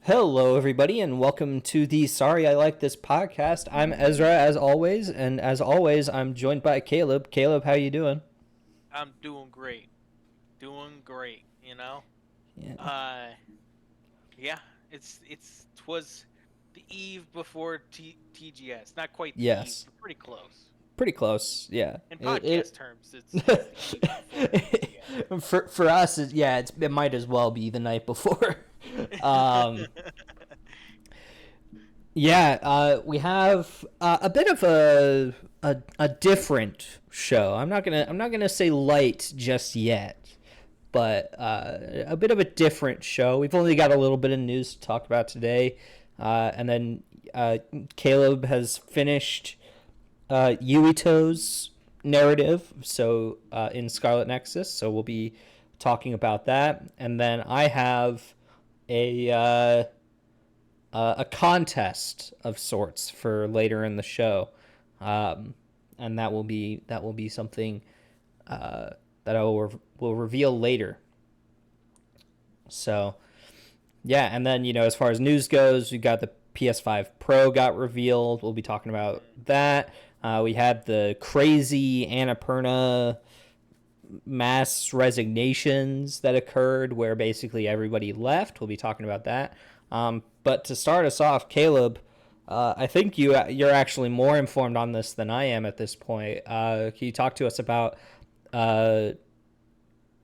Hello, everybody, and welcome to the Sorry I Like This podcast. I'm Ezra, as always, and as always, I'm joined by Caleb. Caleb, how you doing? I'm doing great. Doing great, you know? Yeah. Uh yeah, twas the eve before TGS. Not quite the eve, Yes. but pretty close. Pretty close. Yeah. In It. podcast terms, it's the eve before TGS. For us, it might as well be the night before. um, yeah. We have a bit of a different show. I'm not gonna say light just yet. But a bit of a different show. We've only got a little bit of news to talk about today, and then Caleb has finished Yuito's narrative, so in Scarlet Nexus. So we'll be talking about that, and then I have a uh, a contest of sorts for later in the show, and that will be something uh, that will reveal later. So yeah, and then as far as news goes, we got the PS5 Pro got revealed. We'll be talking about Mm. that. We had the crazy Annapurna mass resignations that occurred, where basically everybody left. We'll be talking about that. But to start us off, Caleb, I think you're actually more informed on this than I am at this point. Can you talk to us about uh,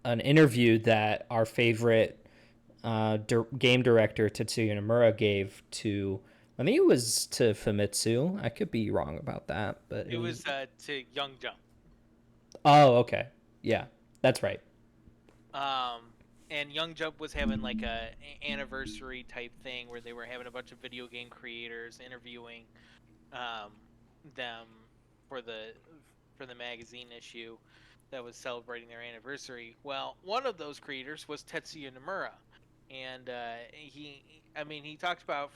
an interview that our favorite game director Tetsuya Nomura gave to, I think it was to Famitsu. I could be wrong about that, but it It was. was to Young Jump. Oh, okay. Yeah, that's right. Um and Young Jump was having like anniversary type thing where they were having a bunch of video game creators interviewing um them for the magazine issue that was celebrating their anniversary. Well, one of those creators was Tetsuya Nomura, and I mean, he talked about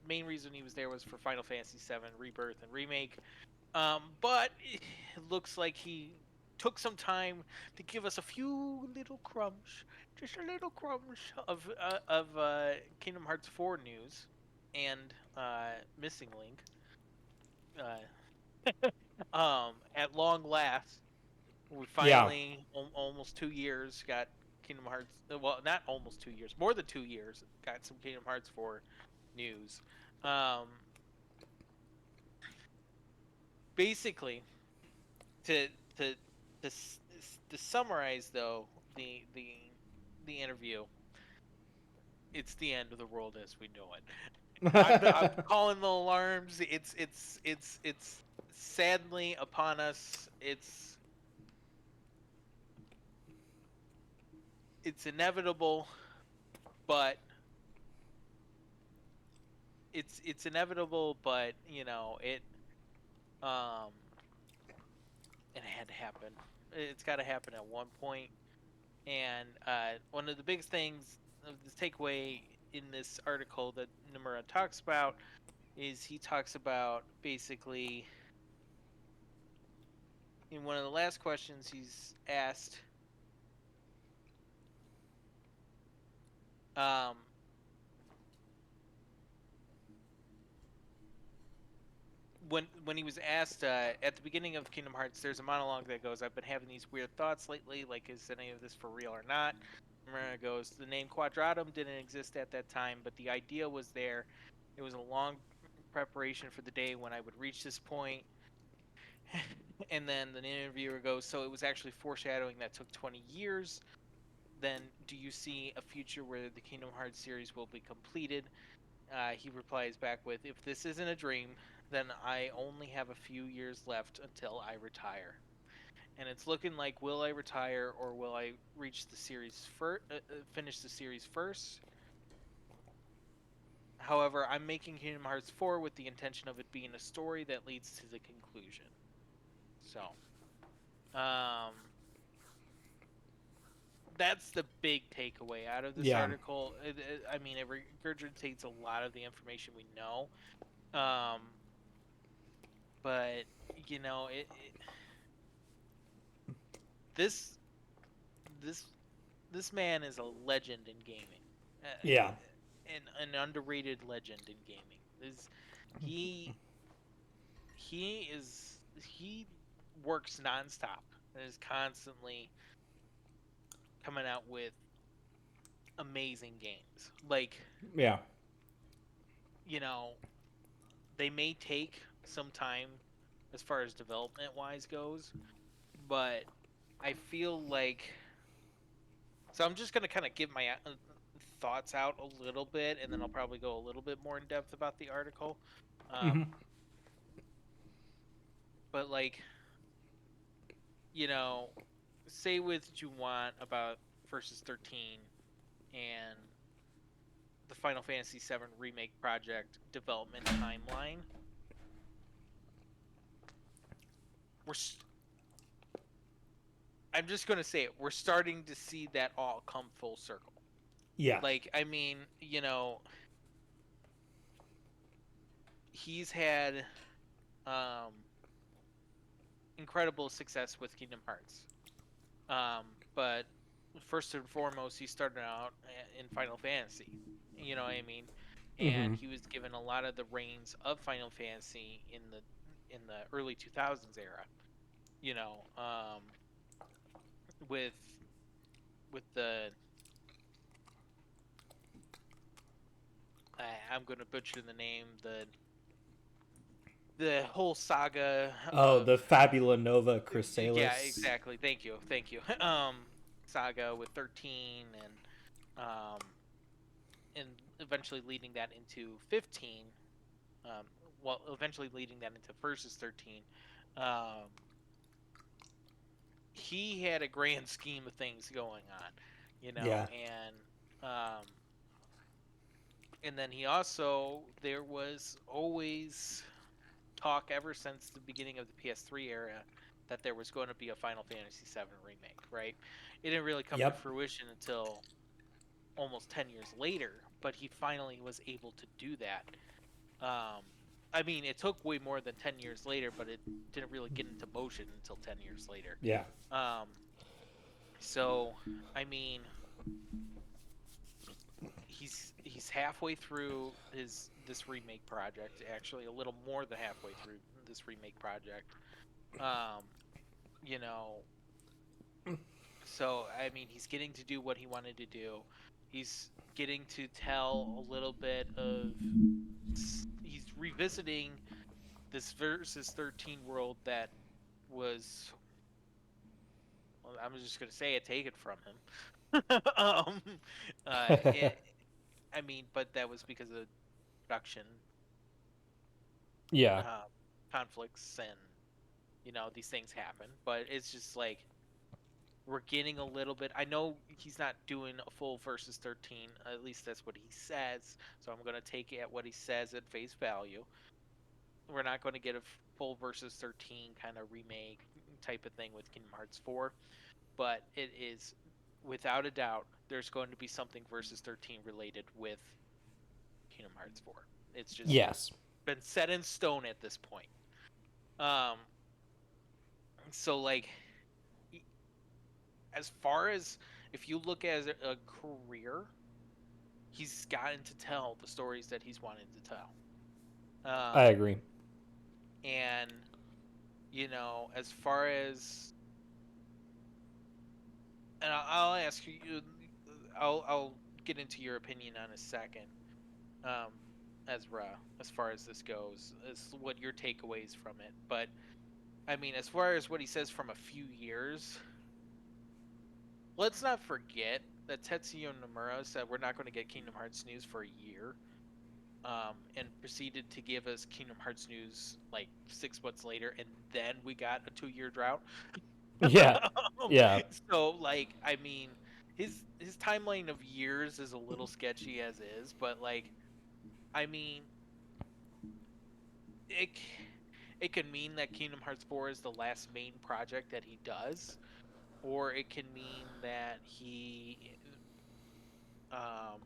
main reason he was there was for Final Fantasy VII Rebirth and Remake. But it looks like he took some time to give us a few little crumbs, just a little crumbs of Kingdom Hearts 4 news and Missing Link. At long last, we Yeah. finally almost 2 years got Kingdom Hearts. Well, not almost 2 years, more than 2 years got some Kingdom Hearts 4 news. Um, Basically, to to to to summarize though the interview, it's the end of the world as we know it. I'm calling the alarms. It's sadly upon us. It's inevitable, but it's inevitable, but um it had to happen. It's got to happen at one point. And one of the biggest things of the takeaway in this article that Nomura talks about is he talks about basically in one of the last questions he's asked, um, when he was asked at the beginning of Kingdom Hearts, there's a monologue that goes, "I've been having these weird thoughts lately. Like, is any of this for real or not?" Nomura goes, "The name Quadratum didn't exist at that time, but the idea was there. It was a long preparation for the day when I would reach this point." And then the interviewer goes, "So it was actually foreshadowing that took 20 years. Then do you see a future where the Kingdom Hearts series will be completed?" He replies back with, "If this isn't a dream, then I only have a few years left until I retire." And it's looking like, will I retire or will I reach the series first, finish the series first? However, I'm making Kingdom Hearts 4 with the intention of it being a story that leads to the conclusion. So, um, that's the big takeaway out of this Yeah. article. I mean, it regurgitates a lot of the information we know. Um, but this this this man is a legend in gaming. Yeah. an underrated legend in gaming. Is he he works nonstop and is constantly coming out with amazing games. Like, Yeah. you know, they may take some time as far as development wise goes, but I feel like, so I'm just gonna kind of give my thoughts out a little bit, and then I'll probably go a little bit more in depth about the article. Um, Hmm. but like, you know, say what you want about Versus 13 and the Final Fantasy VII Remake project development timeline. We're I'm just gonna say it. We're starting to see that all come full circle. Yeah. Like, I mean, he's had um, incredible success with Kingdom Hearts. But first and foremost, he started out in Final Fantasy. You know what I mean? And Hmm. he was given a lot of the reins of Final Fantasy in the early 2000s era. You know, with the I'm going to butcher the name, the whole saga Oh, of, the Fabula Nova yeah, Chrysalis. exactly, thank you. Saga with 13 um and eventually leading that into 15, um well, eventually leading that into versus 13. um he had a grand scheme of things going on, Yeah. um and then he also, there was always talk ever since the beginning of the PS3 era that there was going to be a Final Fantasy VII remake, right? It didn't really come to Yep. fruition until almost 10 years later, but he finally was able to do that. Um, I mean, it took way more than 10 years later, but it didn't really get into motion until 10 years later. Yeah. Um, so, I mean, he's halfway through his this remake project, actually a little more than halfway through this remake project. Um, you know, so I mean, he's getting to do what he wanted to do. He's getting to tell a little bit of, he's revisiting this versus 13 world that was, well, I'm just gonna say it, taken from him. um, it, I mean, but that was because of production Yeah. uh, conflicts, and these things happen. But it's just like, we're getting a little bit. I know he's not doing a full versus 13. At least that's what he says. So I'm gonna take it at what he says at face value. We're not going to get a full versus 13 kind of remake type of thing with Kingdom Hearts 4, but it is, without a doubt, there's going to be something versus 13 related with Kingdom Hearts 4. It's just Yes. been set in stone at this point. Um, so like, as far as, if you look at a career, he's gotten to tell the stories that he's wanted to tell. I Um, agree. and as far as, and I'll ask you, I'll get into your opinion on a second, um, Ezra, as far as this goes, is what your takeaways from it. But I mean, as far as what he says from a few years, let's not forget that Tetsuya Nomura said we're not going to get Kingdom Hearts news for a year, and proceeded to give us Kingdom Hearts news like 6 months later, and then we got a 2-year drought. Yeah. Yeah. So like, I mean, his timeline of years is a little sketchy as is, but like, I mean, it it can mean that Kingdom Hearts 4 is the last main project that he does, or it can mean that he um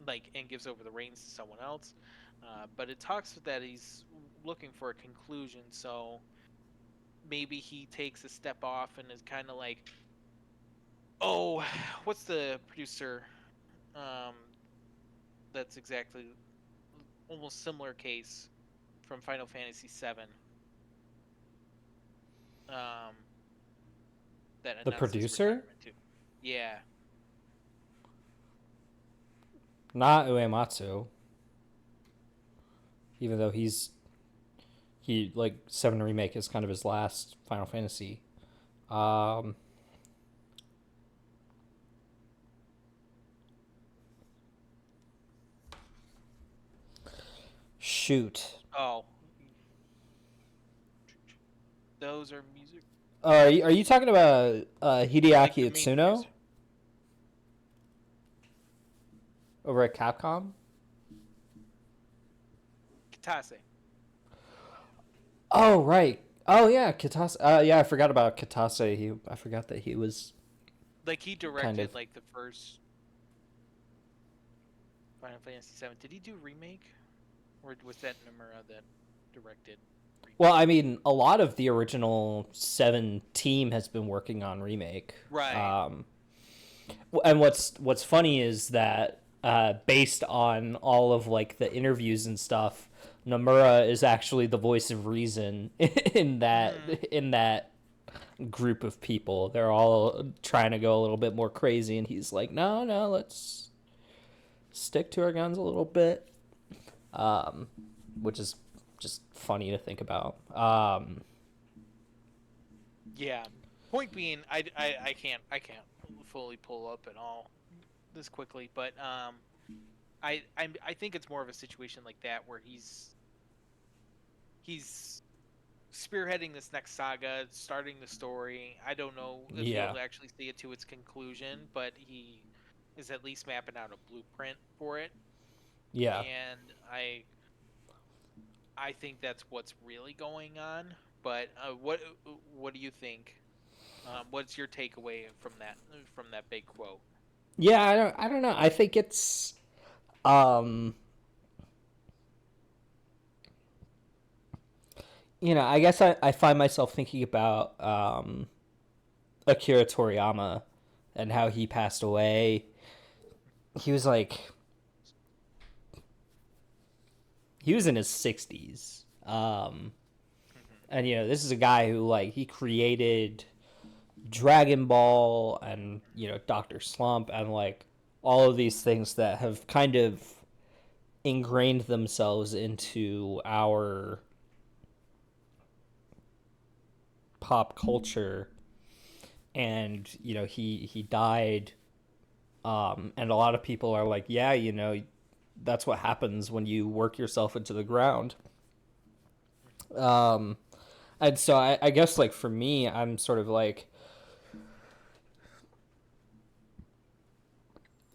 like, and gives over the reins to someone else. But it talks that he's looking for a conclusion, so maybe he takes a step off and is kind of like, oh, what's the producer um, that's exactly almost similar case from Final Fantasy VII. Um, that The announced his producer, retirement too. Yeah, not Uematsu, even though he like 7 remake is kind of his last Final Fantasy. Um, shoot. oh, those are music Are you talking about like the Hideaki main Itsuno producer. over at Capcom? Kitase. Oh right. Oh yeah, Kitase. Yeah, I forgot about Kitase. I forgot that he was Like he kind of. directed like the first Final Fantasy VII. Did he do remake, or was that Nomura that directed Well, remake? I mean, a lot of the original 7 team has been working on remake. Right. Um, and what's funny is that based on all of like the interviews and stuff, Nomura is actually the voice of reason Mm, in that group of people. They're all trying to go a little bit more crazy, and he's like, no, no, let's stick to our guns a little bit, um, which is just funny to think about. yeah. Point being, I can't fully pull up at all this quickly, but I think it's more of a situation like that where he's spearheading this next saga, starting the story. I don't know if Yeah, he'll actually see it to its conclusion, but he is at least mapping out a blueprint for it, yeah, and I think that's what's really going on. But what do you think? What's your takeaway from that big quote? yeah. I don't know. I think it's um, I guess I find myself thinking about Akira Toriyama and how he passed away. He was like he was in his 60s. And this is a guy who like he created Dragon Ball and Doctor Slump and like all of these things that have kind of ingrained themselves into our pop culture. And he died, and a lot of people are like, yeah, that's what happens when you work yourself into the ground. um and so I guess like for me, I'm sort of like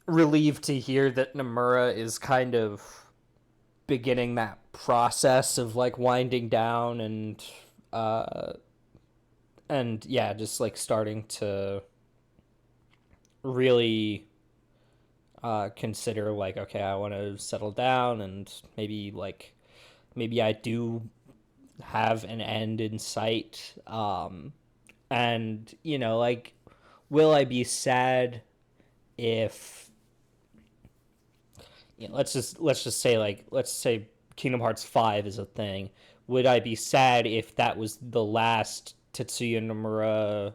relieved to hear that Nomura is kind of beginning that process of like winding down uh and yeah, just like starting to really consider like, okay, I want to settle down, and maybe I do have an end in sight. And like, will I be sad if let's just say, like, let's say Kingdom Hearts 5 is a thing. Would I be sad if that was the last Tetsuya Nomura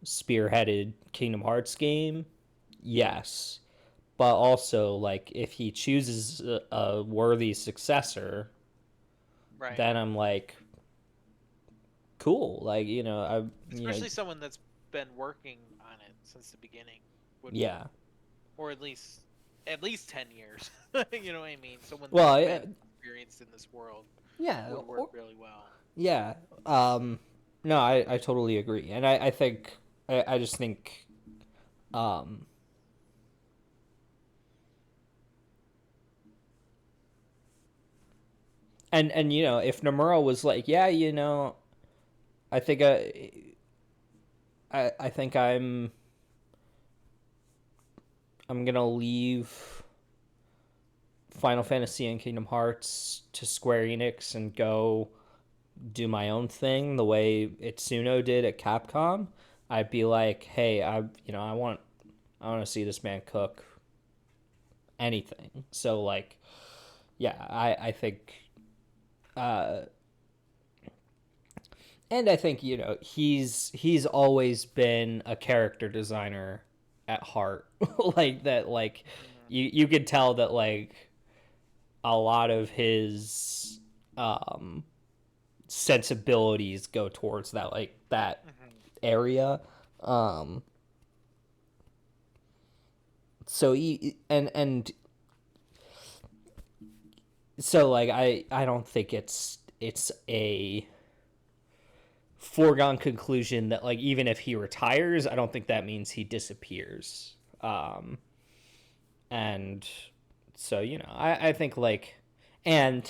spearheaded Kingdom Hearts game? Yes. But also, like, if he chooses a worthy successor, Right. then I'm like, cool. Like, Especially someone that's been working on it since the beginning would, yeah. or at least 10 years. You know what I mean? Someone that's Well, been yeah, experienced in this world yeah, would work really well. yeah. No, I totally agree, and I think I just think, um, and if Nomura was like, yeah, I think I think I'm gonna leave Final Fantasy and Kingdom Hearts to Square Enix and go do my own thing the way Itsuno did at Capcom. I'd be like, hey, I want to see this man cook, anything. So like, yeah, I think, uh, and I think he's always been a character designer at heart, like that. Like Mhm. you could tell that like a lot of his um sensibilities go towards that Mhm. area. Um, so and so like I don't think it's a foregone conclusion that like even if he retires, I don't think that means he disappears. And so I think like, and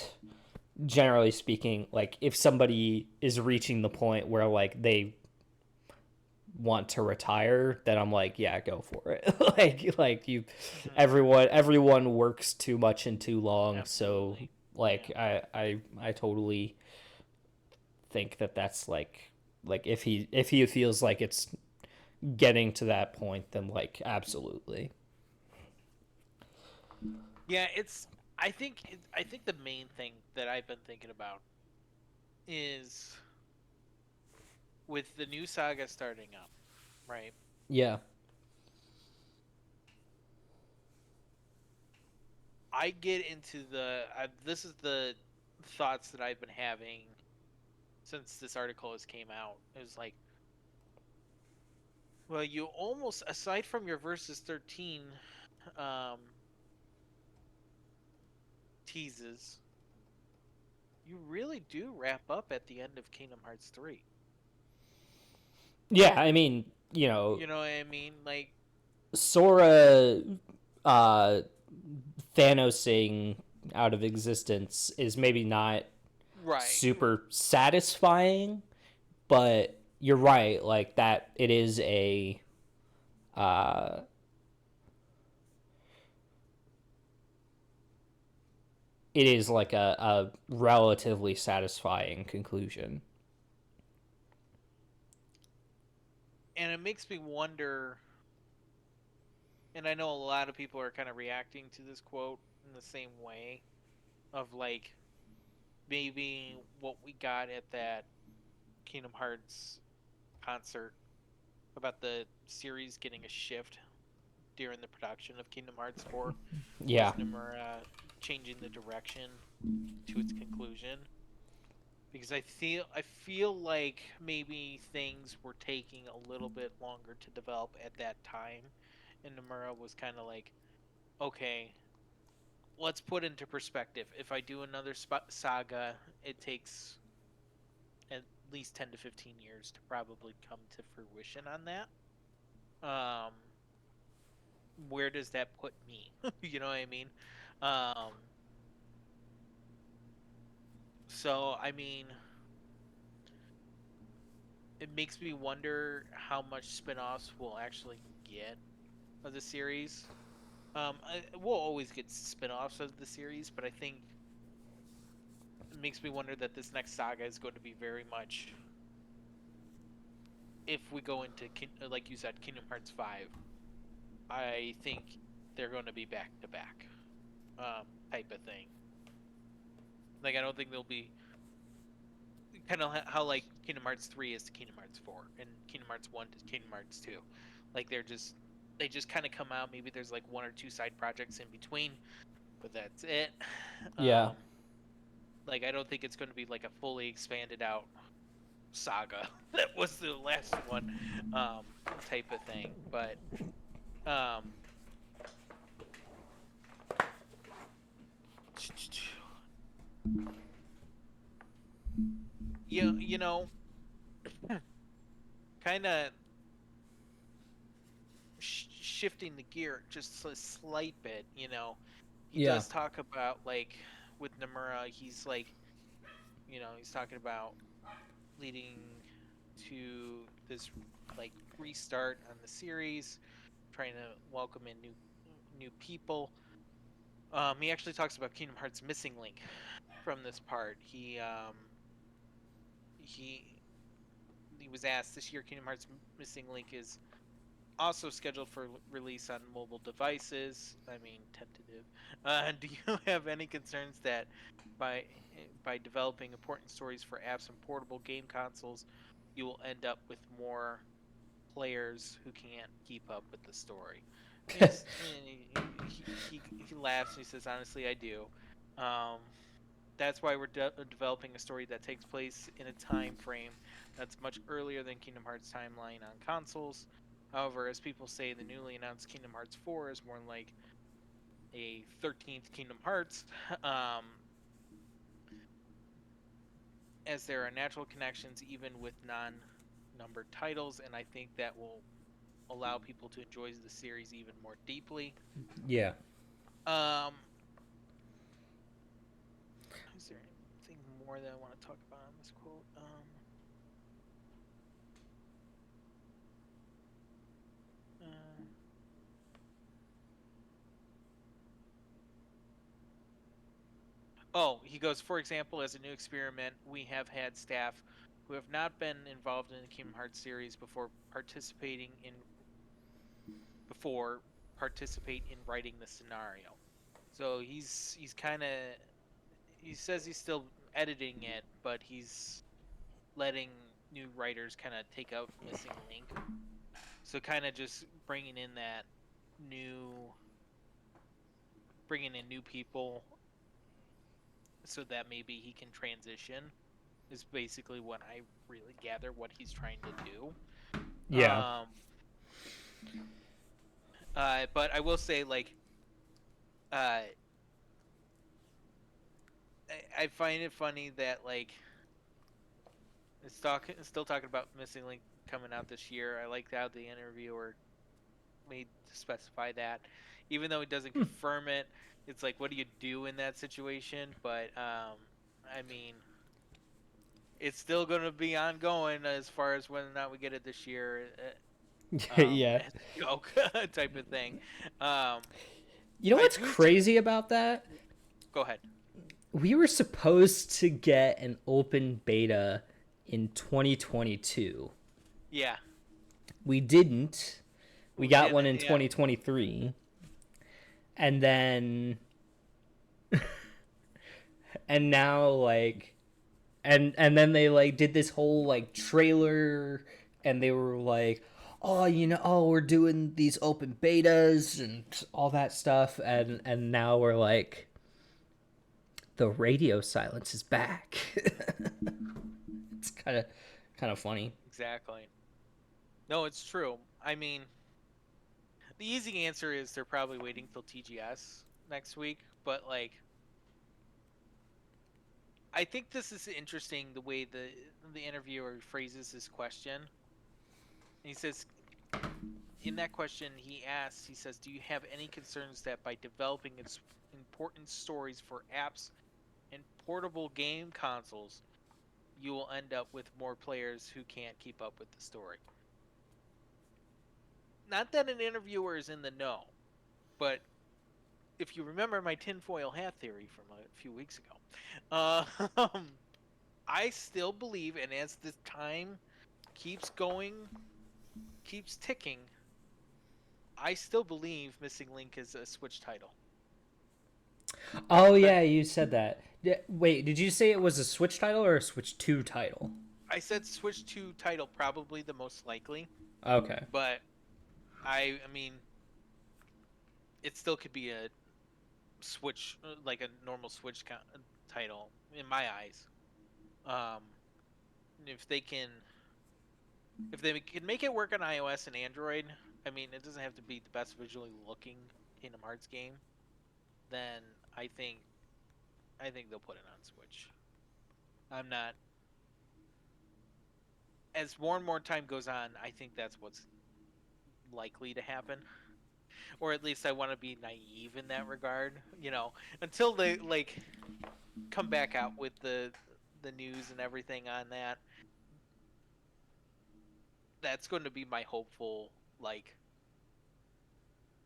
generally speaking, like if somebody is reaching the point where like they want to retire, then I'm like, yeah, go for it. like you, Mhm. everyone works too much and too long. So Absolutely. like Yeah. I totally think that that's like if he feels like it's getting to that point, then like absolutely. Yeah. I think the main thing that I've been thinking about is with the new saga starting up, right? Yeah. I get into this is the thoughts that I've been having since this article has came out. It was like, well, you almost, aside from your versus 13 um, teases, you really do wrap up at the end of Kingdom Hearts 3. Yeah, I mean, You know what I mean? Like, Sora uh Thanosing out of existence is maybe not right. super satisfying, but you're right, like that uh it is like a relatively satisfying conclusion. And it makes me wonder, and I know a lot of people are kind of reacting to this quote in the same way of like maybe what we got at that Kingdom Hearts concert about the series getting a shift during the production of Kingdom Hearts 4 Yeah. was Nomura changing the direction to its conclusion, because I feel like maybe things were taking a little bit longer to develop at that time, and Nomura was kind of like, okay, let's put into perspective. If I do another saga, it takes at least 10 to 15 years to probably come to fruition on that. Um, where does that put me? You know what I mean? Um, so I mean, it makes me wonder how much spin-offs we'll actually get of the series. We'll always get spin-offs of the series, but I think it makes me wonder that this next saga is going to be very much, if we go into like you said, Kingdom Hearts 5. I think they're going to be back to back, type of thing. Like I don't think they'll be kind of how like Kingdom Hearts 3 is to Kingdom Hearts 4 and Kingdom Hearts 1 to Kingdom Hearts 2. Like they just kind of come out. Maybe there's like one or two side projects in between, but that's it. Yeah. Um, like I don't think it's going to be like a fully expanded out saga that was the last one, um, type of thing. But um, you know, kind of shifting the gear just a slight bit. He Yeah. does talk about like with Nomura, he's like, he's talking about leading to this like restart on the series, trying to welcome in new people. He actually talks about Kingdom Hearts missing link from this part. He he was asked this year, Kingdom Hearts missing link is also scheduled for release on mobile devices. I mean, tentative. Do you have any concerns that by by developing important stories for apps and portable game consoles, you will end up with more players who can't keep up with the story? He laughs and he says, "Honestly, I do. Um, that's why we're developing a story that takes place in a time frame that's much earlier than Kingdom Hearts timeline on consoles. However, as people say, the newly announced Kingdom Hearts 4 is more like a 13th Kingdom Hearts, um, as there are natural connections even with non-numbered titles, and I think that will allow people to enjoy the series even more deeply." Yeah. Um, is there anything more that I want to talk about on this quote? Uh, Oh, he goes, for example, as a new experiment, we have had staff who have not been involved in the Kingdom Hearts series before participate in writing the scenario. So he's kind of he says he's still editing it, but he's letting new writers kind of take out Missing Link. So kind of just new bringing in new people so that maybe he can transition is basically what I really gather what he's trying to do. Yeah. Um, but I will say, like, uh, I find it funny that like still talking about Missing Link coming out this year. I like how the interviewer made to specify that, even though he doesn't Hmm. confirm it. It's like, what do you do in that situation? But I mean, it's still going to be ongoing as far as whether or not we get it this year. Yeah. As a joke type of thing. Um, You know I what's do think. crazy about that? Go ahead. We were supposed to get an open beta in 2022. Yeah, We didn't. We we got one didn't. in Yeah, 2023. And then and now like and then they like did this whole like trailer and they were like, "Oh, we're doing these open betas and all that stuff." And now we're like, the radio silence is back. It's kind of funny. exactly. No, it's true. I mean, the easy answer is they're probably waiting till TGS next week. But like, I think this is interesting the way the interviewer phrases his question. He says, in that question, he says, "Do you have any concerns that by developing its important stories for apps and portable game consoles, you will end up with more players who can't keep up with the story?" Not that an interviewer is in the know, but if you remember my tinfoil hat theory from a few weeks ago, I still believe, and as this time keeps going, keeps ticking, I still believe Missing Link is a Switch title. Oh But yeah, you said that. Wait, did you say it was a Switch title or a Switch 2 title? I said Switch 2 title probably the most likely, Okay. but I mean, it still could be a Switch, like a normal Switch title in my eyes. Um, if they can make it work on iOS and Android, I mean, it doesn't have to be the best visually looking Kingdom Hearts game. Then I think I think they'll put it on Switch. I'm not. As more and more time goes on, I think that's what's likely to happen, or at least I want to be naive in that regard. Until they like come back out with the news and everything on that. That's going to be my hopeful like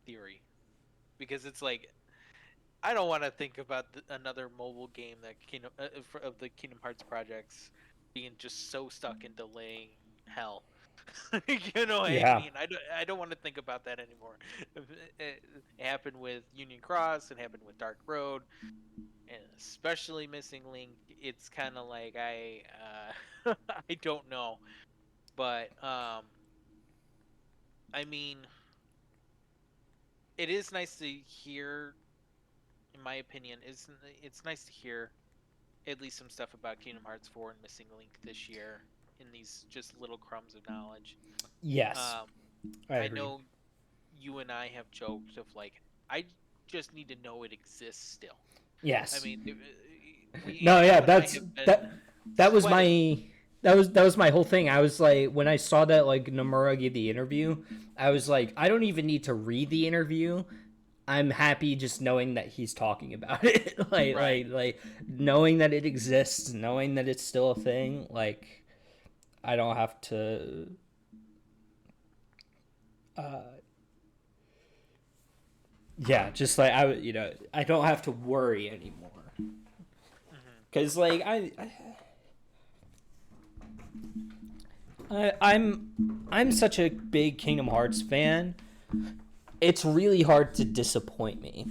theory, because it's like I don't want to think about another mobile game that of the Kingdom Hearts projects being just so stuck in delaying hell. You know what I Yeah. mean? I don't want to think about that anymore. It happened with Union Cross. It happened with Dark Road, and especially Missing Link. It's kind of like I don't know, but I mean, it is nice to hear. In my opinion, it's nice to hear at least some stuff about Kingdom Hearts 4 and Missing Link this year in these just little crumbs of knowledge. Yes, Um, I I agree. know you and I have joked of like, I just need to know it exists still. I Yes. mean, No, yeah, you and I that's have been that was sweating. my that was my whole thing. I was like, when I saw that like Nomura gave the interview, I was like, I don't even need to read the interview. I'm happy just knowing that he's talking about it. Right. Like knowing that it exists, knowing that it's still a thing, like I don't have to yeah, just like I don't have to worry anymore. Hmm. Cuz like I'm such a big Kingdom Hearts fan. It's really hard to disappoint me.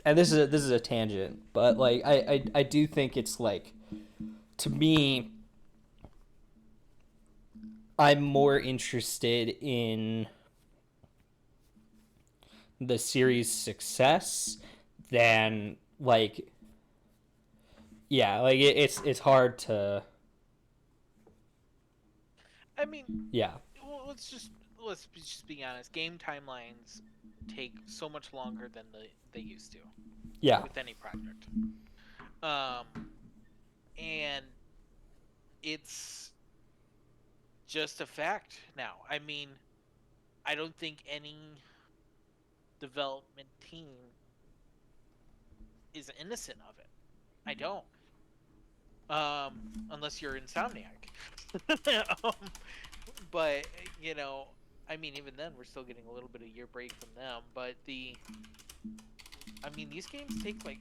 And this is a tangent, but like I do think it's like, to me, I'm more interested in the series' success than like, yeah, like it's hard to, I mean, yeah, well, let's just be honest. Game timelines take so much longer than they used to yeah, with any project. Um, and it's just a fact now. I mean, I don't think any development team is innocent of it. I don't. Unless you're Insomniac. um, but I mean, even then, we're still getting a little bit of year break from them. But I mean, these games take like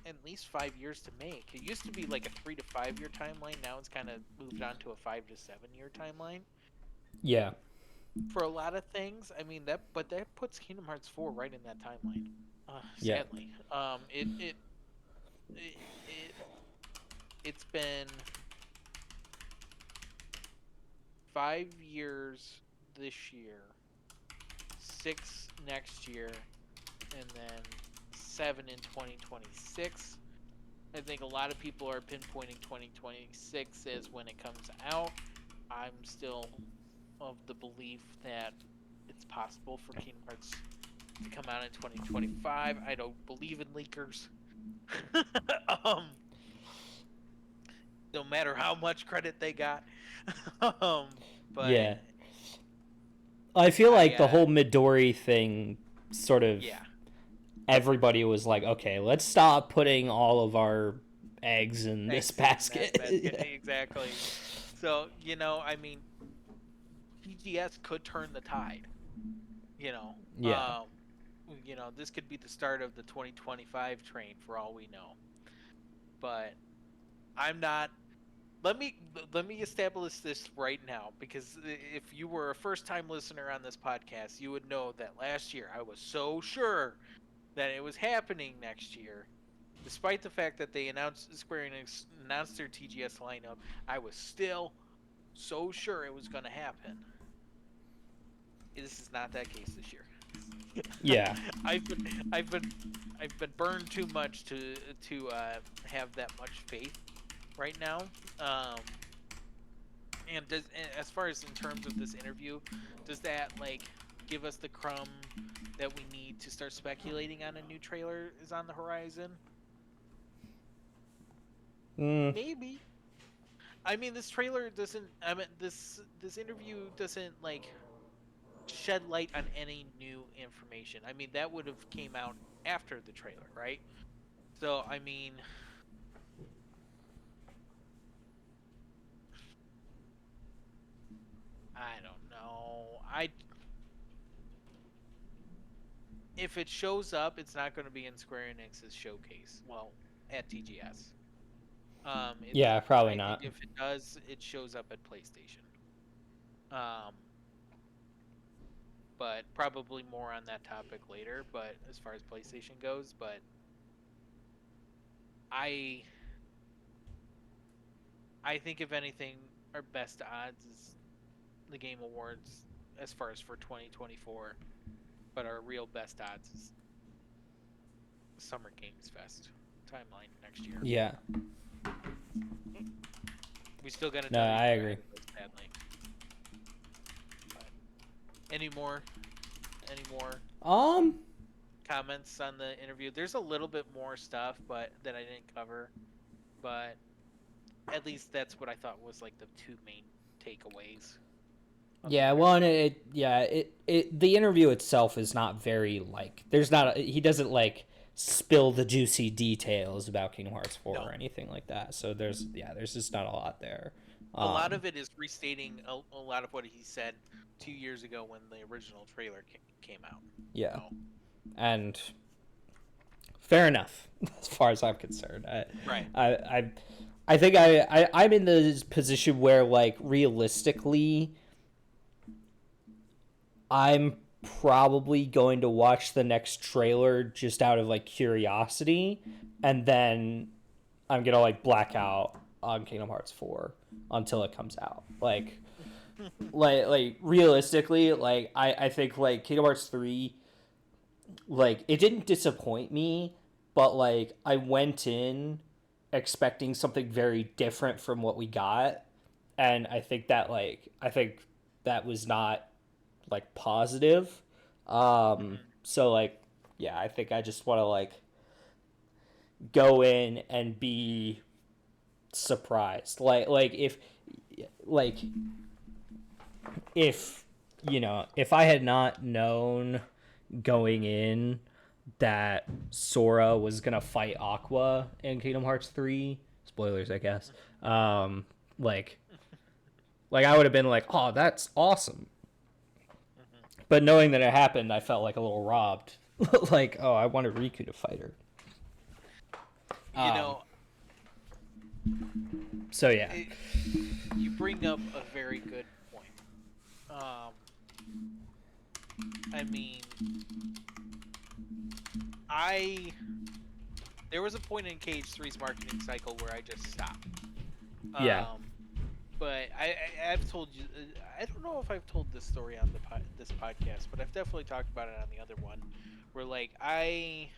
at least 5 years to make. It used to be like a 3 to 5 year timeline. Now it's kind of moved on to a 5 to 7 year timeline yeah, for a lot of things. I mean but that puts Kingdom Hearts 4 right in that timeline. yeah, Sadly, it, it it's been 5 years this year, 6 next year, and then 7 in 2026. I think a lot of people are pinpointing 2026 as when it comes out. I'm still of the belief that it's possible for Kingdom Hearts to come out in 2025. I don't believe in leakers. um, no matter how much credit they got. um, but yeah. I feel I like the whole Midori thing sort of, yeah, everybody was like, okay, let's stop putting all of our eggs in this eggs in that basket. basket Yeah. exactly. So I mean, TGS could turn the tide. You know, Yeah. this could be the start of the 2025 train for all we know. But I'm not. Let me establish this right now, because if you were a first time listener on this podcast, you would know that last year I was so sure that it was happening next year. Despite the fact that Square Enix announced their TGS lineup, I was still so sure it was going to happen. This is not that case this year. Yeah. I've been I've been I've been burned too much to have that much faith right now. Um, and as far as in terms of this interview, does that like give us the crumb that we need to start speculating on a new trailer is on the horizon? Mm, Maybe. I mean, this trailer doesn't. I mean, this interview doesn't like shed light on any new information. I mean, that would have came out after the trailer, right? So, I mean, I don't know. I If it shows up, it's not going to be in Square Enix's showcase. Well, at TGS. yeah, probably I think not. if it does, it shows up at PlayStation. Um, but probably more on that topic later. But as far as PlayStation goes, but I I think if anything, our best odds is the Game Awards as far as for 2024. But our real best odds is Summer Games Fest timeline next year. Yeah. We still got No, another I year agree. ahead of us, sadly. But any more? Any more Um, comments on the interview? There's a little bit more stuff, but that I didn't cover. But at least that's what I thought was like the two main takeaways of the yeah, interview. well, and the interview itself is not very like there's not he doesn't like spill the juicy details about Kingdom Hearts 4 No, or anything like that. So there's just not a lot there. a lot Um, of it is restating a lot of what he said 2 years ago when the original trailer came out. yeah, So and fair enough as far as I'm concerned. right. I, I, I think I'm in the position where like realistically, I'm probably going to watch the next trailer just out of like curiosity, and then I'm gonna like black out on Kingdom Hearts 4 until it comes out. Like realistically, like I think like Kingdom Hearts 3, like it didn't disappoint me, but like I went in expecting something very different from what we got, and I think that was not like positive. Mhm. So like yeah, I think I just want to like go in and be surprised. Like if if I had not known going in that Sora was gonna fight Aqua in Kingdom Hearts 3, spoilers I guess. Um like like I would have been like, "Oh, that's awesome." Mhm. But knowing that it happened, I felt like a little robbed. Like, "Oh, I wanted Riku to fight her." You Um know, so yeah. it, you bring up a very good point. Um, I mean, I there was a point in Cage Three's marketing cycle where I just stopped. Yeah. Um, but I've told you, I don't know if I've told this story on this podcast, but I've definitely talked about it on the other one, where like I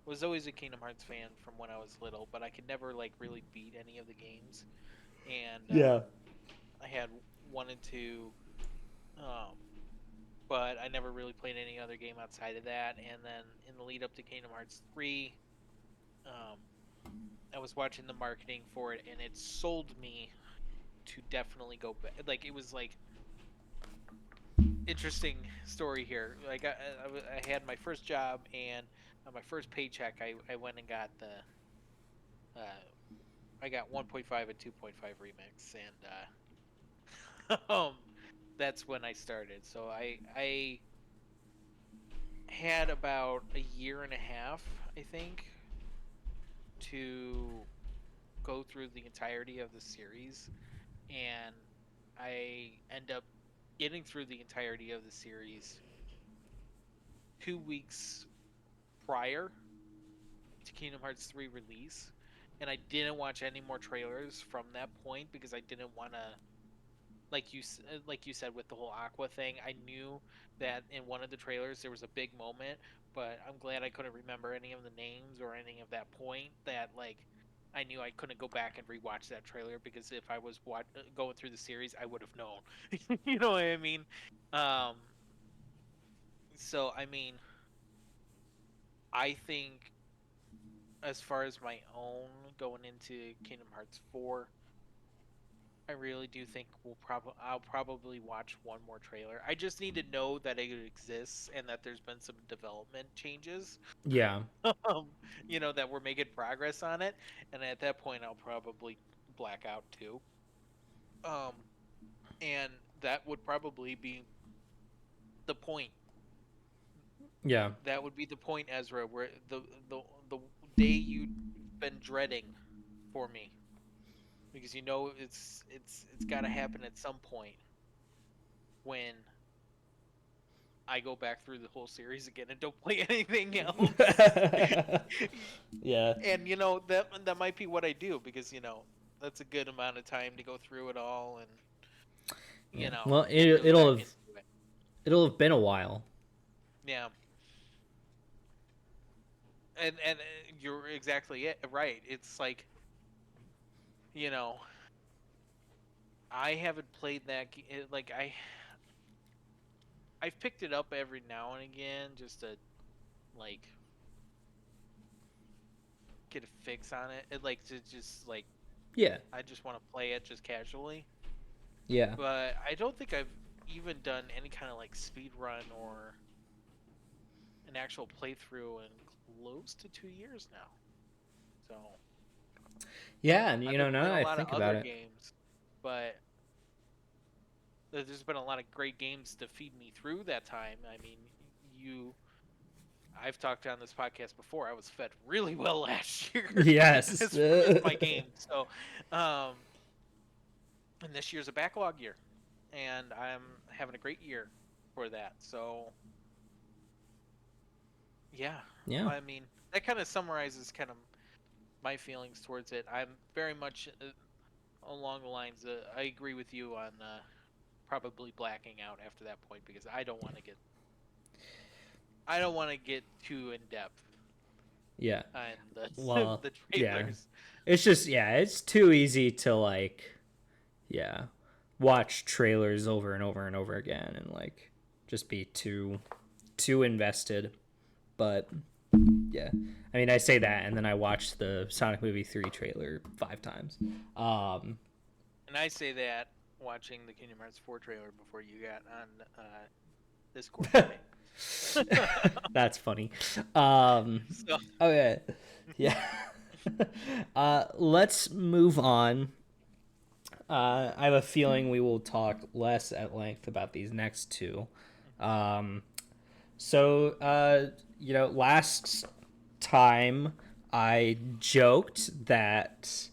was always a Kingdom Hearts fan from when I was little, but I could never like really beat any of the games, and Yeah. I had 1 and 2. Um, but I never really played any other game outside of that. And then in the lead up to Kingdom Hearts 3, um, I was watching the marketing for it, and it sold me to definitely go back. Like it was like interesting story here. Like I had my first job, and on my first paycheck, I went and got the I got 1.5 and 2.5 remix, and that's when I started. So I had about a year and a half, I think, to go through the entirety of the series, and I end up getting through the entirety of the series 2 weeks prior to Kingdom Hearts 3 release, and I didn't watch any more trailers from that point because I didn't want to. Like you said with the whole Aqua thing, I knew that in one of the trailers there was a big moment, but I'm glad I couldn't remember any of the names or any of that point. That like I knew I couldn't go back and rewatch that trailer because if I was going through the series, I would have known. You know what I mean? Um, so I mean, I think as far as my own going into Kingdom Hearts 4, I really do think I'll probably watch one more trailer. I just need to know that it exists and that there's been some development changes. Yeah. um, that we're making progress on it, and at that point I'll probably black out too. Um, and that would probably be the point. Yeah. That would be the point, Ezra, where the day you've been dreading for me, because it's got to happen at some point. when I go back through the whole series again and don't play anything else. Yeah. And that might be what I do, because that's a good amount of time to go through it all and Yeah. you know Well, get really back into it. it'll have been a while. Yeah. And you're exactly right. It's like, you know, I haven't played that like I've picked it up every now and again just to like get a fix on it. Like to just like Yeah. I just want to play it just casually. Yeah. But I don't think I've even done any kind of like speed run or an actual playthrough in close to 2 years now. So Yeah, and I've been now playing that a I lot of think about other it. games, but there's been a lot of great games to feed me through that time. I mean, I've talked on this podcast before. I was fed really well last year Yes. as far as my game. So, and this year's a backlog year, and I'm having a great year for that. So, yeah, Yeah. I mean, that kind of summarizes kind of my feelings towards it. I'm very much along the lines. I agree with you on probably blacking out after that point, because I don't want to get too in depth Yeah. on Well, the yeah. trailers. It's just, it's too easy to like, yeah, watch trailers over and over and over again and like just be too invested. But yeah, I mean, I say that and then I watched the Sonic Movie 3 trailer 5 times. And I say that watching the Kingdom Hearts 4 trailer before you got on Discord today. That's funny. So Okay, yeah. Let's move on. I have a feeling we will talk less at length about these next two. Um, last time I joked that,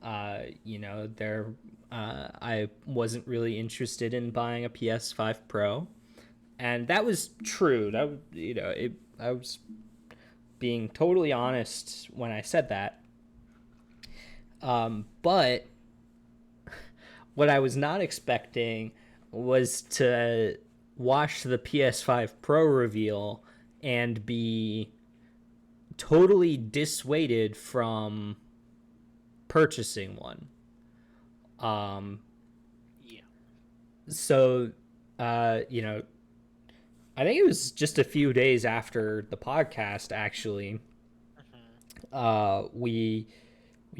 I wasn't really interested in buying a PS5 Pro, and that was true. I was being totally honest when I said that. But what I was not expecting was to watch the PS5 Pro reveal and be totally dissuaded from purchasing one. yeah, So, I think it was just a few days after the podcast, actually, we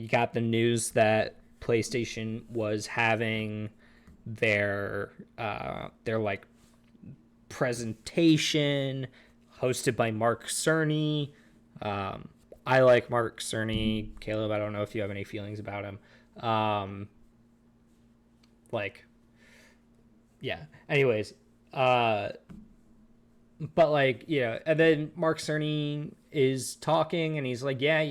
got the news that PlayStation was having their like presentation hosted by Mark Cerny. I like Mark Cerny. Caleb, I don't know if you have any feelings about him. Like, yeah. Anyways, but like, and then Mark Cerny is talking and he's like, yeah,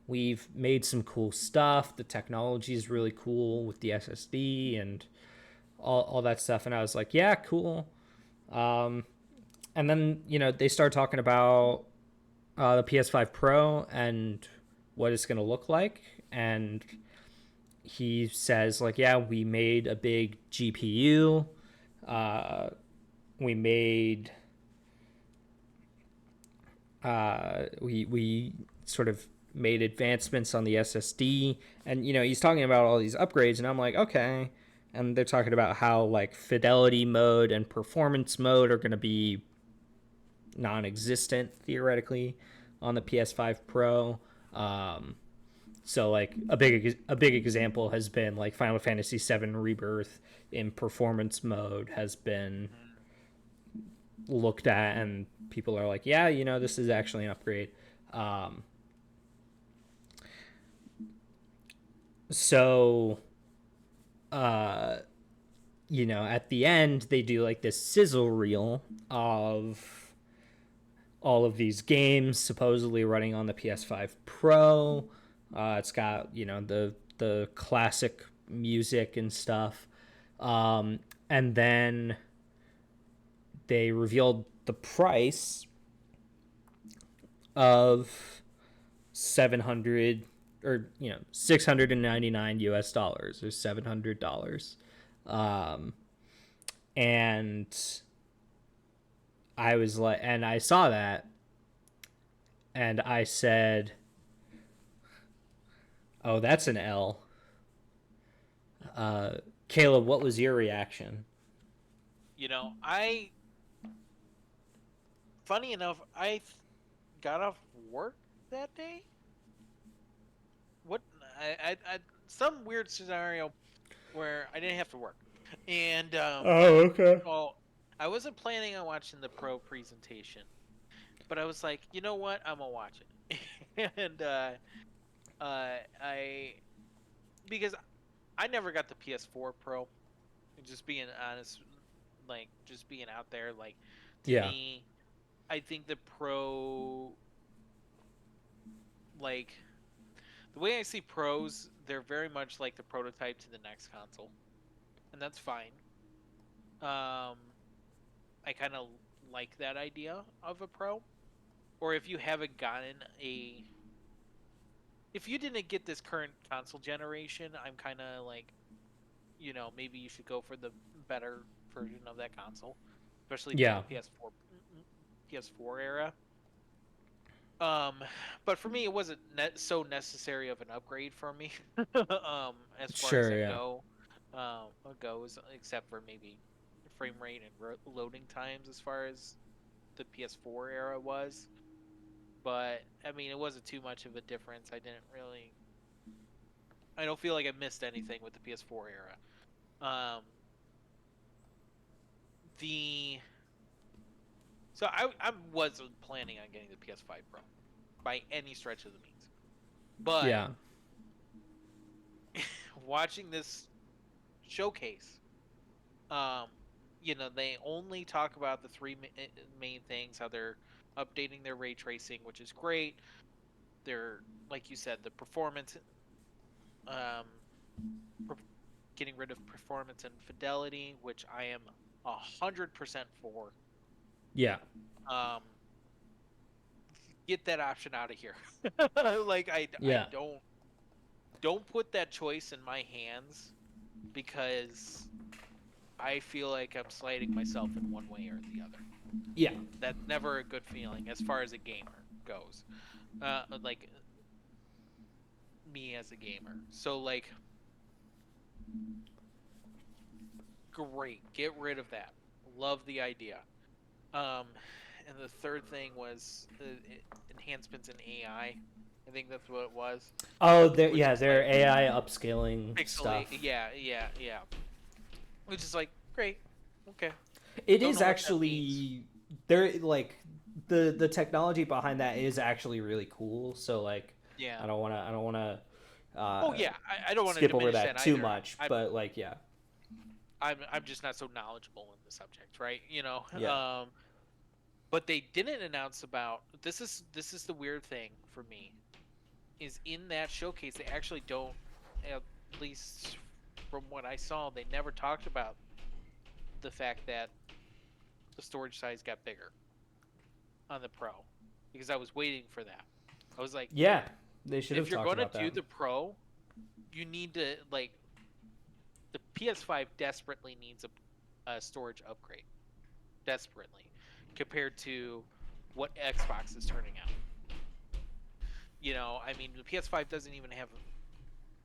we've made some cool stuff. The technology is really cool with the SSD and all that stuff. And I was like, yeah, cool. And then, they start talking about the PS5 Pro and what it's going to look like. And he says, like, yeah, we made a big GPU. We made we sort of made advancements on the SSD, and he's talking about all these upgrades, and I'm like, okay. And they're talking about how like fidelity mode and performance mode are going to be non-existent theoretically on the PS5 Pro. So like a big example has been like Final Fantasy VII Rebirth in performance mode has been looked at, and people are like, yeah, this is actually an upgrade. So, at the end, they do like this sizzle reel of all of these games supposedly running on the PS5 Pro. It's got, the classic music and stuff. and then they revealed the price of 700 or 699 US dollars or $700. Um, and I was like, and I saw that, and I said, "Oh, that's an L." Uh, Caleb, what was your reaction? I funny enough, got off work that day. What I some weird scenario where I didn't have to work, and Oh, okay. well, I wasn't planning on watching the pro presentation, but I was like, you know what, I'm gonna watch it, and I because I never got the PS4 Pro. Just being honest, like just being out there, like to Yeah, me, I think the Pro, like the way I see pros, they're very much like the prototype to the next console, and that's fine. Um, I kind of like that idea of a pro. Or if you haven't gotten if you didn't get this current console generation, I'm kind of like, maybe you should go for the better version of that console, especially during yeah, the PS4 era. Um, but for me, it wasn't so necessary of an upgrade for me. As far as sure, that yeah, goes, except for maybe frame rate and loading times, as far as the PS4 era was. But I mean, it wasn't too much of a difference. I don't feel like I missed anything with the PS4 era. Um, the so I wasn't planning on getting the PS5 Pro by any stretch of the means, but yeah, watching this showcase, um, they only talk about the three main things: how they're updating their ray tracing, which is great. They're, like you said, the performance, um, getting rid of performance and fidelity, which I am 100% for. yeah, Um, get that option out of here. Like I yeah, don't put that choice in my hands, because I feel like I'm sliding myself in one way or the other. yeah, That's never a good feeling as far as a gamer goes. Like me as a gamer. So like, great, get rid of that. Love the idea. Um, and the third thing was enhancements in AI. I think that's what it was, oh, which yeah, is their like AI upscaling pixelate. stuff. Yeah, yeah, yeah. Which is like great. Okay. It Don't is know what that means. actually there, like the technology behind that is actually really cool. So like, Yeah. I don't want to Oh yeah. I don't want to skip over diminish that that too either. much, but like, yeah, I'm just not so knowledgeable in the subject, right? yeah, But they didn't announce about this is the weird thing for me, is in that showcase they actually don't, at least from what I saw, they never talked about the fact that the storage size got bigger on the Pro, because I was waiting for that. I was like, yeah. They should have if you're talked going to about do that. the Pro, you need to, like, the PS5 desperately needs a storage upgrade, desperately, compared to what Xbox is turning out. I mean, the PS5 doesn't even have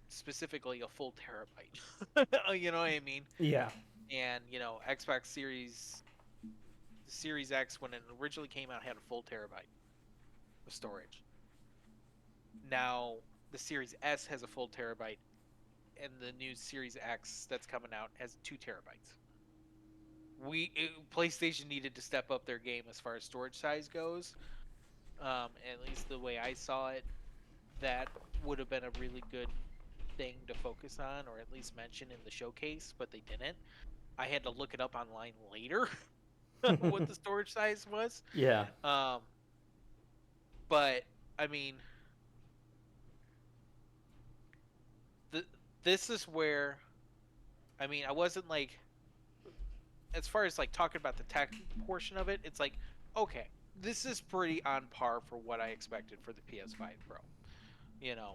specifically a full terabyte. You know what I mean? Yeah, And Xbox Series X, when it originally came out, had a full terabyte of storage. Now the Series S has a full terabyte, and the new Series X that's coming out has 2 terabytes. PlayStation needed to step up their game as far as storage size goes. At least the way I saw it, that would have been a really good thing to focus on, or at least mention in the showcase, but they didn't. I had to look it up online later what the storage size was. yeah, Um, but I mean, the, this is where, I mean, I wasn't like as far as like talking about the tech portion of it, it's like, okay, this is pretty on par for what I expected for the PS5 Pro. You know,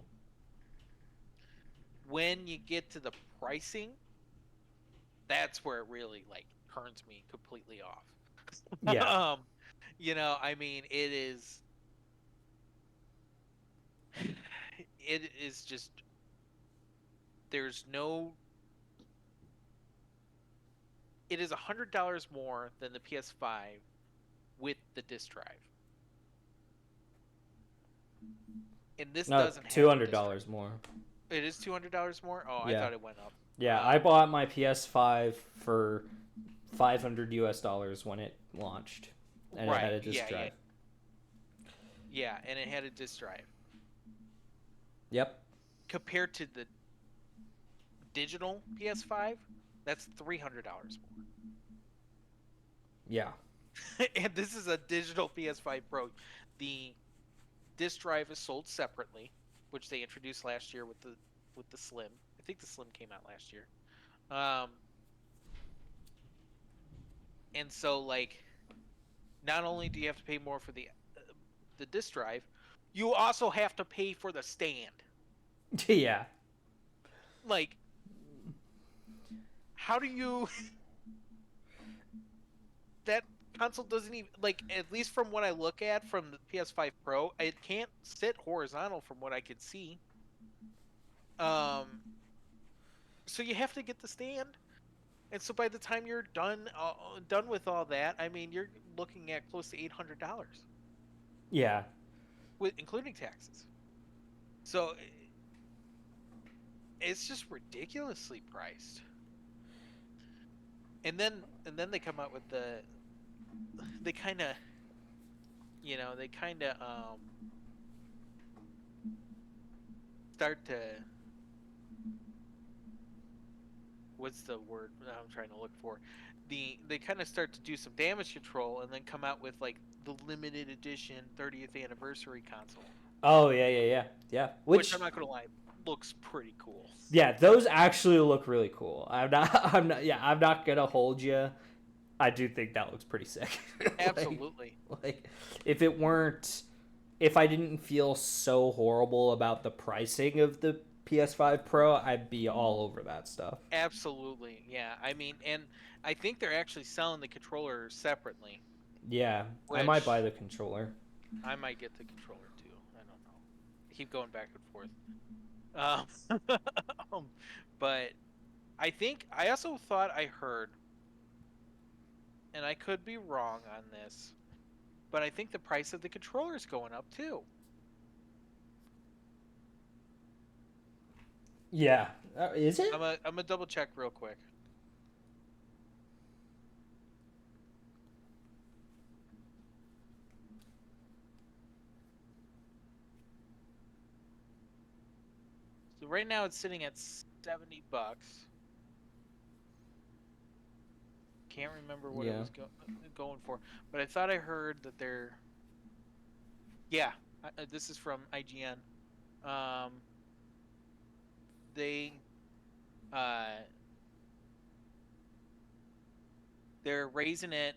when you get to the pricing, that's where it really like turns me completely off. Yeah. I mean, it is just there's no it is $100 more than the PS5 with the disc drive. And this No, doesn't two have the hundred disc drive. dollars more. It is $200 more? Oh, I Yeah. thought it went up. Yeah, I bought my PS5 for $500 when it launched, and it had Right. a disc drive. Yeah, and it had a disc drive. Yep. Compared to the digital PS5, that's $300 more. Yeah. And this is a digital PS5 Pro. The disc drive is sold separately, which they introduced last year with the Slim. I think the Slim came out last year. And so like not only do you have to pay more for the disc drive, you also have to pay for the stand. Yeah. Like, how do you? That console doesn't even like. At least from what I look at from the PS5 Pro, it can't sit horizontal from what I could see. So you have to get the stand, and so by the time you're done with all that, I mean, you're looking at close to $800, Yeah. with including taxes. So it's just ridiculously priced. And then they come out with they kind of start to, what's the word I'm trying to look for, they kind of start to do some damage control and then come out with like the limited edition 30th anniversary console. Oh yeah. Which I'm not gonna lie, looks pretty cool. Yeah, those actually look really cool. I'm not gonna hold you. I do think that looks pretty sick. Absolutely. like if I didn't feel so horrible about the pricing of the PS5 Pro, I'd be all over that stuff. Absolutely. Yeah. I mean, and I think they're actually selling the controller separately, Yeah, I might which buy the controller. I might get the controller too. I don't know. Keep going back and forth. Um, but I also thought I heard, and I could be wrong on this, but I think the price of the controller is going up too. Yeah, is it? I'm gonna double check real quick. So right now it's sitting at $70. Can't remember what it Yeah. was going for, but I thought I heard that they're, yeah, this is from IGN. Um, they uh, they're raising it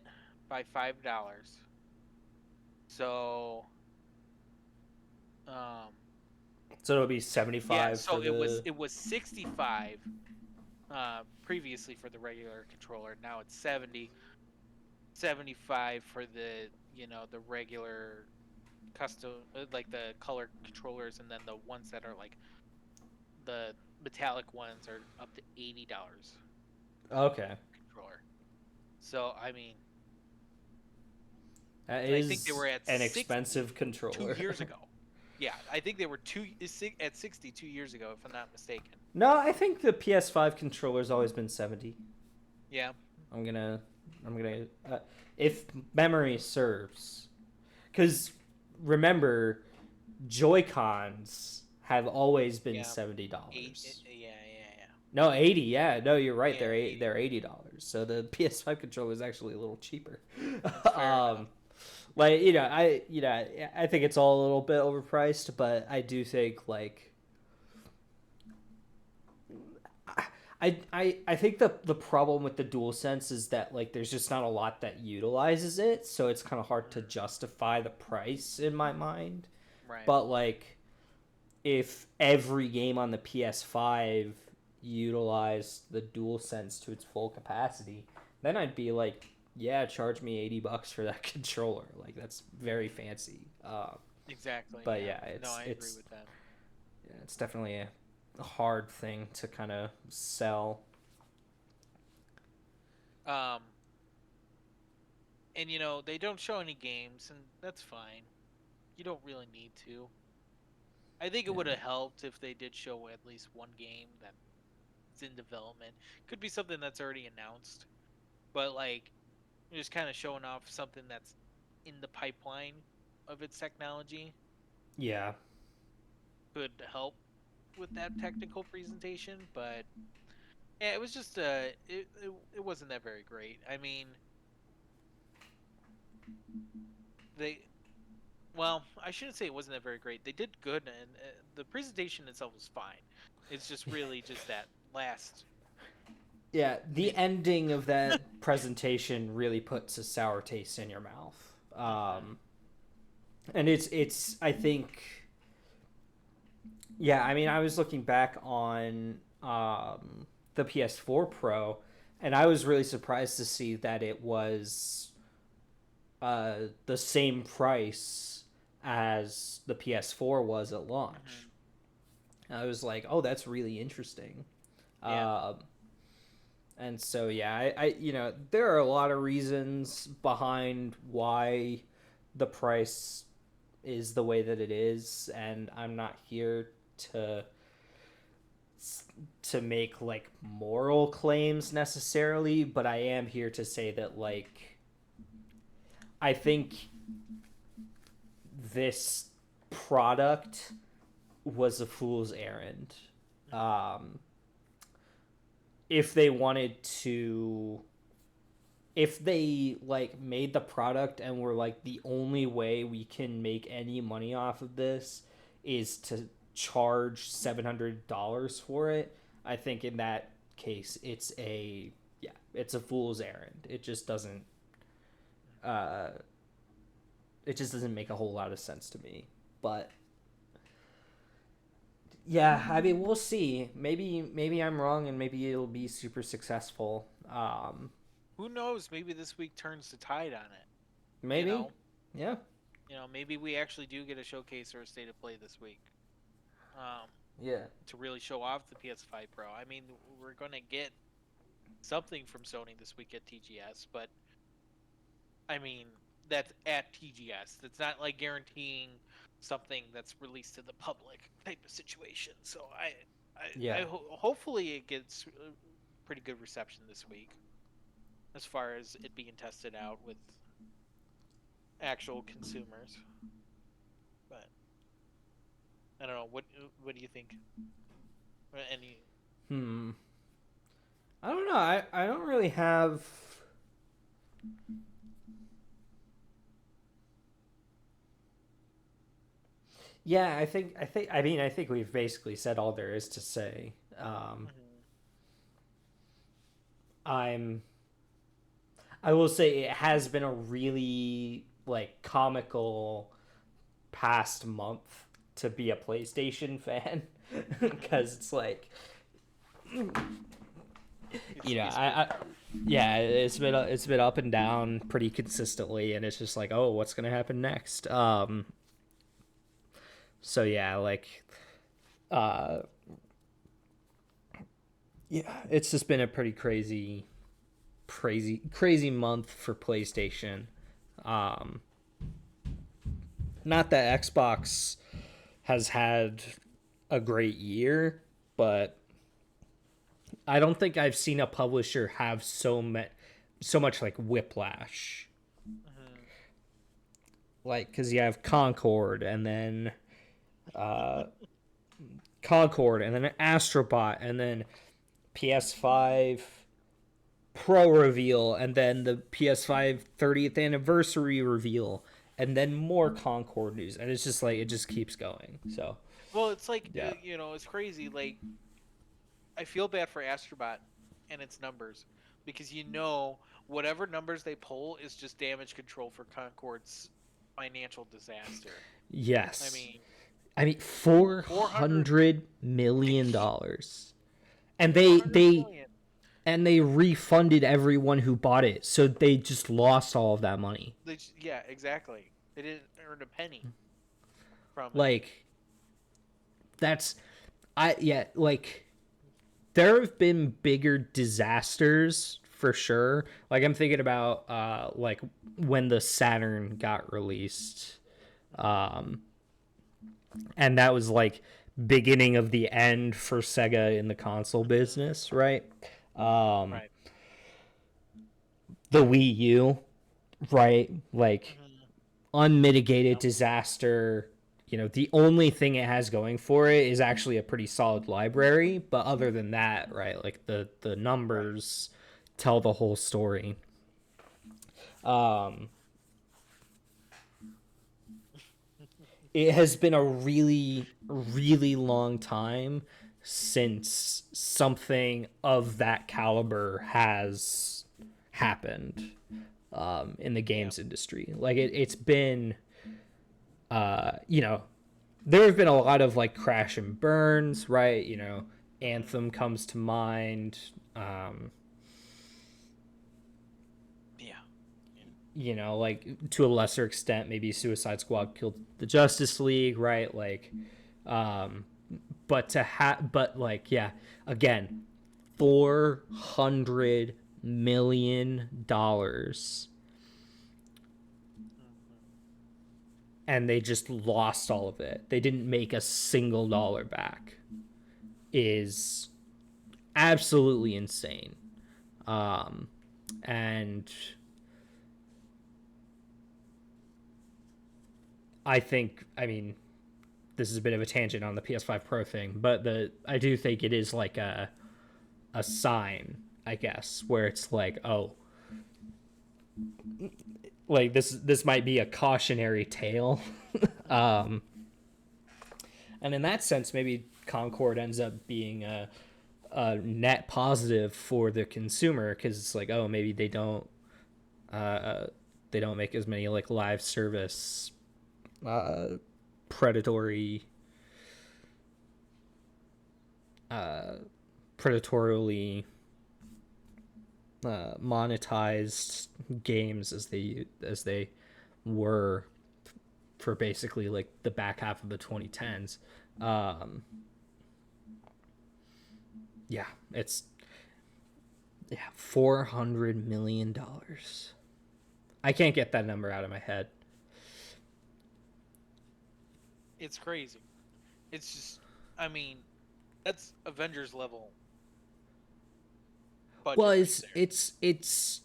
by $5. So um, So it'll be yeah, 75 so for the. it was 65 previously for the regular controller. Now it's 75 for the regular custom, like the color controllers, and then the ones that are like the metallic ones are up to $80 Okay. controller. So I mean, That and I think they were is at an 60 expensive controller. 2 years ago. Yeah, I think they were at 60 2 years ago, if I'm not mistaken. No, I think the PS5 controller's always been 70. Yeah. I'm gonna, if memory serves, because remember, Joy Cons have always been Yeah. $70. Yeah. No, 80. Yeah, no, you're right. Yeah, They're $80. So the PS5 controller is actually a little cheaper. That's fair enough. Like I think it's all a little bit overpriced, but I do think like I think the problem with the DualSense is that like there's just not a lot that utilizes it, so it's kind of hard to justify the price in my mind. Right. But like if every game on the PS5 utilized the DualSense to its full capacity, then I'd be like, yeah, charge me $80 for that controller. Like that's very fancy. Exactly. But Yeah. yeah, No, I agree with that. it's definitely a hard thing to kind of sell. Um, and they don't show any games, and that's fine. You don't really need to. I think it would Yeah. have helped if they did show at least one game that's in development. Could be something that's already announced, but like just kind of showing off something that's in the pipeline of its technology Yeah. could help with that technical presentation. But yeah, it was just it wasn't that very great. I mean, they well, I shouldn't say it wasn't that very great. They did good, and the presentation itself was fine. It's just really just that last Yeah, the minute. ending of that presentation really puts a sour taste in your mouth. Hmm. And it's I think yeah, I mean I was looking back on the PS4 Pro and I was really surprised to see that it was the same price as the PS4 was at launch. Hmm. I was like, "Oh, that's really interesting." Yeah. Um And so yeah, there are a lot of reasons behind why the price is the way that it is, and I'm not here to make like moral claims necessarily, but I am here to say that like I think this product was a fool's errand. Hmm. Um, if they wanted to if they like made the product and were like the only way we can make any money off of this is to charge $700 for it, I think in that case it's a fool's errand. Uh it just doesn't make a whole lot of sense to me. But yeah, I mean we'll see. Maybe I'm wrong and maybe it'll be super successful. Who knows? Maybe this week turns the tide on it. You Maybe. know, Yeah. maybe we actually do get a showcase or a state of play this week. Um, Yeah. to really show off the PS5 Pro. I mean, we're gonna get something from Sony this week at TGS, but I mean that's at TGS. That's not like guaranteeing something that's released to the public type of situation. So Yeah. hopefully it gets pretty good reception this week as far as it being tested out with actual consumers. But I don't know. What do you think? Any? Hmm. I don't know. I don't really have. Yeah, I think we've basically said all there is to say. Mhm. I'm I will say it has been a really like comical past month to be a PlayStation fan Mhm. because it's like It's been I yeah, it's been up and down pretty consistently and it's just like, oh, what's going to happen next? So yeah, like uh yeah, it's just been a pretty crazy month for PlayStation. Um Not that Xbox has had a great year, but I don't think I've seen a publisher have so much like whiplash. Mhm. Like cuz you have uh Concord and then Astrobot and then PS5 Pro reveal and then the PS5 30th anniversary reveal and then more Concord news and it's just like it just keeps going. So, Well, it's like yeah. it's crazy. Like I feel bad for Astrobot and its numbers because whatever numbers they pull is just damage control for Concord's financial disaster. I Yes. mean, I mean, 400 $400 million. And 400 million. and they refunded everyone who bought it. So they just lost all of that money. Yeah, exactly. They didn't earn a penny from it. Like that's like there have been bigger disasters for sure. Like I'm thinking about like when the Saturn got released. Um and that was like beginning of the end for Sega in the console business, right? Um Right. the Wii U, right? Like Mm-hmm. unmitigated Yep. disaster. You know, the only thing it has going for it is actually a pretty solid library, but other than that, right, like the Right. numbers tell the whole story. Um it has been a really long time since something of that caliber has happened in the Yeah. games industry. Like it's been you know, there have been a lot of like crash and burns, right? You know, Mm-hmm. Anthem comes to mind. Yeah. Yeah. You know, like to a lesser extent, maybe Suicide Squad killed the Justice League, right? Like, um, but like, yeah, again, $400 million, Mm-hmm. and they just lost all of it. They didn't make a single dollar back. Is absolutely insane. Um, and I mean, this is a bit of a tangent on the PS5 Pro thing, but I do think it is like a sign, I guess, where it's like, oh, like this might be a cautionary tale. Mm-hmm. And in that sense, maybe Concord ends up being a net positive for the consumer because it's like, oh, maybe uh, they don't make as many like live service uh, predatory uh, predatorially monetized games as they were for basically like the back half of the 2010s. Um, yeah, it's yeah, $400 million. I can't get that number out of my head. It's crazy. It's just, I mean, that's Avengers level Well, budget right there. it's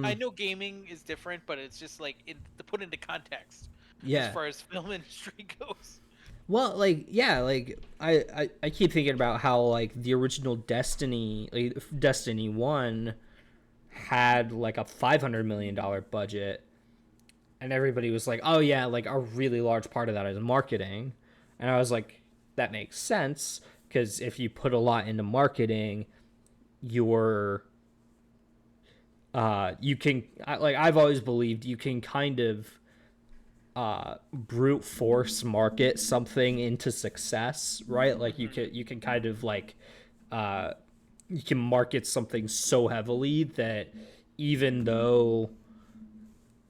I know gaming is different, but it's just like to put into context as yeah. far as film industry goes. Well, like yeah, like I keep thinking about how like the original Destiny, like Destiny 1 had like a $500 million budget, and everybody was like, "Oh yeah, like a really large part of that is marketing." And I was like, "That makes sense because if you put a lot into marketing, you're you can like I've always believed you can kind of brute force market something into success, right? Like Hmm. you can kind of like uh you can market something so heavily that even though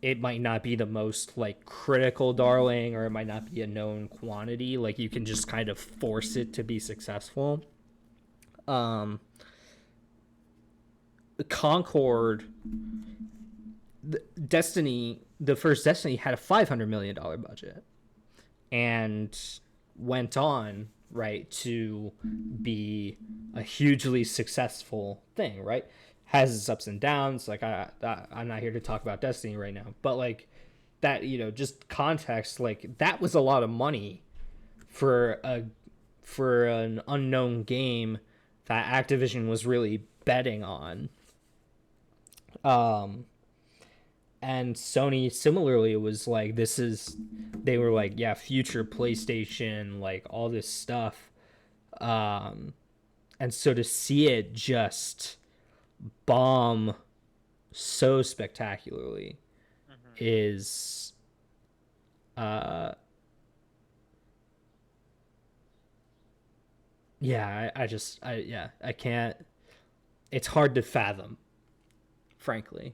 it might not be the most like critical darling or it might not be a known quantity, like you can just kind of force it to be successful. um Concord, Destiny, the first Destiny had a $500 million budget and went on right to be a hugely successful thing, right? Has its ups and downs. Like I'm not here to talk about Destiny right now, but like that, you know, just context, like that was a lot of money for an unknown game that Activision was really betting on. Um, and Sony similarly was like, this is, they were like, yeah, future PlayStation, like all this stuff. Um, And so to see it just bomb so spectacularly Hmm. is uh yeah, I can't, it's hard to fathom, frankly.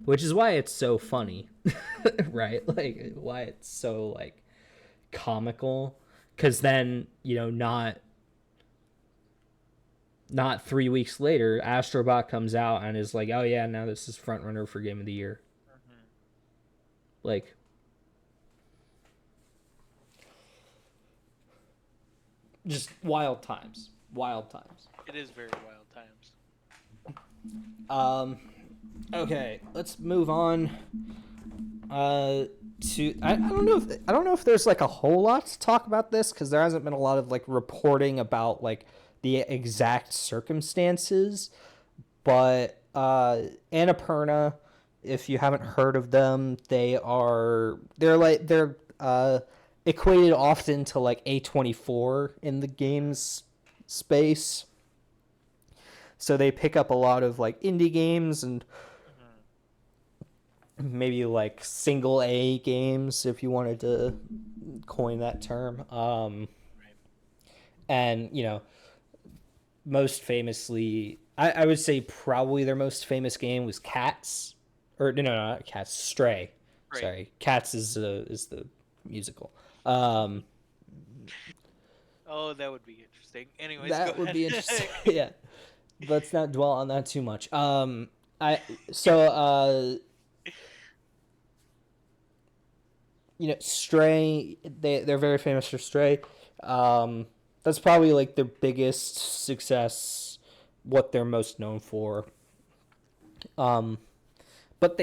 Which is why it's so funny, right? Like why it's so like comical, because then not 3 weeks later, Astrobot comes out and is like, oh yeah, now this is front runner for Game of the Year. Hmm. Like, just wild times, wild times. It is very wild times. Um, okay, let's move on. To I don't know if there's like a whole lot to talk about this because there hasn't been a lot of like reporting about like the exact circumstances, but Annapurna, if you haven't heard of them, they're equated often to like A24 in the games space. So they pick up a lot of like indie games and Hmm. maybe like single A games if you wanted to coin that term. Right. And most famously, I would say probably their most famous game was Cats, or no, not Cats, Stray. Right. Sorry, Cats is the musical. Um, Oh, that would be interesting. Anyways, go that would ahead. be interesting. Yeah, let's not dwell on that too much. I so Stray. They're very famous for Stray. Um, that's probably like their biggest success. What they're most known for. Um, but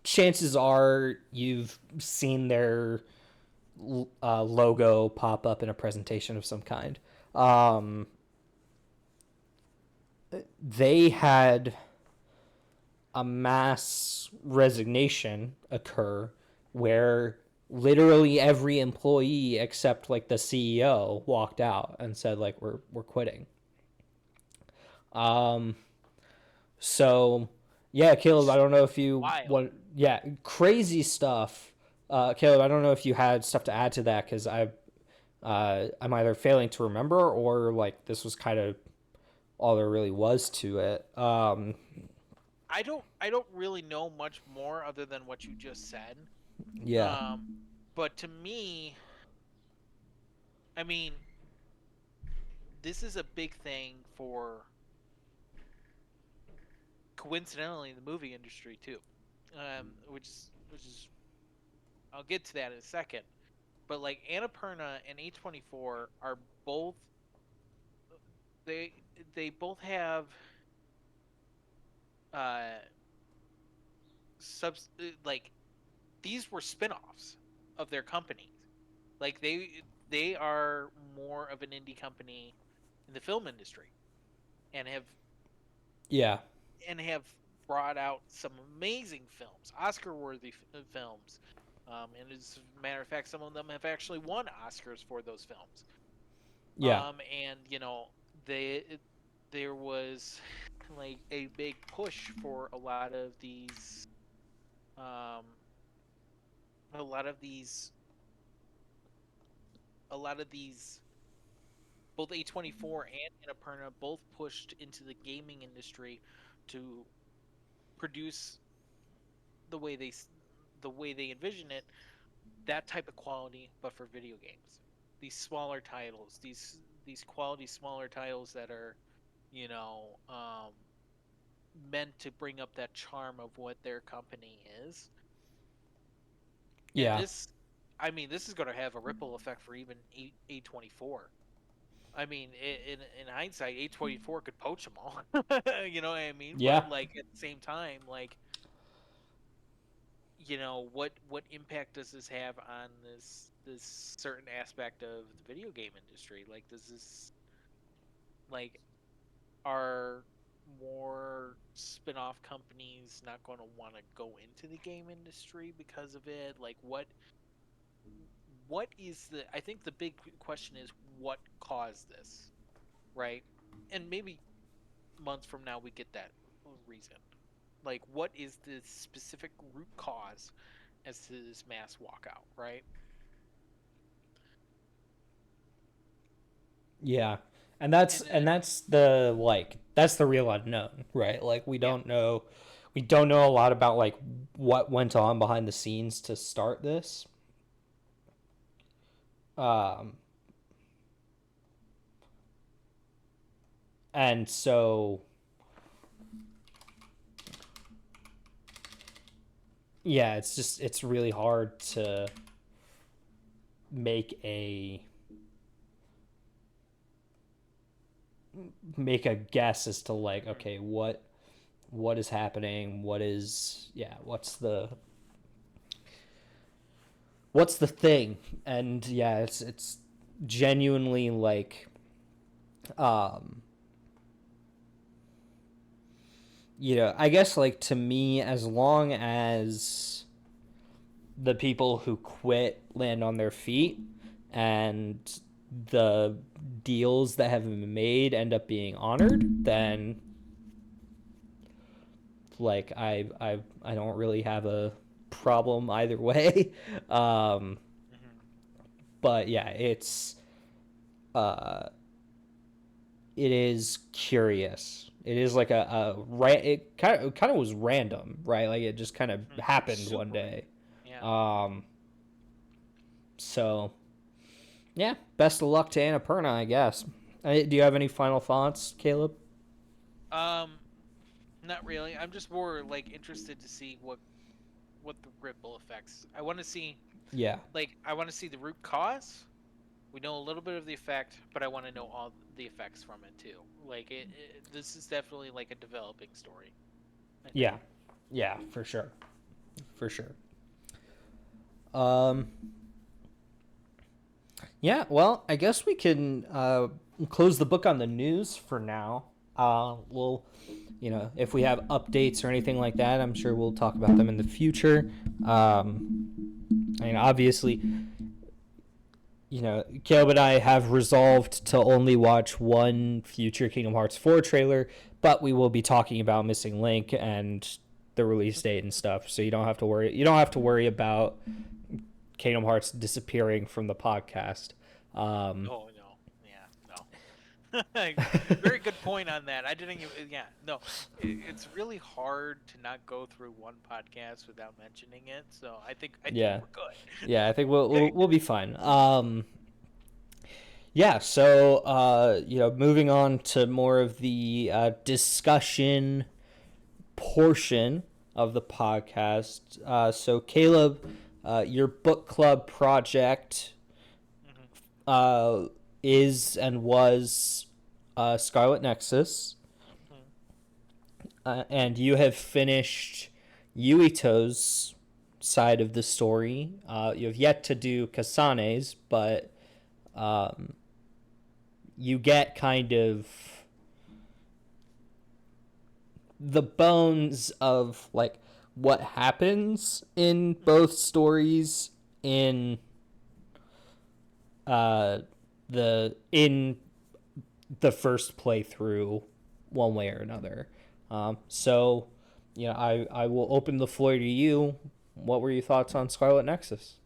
chances are you've seen their logo pop up in a presentation of some kind. Um, they had a mass resignation occur where literally every employee except like the CEO walked out and said like we're quitting. Um, so yeah, Caleb, I don't know if you Wild. want, yeah, crazy stuff. Caleb, I don't know if you had stuff to add to that because I'm either failing to remember or like this was kind of all there really was to it. I don't really know much more other than what you just said. Yeah, Um, but to me, I mean, this is a big thing for coincidentally the movie industry too. Which is I'll get to that in a second. But like Annapurna and A24 are both they they both have uh subs like these were spin-offs of their companies. Like they are more of an indie company in the film industry and yeah, have brought out some amazing films, Oscar-worthy films. And as a matter of fact, some of them have actually won Oscars for those films. yeah, And they there was like a big push for um, a lot of these, a lot of these, both A24 and Annapurna both pushed into the gaming industry to produce the way they the way they envision it, that type of quality, but for video games. These smaller titles, these quality smaller titles that are, you know, meant to bring up that charm of what their company is. And yeah, I mean, this is going to have a ripple effect for even A24. I mean, in hindsight, A24 could poach them all. You know what I mean? yeah, But like at the same time, like what impact does this have on this certain aspect of the video game industry? Like, does this like are more spin-off companies not going to want to go into the game industry because of it? Like, what is the I think the big question is what caused this? right? And maybe months from now we get that reason. Like, what is the specific root cause as to this mass walkout, right? Yeah. And And that's the like that's the real unknown, right? Like yeah, we don't know a lot about like what went on behind the scenes to start this. Um and so yeah, it's really hard to make a make a guess as to like okay, what is happening, what is yeah, what's the thing. And yeah, it's genuinely like um I guess like to me, as long as the people who quit land on their feet and the deals that have been made end up being honored, then like I don't really have a problem either way. um mm-hmm. but yeah, uh it is curious. It is like it kind of was random, right? Like it just kind of Mm-hmm. happened one Super day. random. Yeah. um so yeah, best of luck to Annapurna, I guess. Do you have any final thoughts, Caleb? Um, Not really. I'm just more like interested to see what the ripple effects. I want to see Yeah, I want to see the root cause. We know a little bit of the effect, but I want to know all the effects from it too. Like this is definitely like a developing story, I think. yeah, yeah, for sure, for sure. um Yeah, well, I guess we can close the book on the news for now. We'll, if we have updates or anything like that, I'm sure we'll talk about them in the future. I mean, obviously, Caleb and I have resolved to only watch one future Kingdom Hearts 4 trailer, but we will be talking about Missing Link and the release date and stuff. So you don't have to worry. You don't have to worry about Kingdom Hearts disappearing from the podcast. Um, Oh no, yeah, no. Very good point on that. I didn't even. Yeah, no. It's really hard to not go through one podcast without mentioning it. So I think yeah, we're good. yeah. I think we'll be fine. Yeah. So moving on to more of the discussion portion of the podcast. So Caleb, your book club project hmm uh, is and was Scarlet Nexus, hmm and you have finished Yuito's side of the story. You have yet to do Kasane's, but um, you get kind of the bones of like what happens in both stories in uh, in the first playthrough, one way or another. So, I will open the floor to you. What were your thoughts on Scarlet Nexus?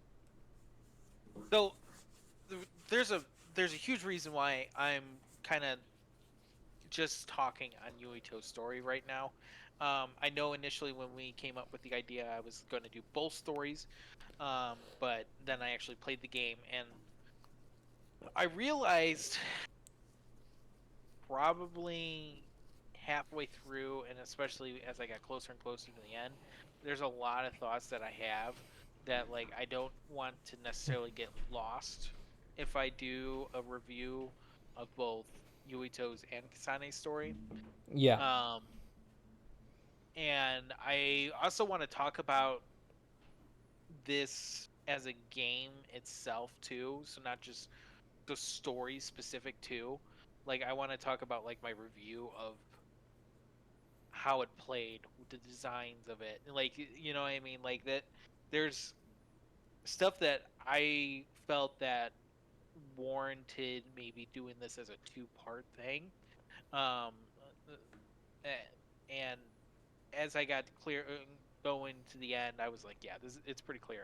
So there's a huge reason why I'm kind of just talking on Yuito's story right now. I know initially when we came up with the idea, I was going to do both stories, but then I actually played the game and I realized probably halfway through, and especially as I got closer and closer to the end, there's a lot of thoughts that I have that like I don't want to necessarily get lost if I do a review of both Yuito's and Kasane's story. Yeah, Um, and I also want to talk about this as a game itself too, so not just the story specific too. Like I want to talk about like my review of how it played, the designs of it, like you know what I mean, like that. There's stuff that I felt that warranted maybe doing this as a two-part thing. Um, and as I got clear going to the end, I was like, yeah, it's pretty clear.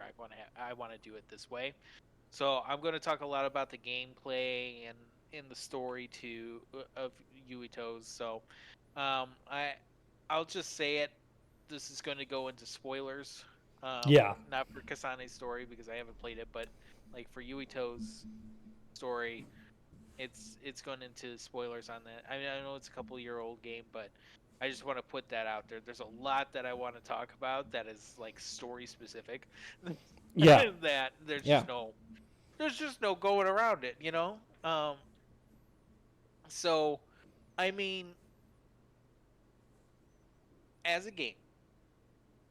I want to do it this way. So I'm going to talk a lot about the gameplay and in the story too of Yuito's. So I I'll just say it. This is going to go into spoilers. Yeah. Not for Kasane's story because I haven't played it, but like for Yuito's story, it's going into spoilers on that. I mean, I know it's a couple-year-old game, but I just want to put that out there. There's a lot that I want to talk about that is like story specific. Yeah. That Yeah. there's just no going around it, you know? So I mean, as a game,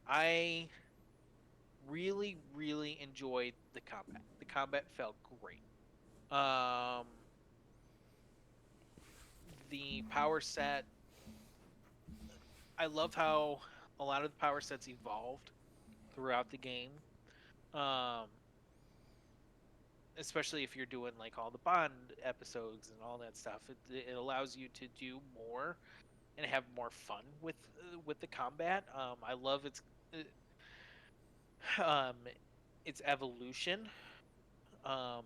I really enjoyed the combat. The combat felt great. Um the power set, I love how a lot of the power sets evolved throughout the game. Um Especially if you're doing like all the Bond episodes and all that stuff. It allows you to do more and have more fun with the combat. I love um, its evolution. Um,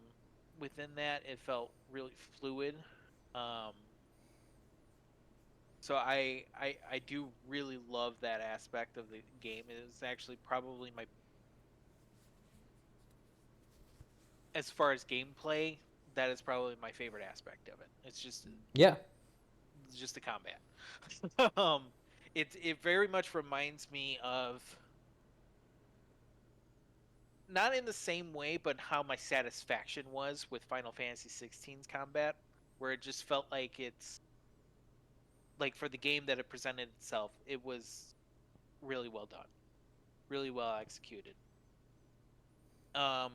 Within that, it felt really fluid. Um, so I do really love that aspect of the game. It is actually probably my, as far as gameplay, that is probably my favorite aspect of it. Yeah. It's just the combat. um, it very much reminds me of, not in the same way, but how my satisfaction was with Final Fantasy 16's combat, where it just felt like it's like for the game that it presented itself, it was really well done, really well executed. Um,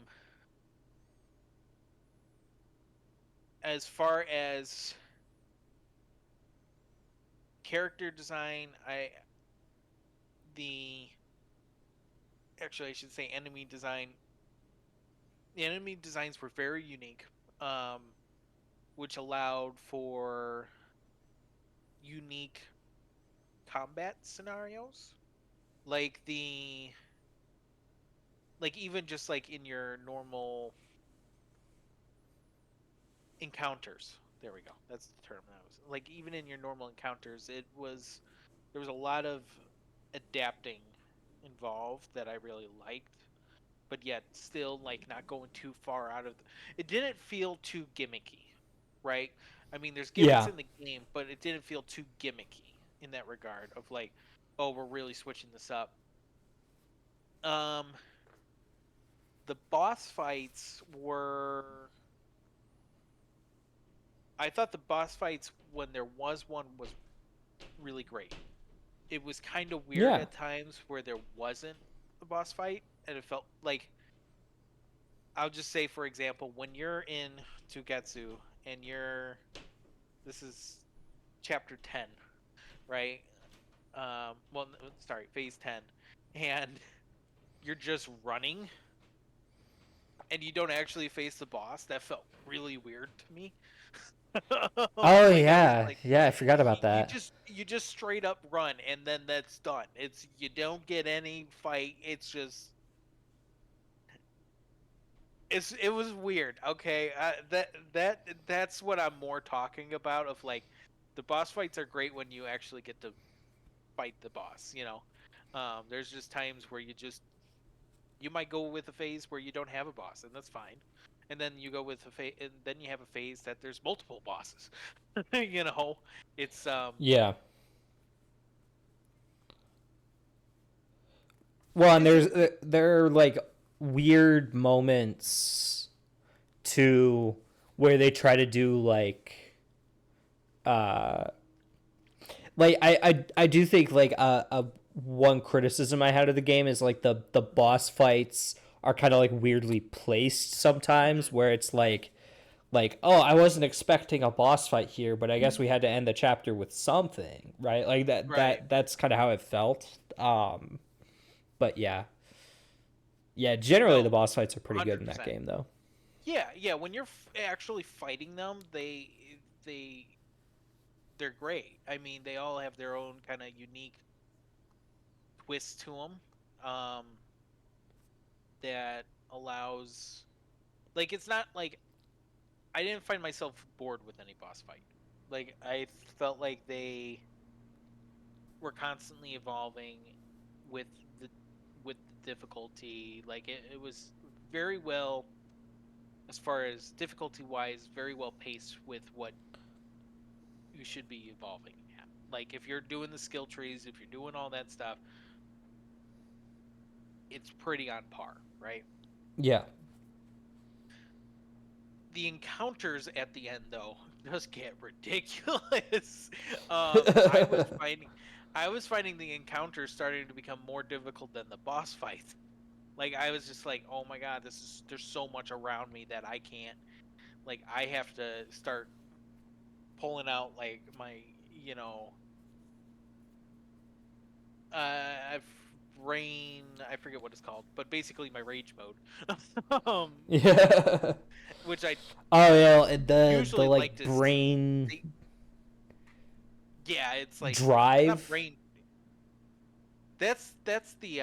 as far as character design, the I should say enemy design. The enemy designs were very unique, um, which allowed for unique combat scenarios, like the like even just like in your normal encounters. There we go. That's the term that was like even in your normal encounters, there was a lot of adapting involved that I really liked, but yet still like not going too far out of it didn't feel too gimmicky, right? I mean, there's gimmicks Yeah. in the game, but it didn't feel too gimmicky in that regard of like, oh, we're really switching this up. Um the boss fights were, I thought the boss fights when there was one was really great. It was kind of weird Yeah. at times where there wasn't a boss fight and it felt like, I'll just say for example, when you're in Tugetsu and this is chapter 10, right? Sorry, phase 10, and you're just running and you don't actually face the boss. That felt really weird to me. Oh Like I was yeah. like, Yeah, I forgot about that. you just straight up run and then that's done. It's You don't get any fight. It's just it was weird. Okay, that's what I'm more talking about. Of like, the boss fights are great when you actually get to fight the boss. There's just times where you might go with a phase where you don't have a boss, and that's fine. And then you go with a phase, and then you have a phase that there's multiple bosses. you know, it's Yeah. Well, and it's just there are like weird moments to where they try to do uh I do think like a one criticism I had of the game is like the boss fights are kind of like weirdly placed sometimes, mhm, where it's like, oh, I wasn't expecting a boss fight here, but I guess we had to end the chapter with something, right? Like right, that's kind of how it felt. But yeah, generally the no, boss fights are pretty good in that 100%. game though. yeah. When you're actually fighting them, they they're great. I mean, they all have their own kind of unique twist to them, that allows, like, it's not like I didn't find myself bored with any boss fight. Like, I felt like they were constantly evolving with the with the difficulty. Like, it was very well, as far as difficulty wise, very well paced with what you should be evolving at. Like, if you're doing the skill trees, if you're doing all that stuff, it's pretty on par, right? Yeah. The encounters at the end, though, just get ridiculous. I was finding the encounters starting to become more difficult than the boss fights. Like, I was just like, oh my god, there's so much around me that I can't, like, I have to start pulling out, like, my, you know, I've brain, I forget what it's called, but basically my rage mode. Yeah. Which I Oh yeah, the usually like like to brain see. Yeah, it's like, it's not drive. brain. That's the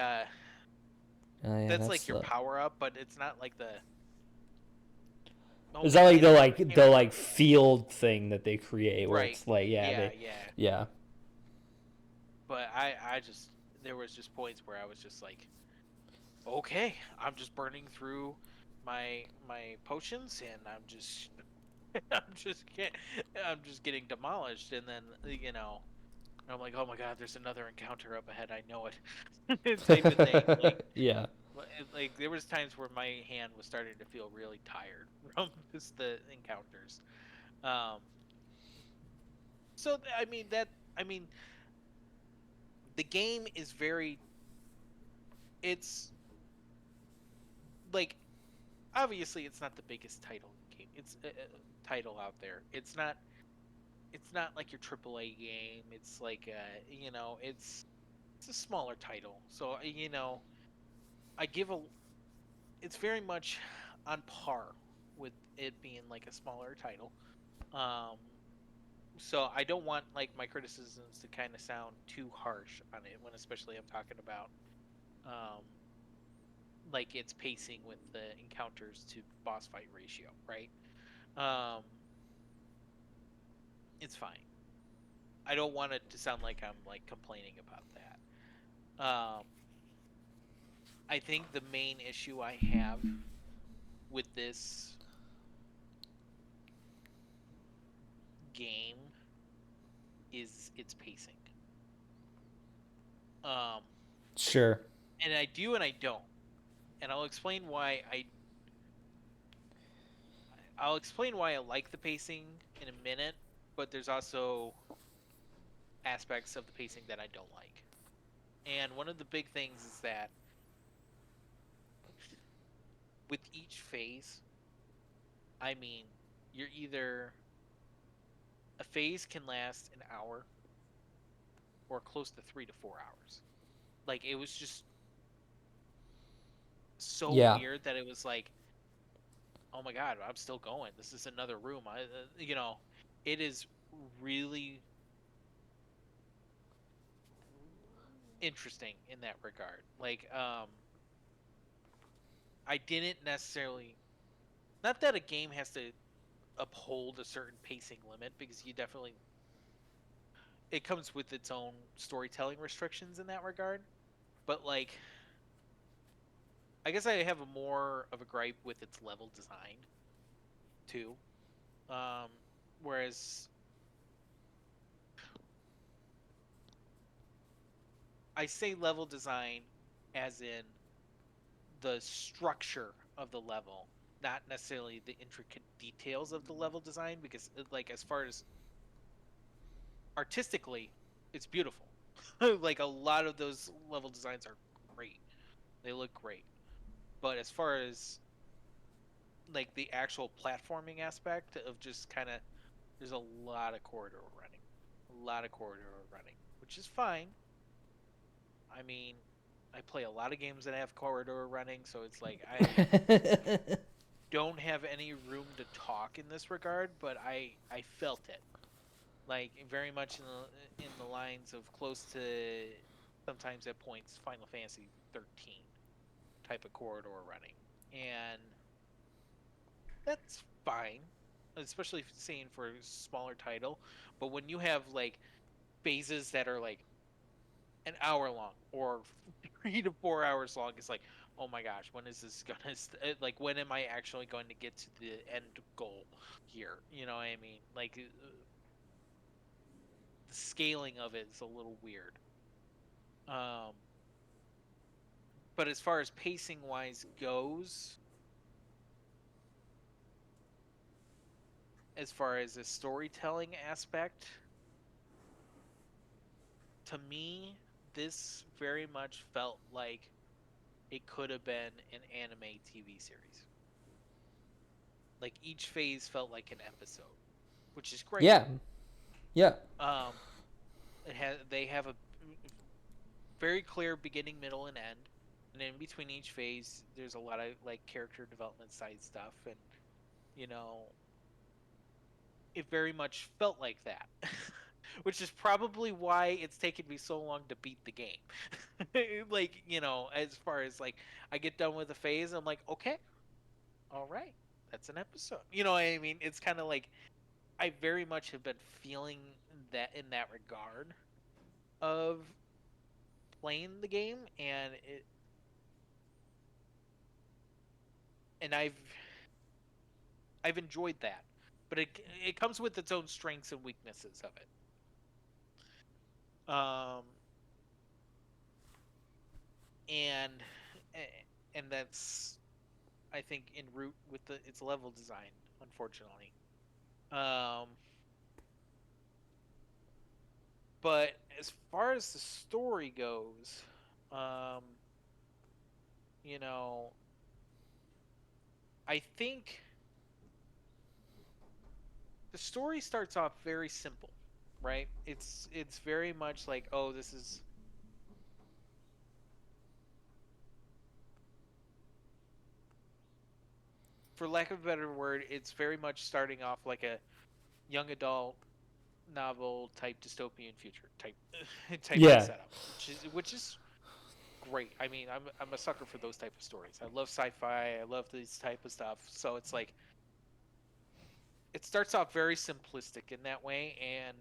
Oh yeah, that's that's like your the. power up, but it's not like the. Oh Is that man, like the I like can't the like remember. field thing that they create where Right. it's like yeah Yeah, they yeah. yeah But I just, there was just points where I was just like, okay, I'm just burning through my potions, and I'm just can't, I'm just getting demolished, and then, I'm like, oh my god, there's another encounter up ahead. I know it. Type of thing. yeah Like there was times where my hand was starting to feel really tired from just the encounters. Um, so I mean the game is very, it's like, obviously it's not the biggest title game. It's title out there. It's not like your AAA game. It's like, it's a smaller title. So, I give a it's very much on par with it being like a smaller title. Um, so I don't want, like, my criticisms to kind of sound too harsh on it, when especially I'm talking about, um, like, its pacing with the encounters to boss fight ratio, right? Um, it's fine. I don't want it to sound like I'm, like, complaining about that. I think the main issue I have with this game is its pacing. Um, sure and I do and I don't. And I'll explain why I like the pacing in a minute, but there's also aspects of the pacing that I don't like. And one of the big things is that with each phase, I mean, you're either, a phase can last an hour or close to 3 to 4 hours. Like, it was just so yeah weird that it was like, oh my god, I'm still going. This is another room. It is really interesting in that regard. Like, I didn't necessarily, not that a game has to uphold a certain pacing limit, because you definitely, it comes with its own storytelling restrictions in that regard. But, like, I guess I have a more of a gripe with its level design too. Um, Whereas I say level design as in the structure of the level, not necessarily the intricate details of the level design, because, like, as far as artistically, it's beautiful. Like, a lot of those level designs are great. They look great. But as far as, like, the actual platforming aspect of just kind of, there's a lot of corridor running. A lot of corridor running, which is fine. I mean, I play a lot of games that have corridor running, so it's like, I don't have any room to talk in this regard, but I felt it, like very much in the lines of close to sometimes at points Final Fantasy 13 type of corridor running, and that's fine, especially seeing for a smaller title. But when you have like phases that are like an hour long or 3 to 4 hours long, it's like, oh my gosh, when is this gonna like, when am I actually going to get to the end goal here? You know what I mean? Like, the scaling of it is a little weird. Um, but as far as pacing wise goes, as far as a storytelling aspect, to me, this very much felt like it could have been an anime TV series. Like each phase felt like an episode, which is great. Yeah. Yeah. Um, they have a very clear beginning, middle, and end, and in between each phase, there's a lot of like character development side stuff, and you know, it very much felt like that. Which is probably why it's taken me so long to beat the game. Like, you know, as far as like I get done with the phase, I'm like, okay, all right, that's an episode. You know what I mean? It's kind of like I very much have been feeling that in that regard of playing the game, and I've enjoyed that. But it comes with its own strengths and weaknesses of it. Um, and and that's, I think, in root with its level design, unfortunately. Um, but as far as the story goes, um, you know, I think the story starts off very simple, right? It's very much like, oh, this is, for lack of a better word, it's very much starting off like a young adult novel type dystopian future type of Yeah. setup, which is great. I mean, I'm a sucker for those type of stories. I love sci-fi. I love this type of stuff. So it's like it starts off very simplistic in that way, and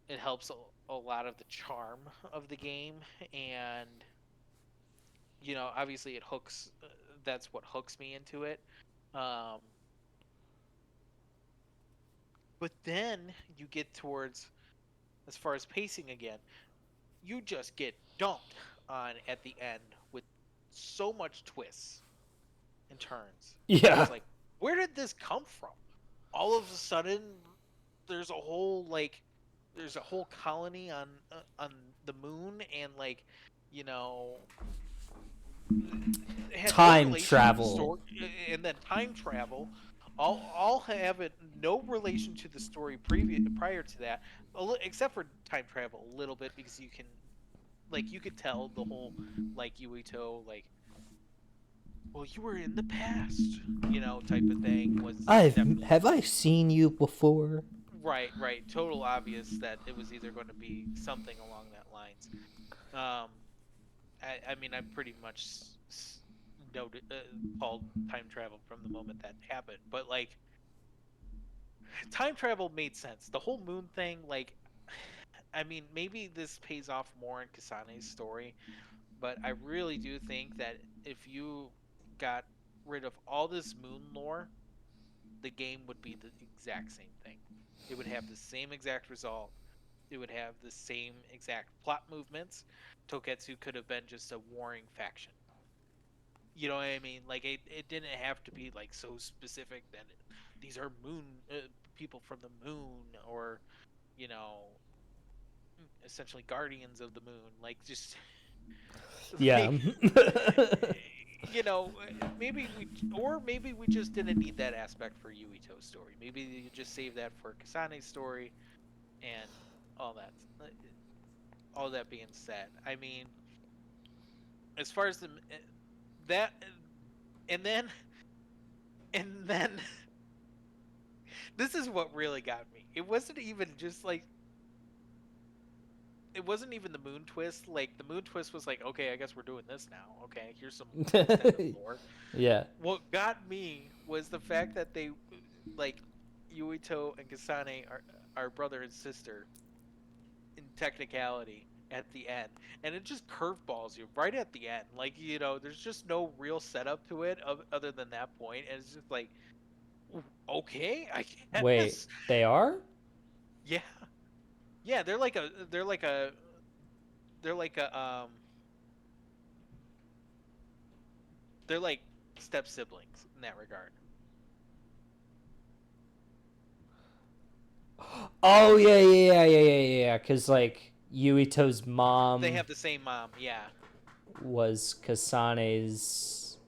it helps a lot of the charm of the game. And you know, obviously, it hooks. That's what hooks me into it. Um, but then you get towards, as far as pacing again, you just get dumped on at the end with so much twists and turns that Yeah. it's like, where did this come from? All of a sudden, there's a whole like there's a whole colony on the moon, and like, you know, it had no Time relation to the travel. story, and then time travel. All have it no relation to the story prior to that, except for time travel a little bit, because you can, like, you could tell the whole, like, Yuito, like, well, you were in the past, you know, type of thing was I've definitely have I seen you before? right. Total obvious that it was either going to be something along that lines. Um, I mean, I pretty much noted, called time travel from the moment that happened, but like, time travel made sense. The whole moon thing, like, I mean, maybe this pays off more in Kasane's story, but I really do think that if you got rid of all this moon lore, the game would be the exact same thing. It would have the same exact result. It would have the same exact plot movements. Toketsu could have been just a warring faction. You know what I mean? Like, it didn't have to be like so specific that these are moon people from the moon, or you know, essentially guardians of the moon. Like, just Yeah. like, you know, maybe we just didn't need that aspect for Yuito's story. Maybe you just save that for Kasane's story, and all that. All that being said, I mean, as far as that, and then And then this is what really got me. It wasn't even just like it wasn't even the moon twist. Like the moon twist was like, okay, I guess we're doing this now. Okay, here's some extended lore. Yeah. What got me was the fact that they like Yuito and Kasane are brother and sister in technicality at the end, and it just curveballs you right at the end. Like there's just no real setup to it other than that point, and it's just like, okay, I Wait, guess. they are? Yeah, yeah, they're like they're like step siblings in that regard. Oh yeah. Cause like Yuito's They mom have the same mom, yeah. was Kasane's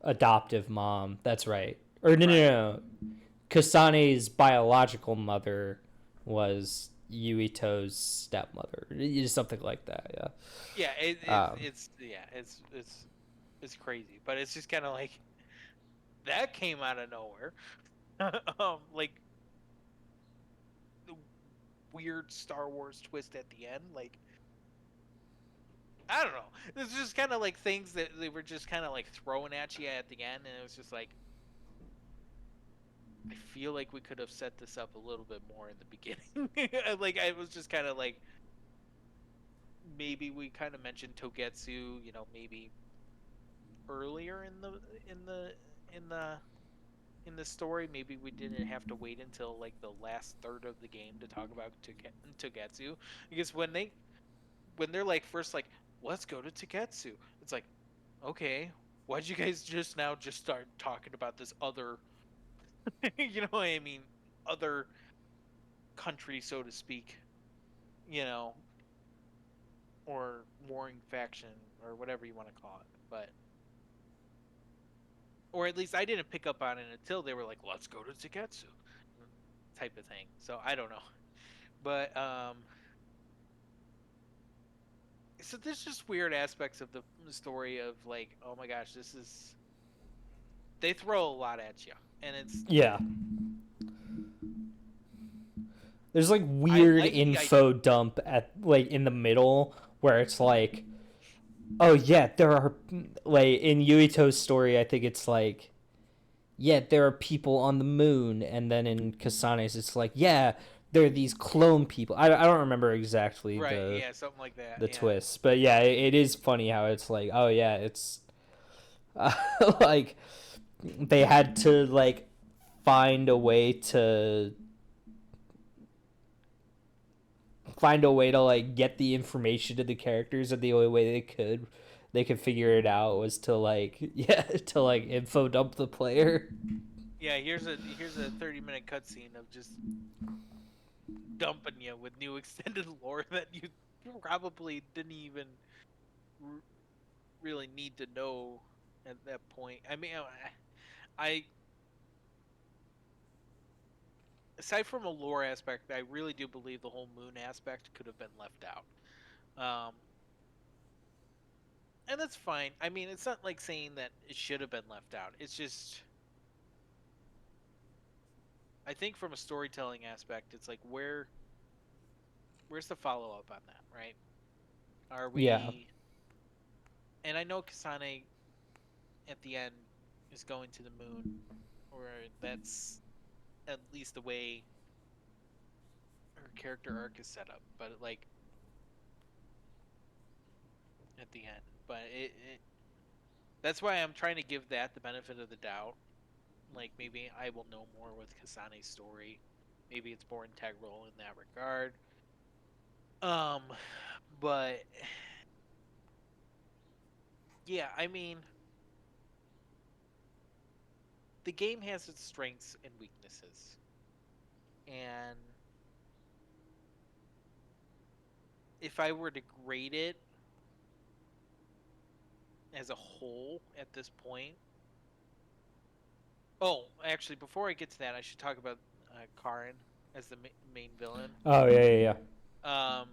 adoptive mom. That's right. Or Right. no. Kasane's biological mother was Yuito's stepmother. Something like that. Yeah. Yeah, Um, it's yeah, it's crazy, but it's just kind of like that came out of nowhere. Like the weird Star Wars twist at the end, like I don't know. It's just kind of like things that they were just kind of like throwing at you at the end, and it was just like I feel like we could have set this up a little bit more in the beginning. Like I was just kind of like maybe we kind of mentioned Togetsu, maybe earlier in the in the in the story. Maybe we didn't have to wait until like the last third of the game to talk about Togetsu, because when they're like first like let's go to Togetsu, it's like okay, why'd you guys just now just start talking about this other you know what I mean, other country, so to speak, you know, or warring faction or whatever you want to call it. But or at least I didn't pick up on it until they were like, "Let's go to Tagetsu," type of thing. So I don't know, but so there's just weird aspects of the story of like, oh my gosh, this is they throw a lot at you, and it's yeah. There's like I weird like the idea. info dump at like in the middle where it's like, oh yeah, there are like in Yuito's story, I think it's like, yeah, there are people on the moon, and then in Kasane's, it's like, yeah, there are these clone people. I don't remember exactly Right? Yeah, something like that. the Yeah. twists, but yeah, it is funny how it's like, oh yeah, it's uh, like they had to like find a way to like get the information to the characters, and the only way they could figure it out was to like yeah to like info dump the player. Yeah, here's a 30-minute cutscene of just dumping you with new extended lore that you probably didn't even r- really need to know at that point. I mean, I aside from a lore aspect, I really do believe the whole moon aspect could have been left out. Um, and that's fine. I mean, it's not like saying that it should have been left out. It's just I think from a storytelling aspect, it's like where's the follow up on that, right? Are Yeah, we? And I know Kasane at the end is going to the moon, or that's at least the way her character arc is set up. But like at the end, but that's why I'm trying to give that the benefit of the doubt. Like maybe I will know more with Kasane's story. Maybe it's more integral in that regard. Um, but yeah, I mean, the game has its strengths and weaknesses, and if I were to grade it as a whole at this point, oh, actually, before I get to that, I should talk about Karin as the main villain. oh yeah. Um,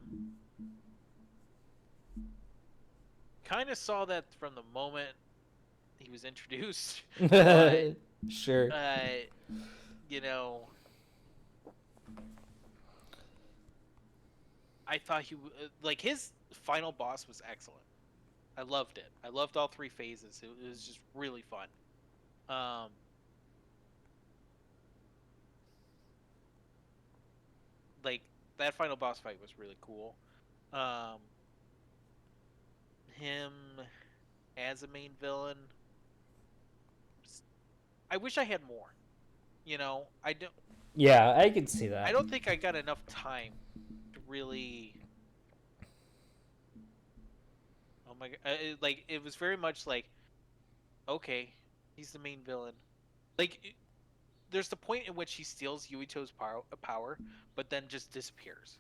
kind of saw that from the moment he was introduced, but Yeah. Sure. Uh, you know, I thought like his final boss was excellent. I loved it. I loved all three phases. It was just really fun. Um, like that final boss fight was really cool. Um, him as a main villain, I wish I had more. You know, Yeah, I can see I that. don't think I got enough time to really. Oh my god! Like it was very much like, okay, he's the main villain. Like there's the point in which he steals Yuito's power, but then just disappears.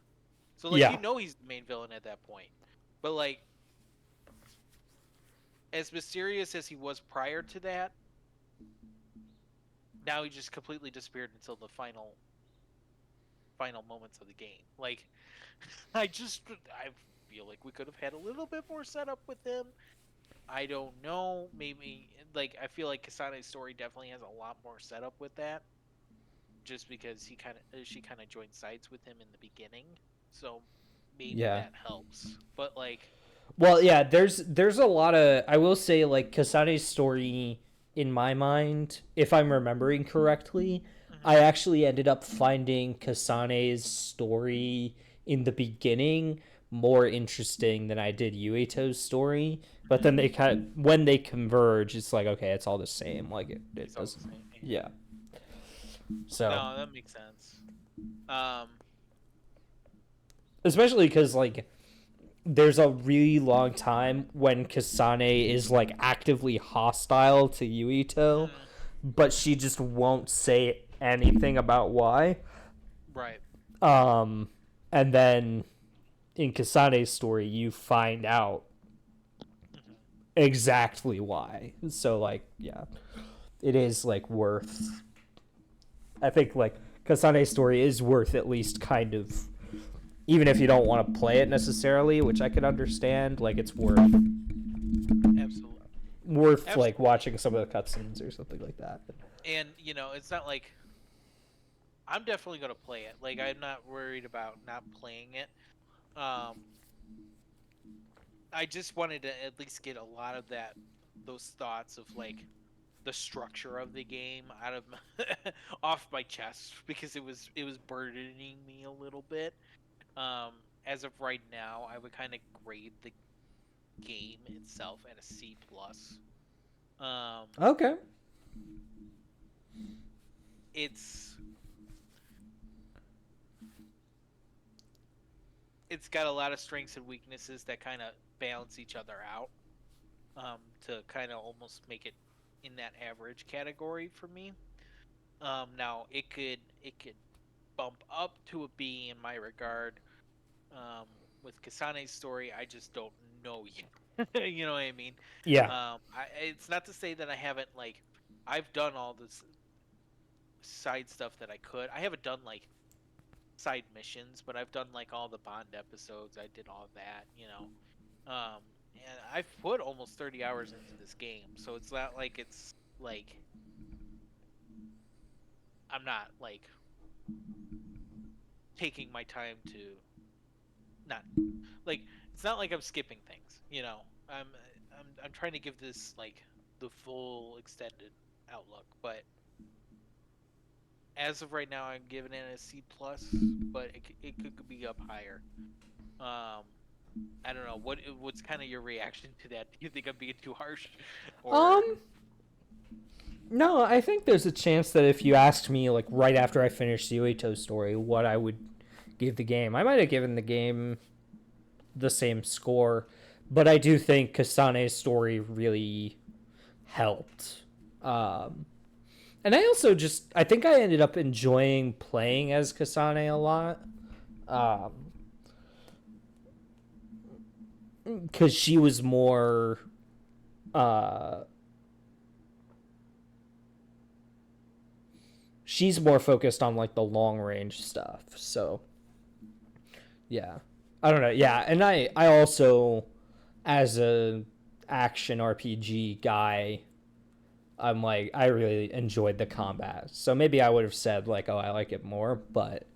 So like Yeah. he's the main villain at that point. But like as mysterious as he was prior to that, now he just completely disappeared until the final moments of the game. Like I feel like we could have had a little bit more setup with him. I don't know. Maybe like I feel like Kasane's story definitely has a lot more setup with that, just because she kind of joined sides with him in the beginning. So maybe Yeah. that helps. But like, Well, yeah, there's a lot of, I will say, like, Kasane's story, in my mind, if I'm remembering correctly, I mhm, actually ended up finding Kasane's story in the beginning more interesting than I did Yuito's story. But then they kind of, when they converge, it's like, okay, it's all the same. Like it it's all the doesn't. same. Yeah. Yeah. So No, that makes sense. Um, especially because, like, there's a really long time when Kasane is like actively hostile to Yuito, mhm, but she just won't say anything about why. right. Um, and then in Kasane's story, you find out Mhm. exactly why. So like, yeah, it is like worth. I think like Kasane's story is worth at least kind of, even if you don't want to play it necessarily, which I could understand. Like it's Absolutely. worth like Absolutely. watching some of the cutscenes or something like that. And it's not like I'm definitely gonna play it. Like I'm not worried about not playing it. Um, I just wanted to at least get a lot of those thoughts of like the structure of the game out of off my chest because it was burdening me a little bit. Um, as of right now, I would kind of grade the game itself at a C plus. Um, Okay. it's it's got a lot of strengths and weaknesses that kind of balance each other out, to kind of almost make it in that average category for me. Now it could bump up to a B in my regard. Um, with Kasane's story, I just don't know yet. You know what I mean? Yeah. It's not to say that I haven't like I've done all this side stuff that I could. I haven't done like side missions, but I've done like all the Bond episodes. I did all that. And I've put almost 30 hours into this game, so it's not like it's like I'm not like taking my time to not like it's not like I'm skipping things. I'm trying to give this like the full extended outlook, but as of right now, I'm giving it a C plus, but it could be up higher. Um, I don't know what's kind of your reaction to that. Do you think I'm being too harsh, or Um. No, I think there's a chance that if you asked me like right after I finished Yuito's story, what I would give the game, I might have given the game the same score. But I do think Kasane's story really helped. Um, and I also just I think I ended up enjoying playing as Kasane a lot. Because she was more uh, she's more focused on like the long range stuff. So yeah, I don't know. Yeah, and I also, as a action RPG guy, I'm like, I really enjoyed the combat. So maybe I would have said like, oh, I like it more, but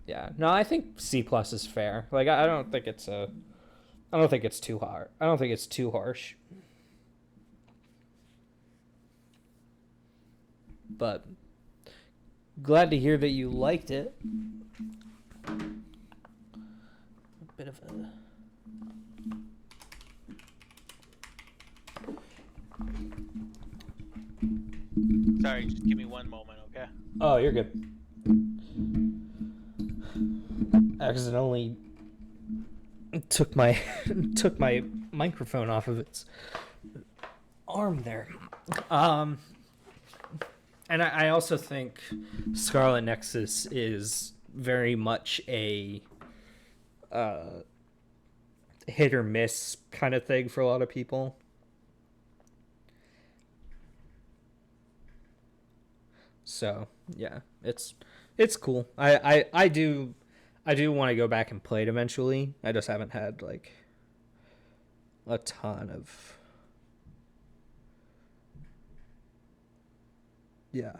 yeah. No, I think C plus is fair. Like I don't think it's I don't think it's too hard. I don't think it's too harsh. But glad to hear that you liked it. A bit of a Sorry, just give me one moment, okay? Oh, you're good. Accidentally took my took my microphone off of its arm there. And I also think Scarlet Nexus is very much a hit or miss kind of thing for a lot of people. So yeah, it's cool. I do want to go back and play it eventually. I just haven't had like a ton of yeah.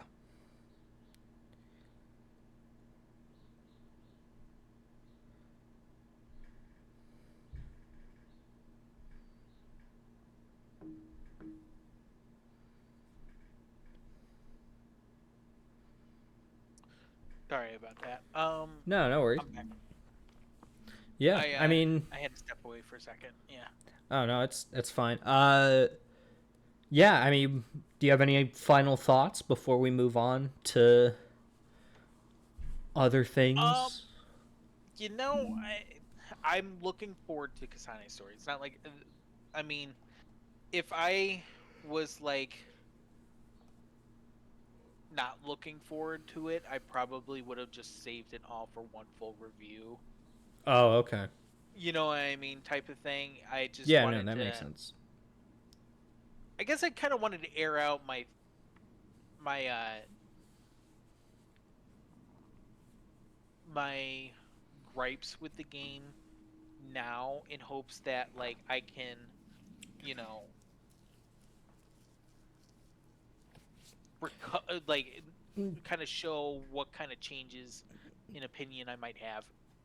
Sorry about that. No worries. I'm back. Yeah, I mean, I had to step away for a second. Yeah. oh no, it's fine. Yeah, I mean, do you have any final thoughts before we move on to other things? You know, I'm looking forward to Kasane's story. It's not like, I mean, if I was like not looking forward to it, I probably would have just saved it all for one full review. Oh, okay. You know what I mean, type of thing. I just Yeah, no, wanted that to. makes sense. I guess I kind of wanted to air out my my gripes with the game now in hopes that like I can, you know, like kind of show what kind of changes in opinion I might have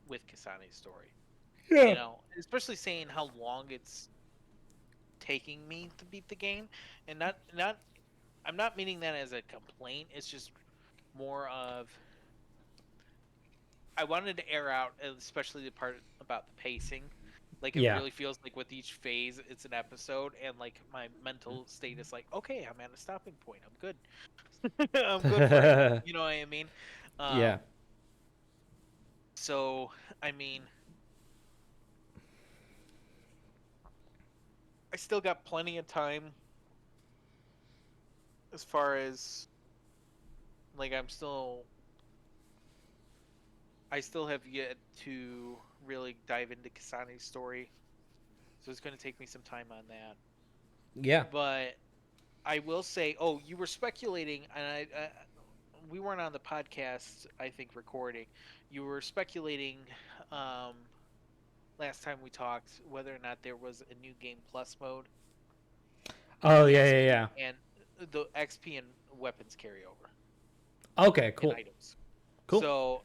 with Kasane's story. Yeah. You know, especially saying how long it's taking me to beat the game, and not I'm not meaning that as a complaint. It's just more of I wanted to air out, especially the part about the pacing. Like it Yeah. really feels like with each phase, it's an episode, and like my mental state is like, okay, I'm at a stopping point. I'm good. I'm good for right now. You know what I mean? Um, Yeah. so I mean, I still got plenty of time as far as like I still have yet to really dive into Kasane's story. So it's going to take me some time on that. Yeah. But I will say, oh, you were speculating, and we weren't on the podcast, I think, recording. You were speculating um, last time we talked whether or not there was a new game plus mode and Oh, the yeah, XP yeah, and the XP and weapons carryover yeah. Okay, and cool. items. Cool. So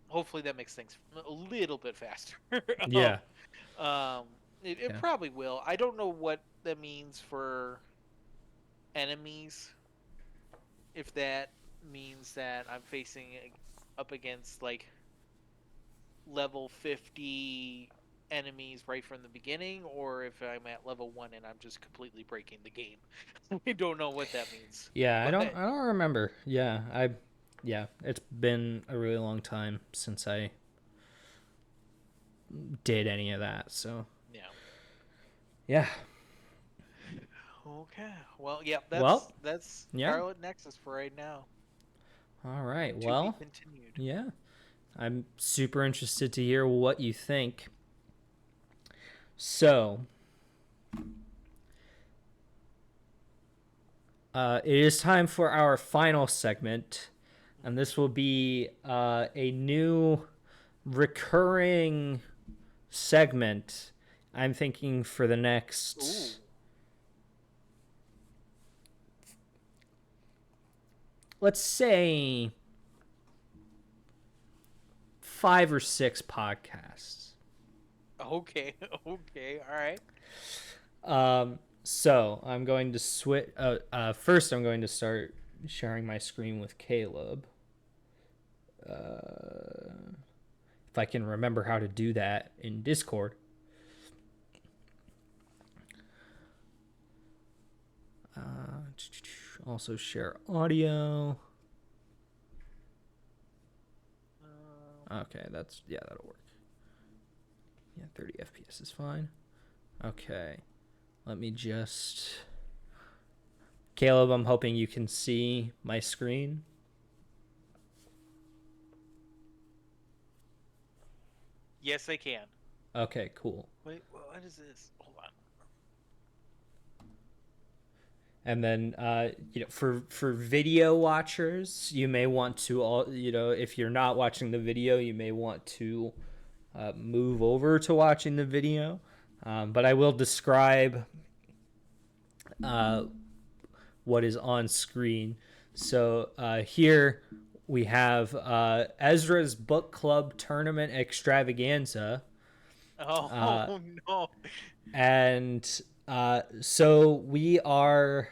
hopefully that makes things a little bit faster. Yeah. It Yeah. probably will. I don't know what that means for enemies. If that means that I'm facing up against like level 50 enemies right from the beginning, or if I'm at level 1 and I'm just completely breaking the game. We don't know what that means. Yeah, But I don't remember. Yeah, it's been a really long time since I did any of that. So, yeah. yeah. Okay. Well, yeah, Well, that's yeah. Scarlet Nexus for right now. All right. To be Well, continued. yeah. I'm super interested to hear what you think. So, it is time for our final segment, and this will be a new recurring segment. I'm thinking for the next Ooh. let's say 5 or 6 podcasts. Okay. Okay. All right. So I'm going to switch. First, I'm going to start sharing my screen with Caleb. If I can remember how to do that in Discord. Also share audio. Okay, that'll work. Yeah, 30 FPS is fine. Okay, let me just. Caleb, I'm hoping you can see my screen. Yes, I can. Okay, cool. Wait, what is this? Hold on. And then, for video watchers, you may want to if you're not watching the video, you may want to move over to watching the video. But I will describe what is on screen. So here we have Ezra's Book Club Tournament Extravaganza. Oh no. And so we are.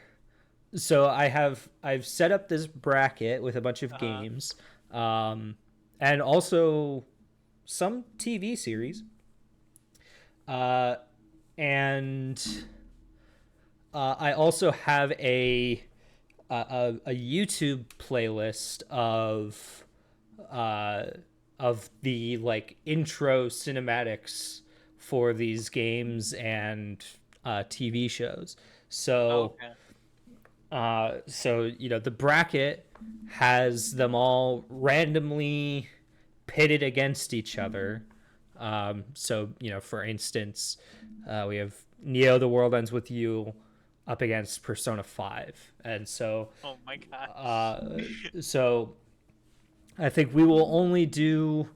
So I've set up this bracket with a bunch of games, and also some TV series, and I also have a YouTube playlist of the like intro cinematics for these games and TV shows. So Okay. the bracket has them all randomly pitted against each other. For instance, we have Neo: The World Ends with You up against Persona 5, and so Oh my gosh. so I think we will only do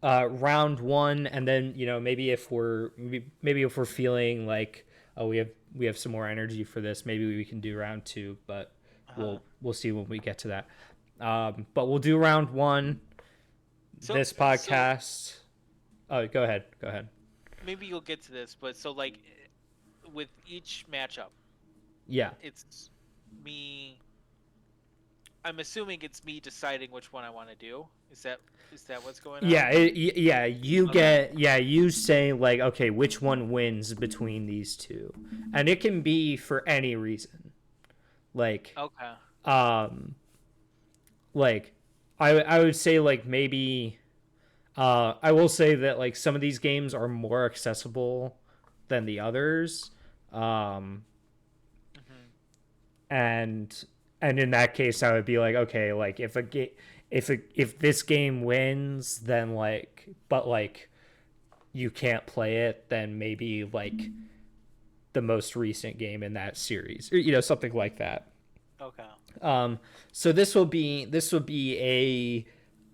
round one, and then maybe if we're feeling like, oh, we have some more energy for this, maybe we can do round two, but we'll see when we get to that. But we'll do round one. This podcast. Oh, go ahead. Maybe you'll get to this, but so like with each matchup, Yeah. it's me. I'm assuming it's me deciding which one I want to do. Is that what's going on? Yeah. You Okay. you say like, okay, which one wins between these two, and it can be for any reason. Like, Okay. um, like I would say like maybe I will say that like some of these games are more accessible than the others. Um, Hmm. and in that case I would be like, okay, like if this game wins, then like, but like you can't play it, then maybe like the most recent game in that series, or something like that. Okay. So this will be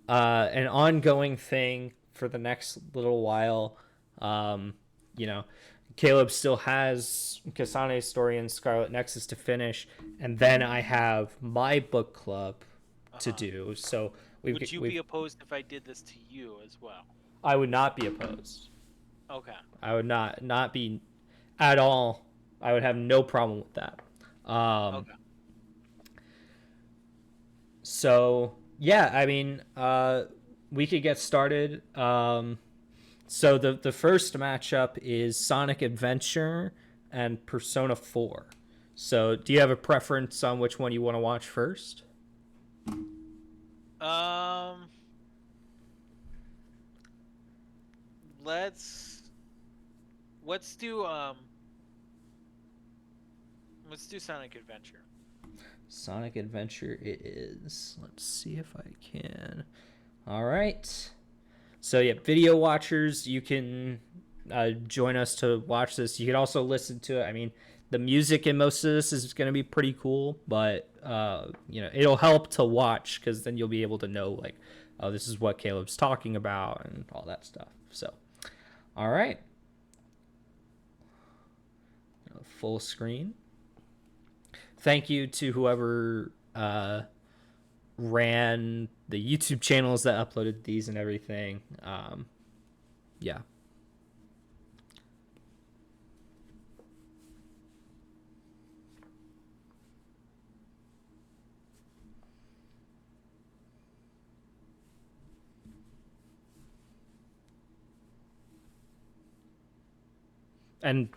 an ongoing thing for the next little while. Um, you know, Caleb still has Kasane's story and Scarlet Nexus to finish, and then I have my book club to Uh-huh. do. So Would you be opposed if I did this to you as well? I would not be opposed. Okay. I would not be at all. I would have no problem with that. Um, Okay. so yeah, I mean, we could get started. So the first matchup is Sonic Adventure and Persona 4. So do you have a preference on which one you want to watch first? Um, let's let's do let's do Sonic Adventure. Sonic Adventure it is. Let's see if I can. All right. So yeah, video watchers, you can join us to watch this. You can also listen to it. I mean, the music in most of this is going to be pretty cool, but it'll help to watch because then you'll be able to know like, oh, this is what Caleb's talking about and all that stuff. So, all right, full screen. Thank you to whoever ran the YouTube channels that uploaded these and everything. Yeah. And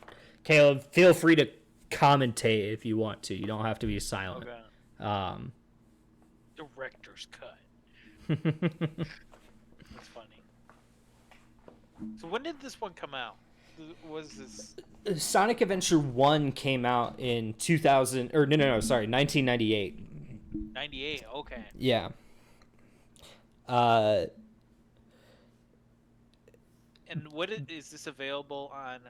Caleb, feel free to commentate if you want to. You don't have to be silent. Okay. Director's cut. That's funny. So when did this one come out? Was this Sonic Adventure 1 came out in 2000 or no, sorry, 1998. 98? Okay. Yeah. And is this available on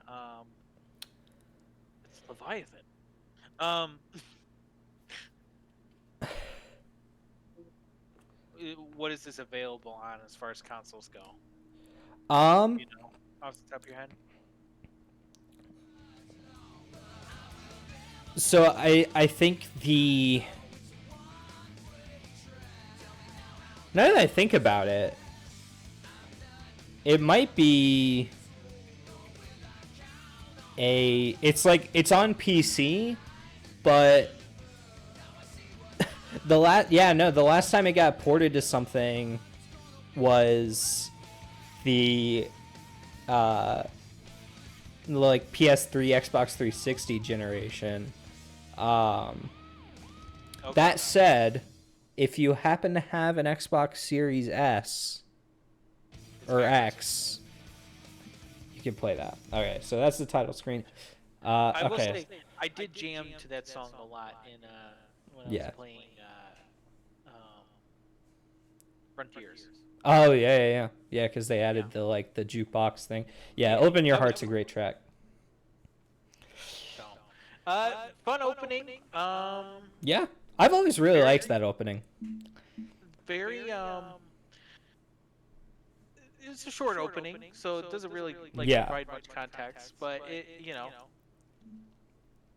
it's Leviathan. What is this available on as far as consoles go? You know, off the top of your head? So I think now that I think about it, it might be it's on PC, but the last time it got ported to something was the like PS3, Xbox 360 generation. Okay. That said, if you happen to have an Xbox Series S or X, you can play that. Okay, so that's the title screen. I will say, I did jam to that song a lot in when I was playing Frontiers. Oh yeah, because they added the jukebox thing. Yeah, Open Your Heart's a great track. So, fun opening. Yeah, I've always really liked that opening. Very it's a short opening, so it doesn't really provide much context, but it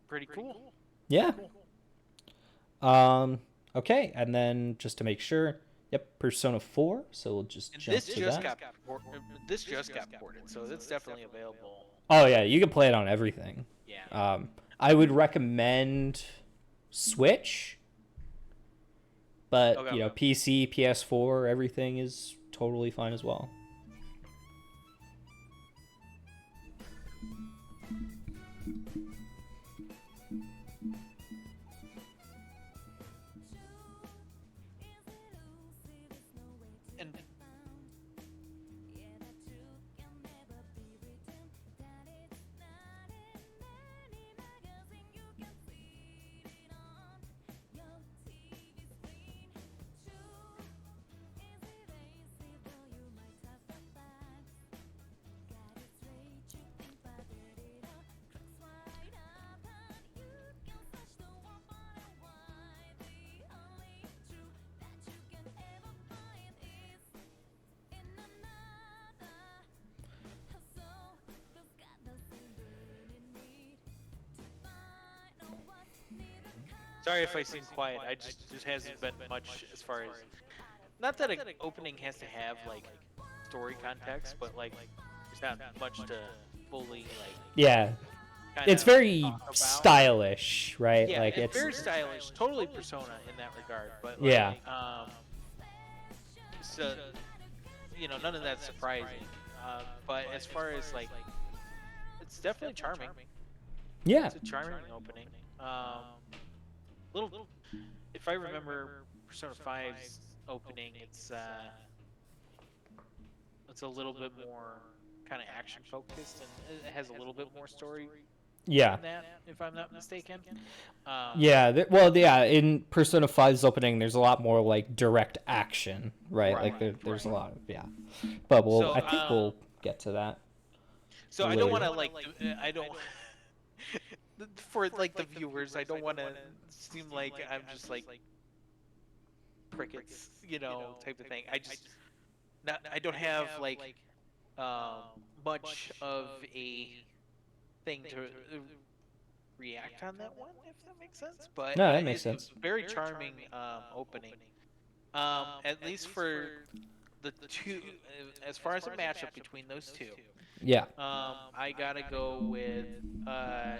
pretty cool. Yeah. Okay, and then just to make sure, Persona 4. So we'll just jump to that. This just got ported, so it's definitely available. Oh yeah, you can play it on everything. Yeah. I would recommend Switch, but PC, PS4, everything is totally fine as well. Sorry if I seem quiet. I just hasn't been much as far as, not that an opening has to have story context, but there's not much to fully it's very stylish, right? Yeah, it's very stylish. Totally Persona in that regard, but so none of that's surprising. But as far as it's definitely charming. Yeah, it's a charming opening. Little, if I remember Persona 5's opening, it's a little bit more kind of action focused, and it has a little bit more story. Yeah. That, if I'm not mistaken. In Persona 5's opening, there's a lot more direct action, right? There's a lot of But I think we'll get to that. So later. I don't want to I don't. For the viewers, I don't want to seem like I'm just crickets, type of thing. I don't have much of a thing to react on that one, if that makes sense. But no, that makes sense. Very charming opening. At least for the two, as far as a matchup between those two, Yeah. I gotta go with uh,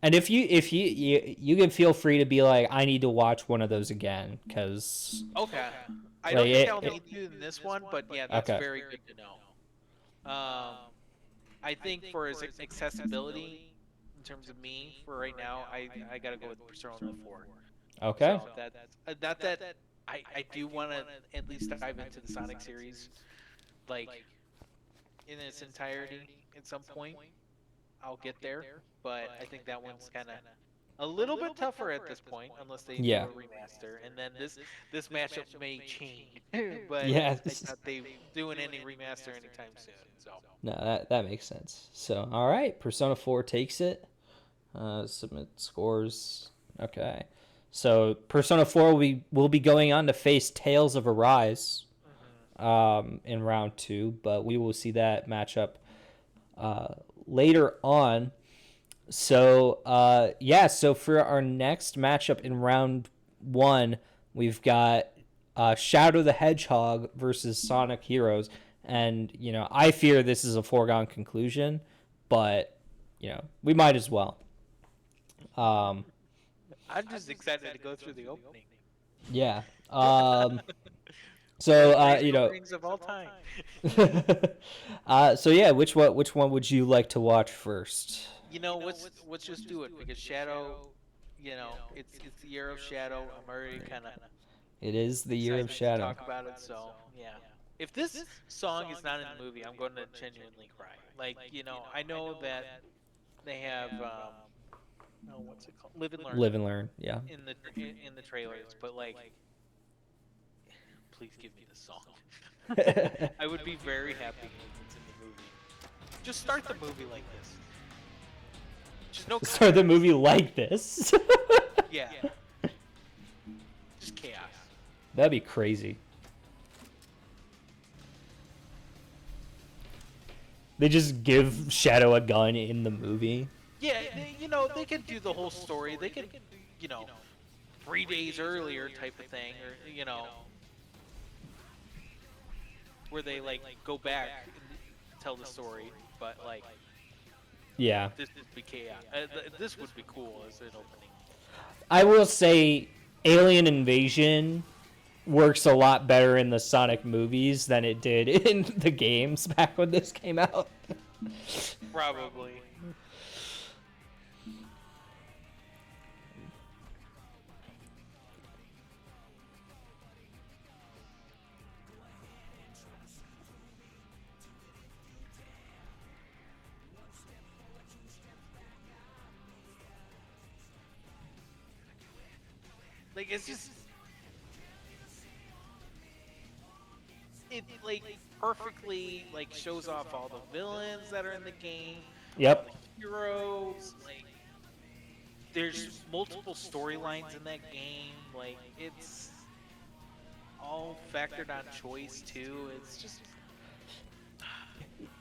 And if you can feel free to be like, I need to watch one of those again, because okay. I like don't think I'll it, need to in this one, but yeah, that's okay. very good to know. I think for his accessibility in terms of me for right now, I gotta go with Persona 4. Okay. So that's not that I do want to at least dive into the Sonic series like in its entirety at some point. I'll get there, but I think that one's kind of a little bit tougher at this point unless they do Yeah. a remaster. And then this matchup may change, but Yeah. I doubt they doing any remaster anytime soon. So No, that makes sense. So, all right, Persona 4 takes it. Submit scores. Okay. So, Persona 4 will be going on to face Tales of Arise in round 2, but we will see that matchup later on. So, yeah, so for our next matchup in round 1, we've got Shadow the Hedgehog versus Sonic Heroes. And, I fear this is a foregone conclusion, but, we might as well. I'm just excited to go through the opening. Yeah. One of the So, greatest openings of all time. so yeah, which one would you like to watch first? Let's just do it because Shadow, it's the year of Shadow. I'm already kind of It is the year of excited to Shadow. talk about it. So yeah, if this song is not in the movie, I'm going to genuinely cry. Like I know that they have oh, what's it called? Live and Learn Live and learn. Yeah. in the trailers, but like, please give me the song. I would be very happy if it's in the movie. Just start the movie like this. Just no Start the movie like this. Yeah. Just chaos. That'd be crazy. They just give Shadow a gun in the movie. Yeah, they could do the whole story. They could, 3 days earlier type of thing, or where they like go back and tell the story. But like, Yeah. this would be chaos. This would be cool as an opening. I will say Alien Invasion works a lot better in the Sonic movies than it did in the games back when this came out. Probably. Like it's just it like perfectly like shows off all the villains that are in the game, all Yep. the heroes. Like there's multiple storylines in that game. Like it's all factored on choice too. It's just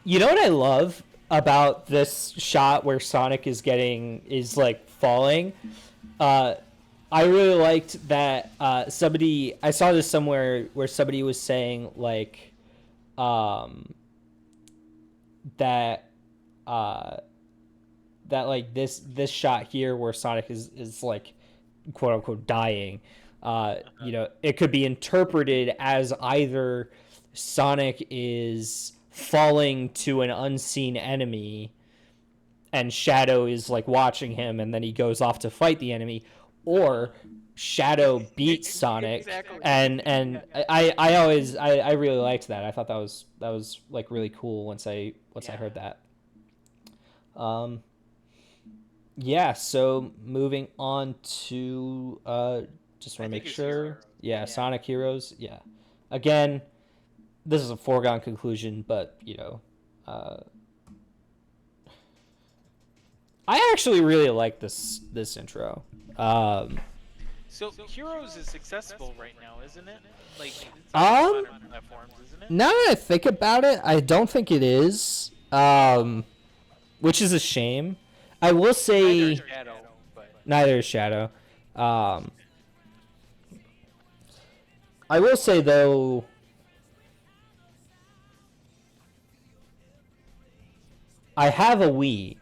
You know what I love about this shot where Sonic is like falling? I really liked that somebody I saw this somewhere where somebody was saying like that that like this shot here where Sonic is like quote unquote dying, it could be interpreted as either Sonic is falling to an unseen enemy and Shadow is like watching him and then he goes off to fight the enemy, or Shadow beats Sonic. Exactly. And I really liked that. I thought that was like really cool once I heard that. Yeah, so moving on to just want to make sure. Heroes. Yeah, Sonic Heroes. Yeah. Again, this is a foregone conclusion, but I actually really like this intro. So Heroes is accessible right now, isn't it? Like it's on modern platforms, isn't it? Now that I think about it, I don't think it is, which is a shame. I will say, Shadow. Neither is Shadow. Um, I will say though, I have a Wii,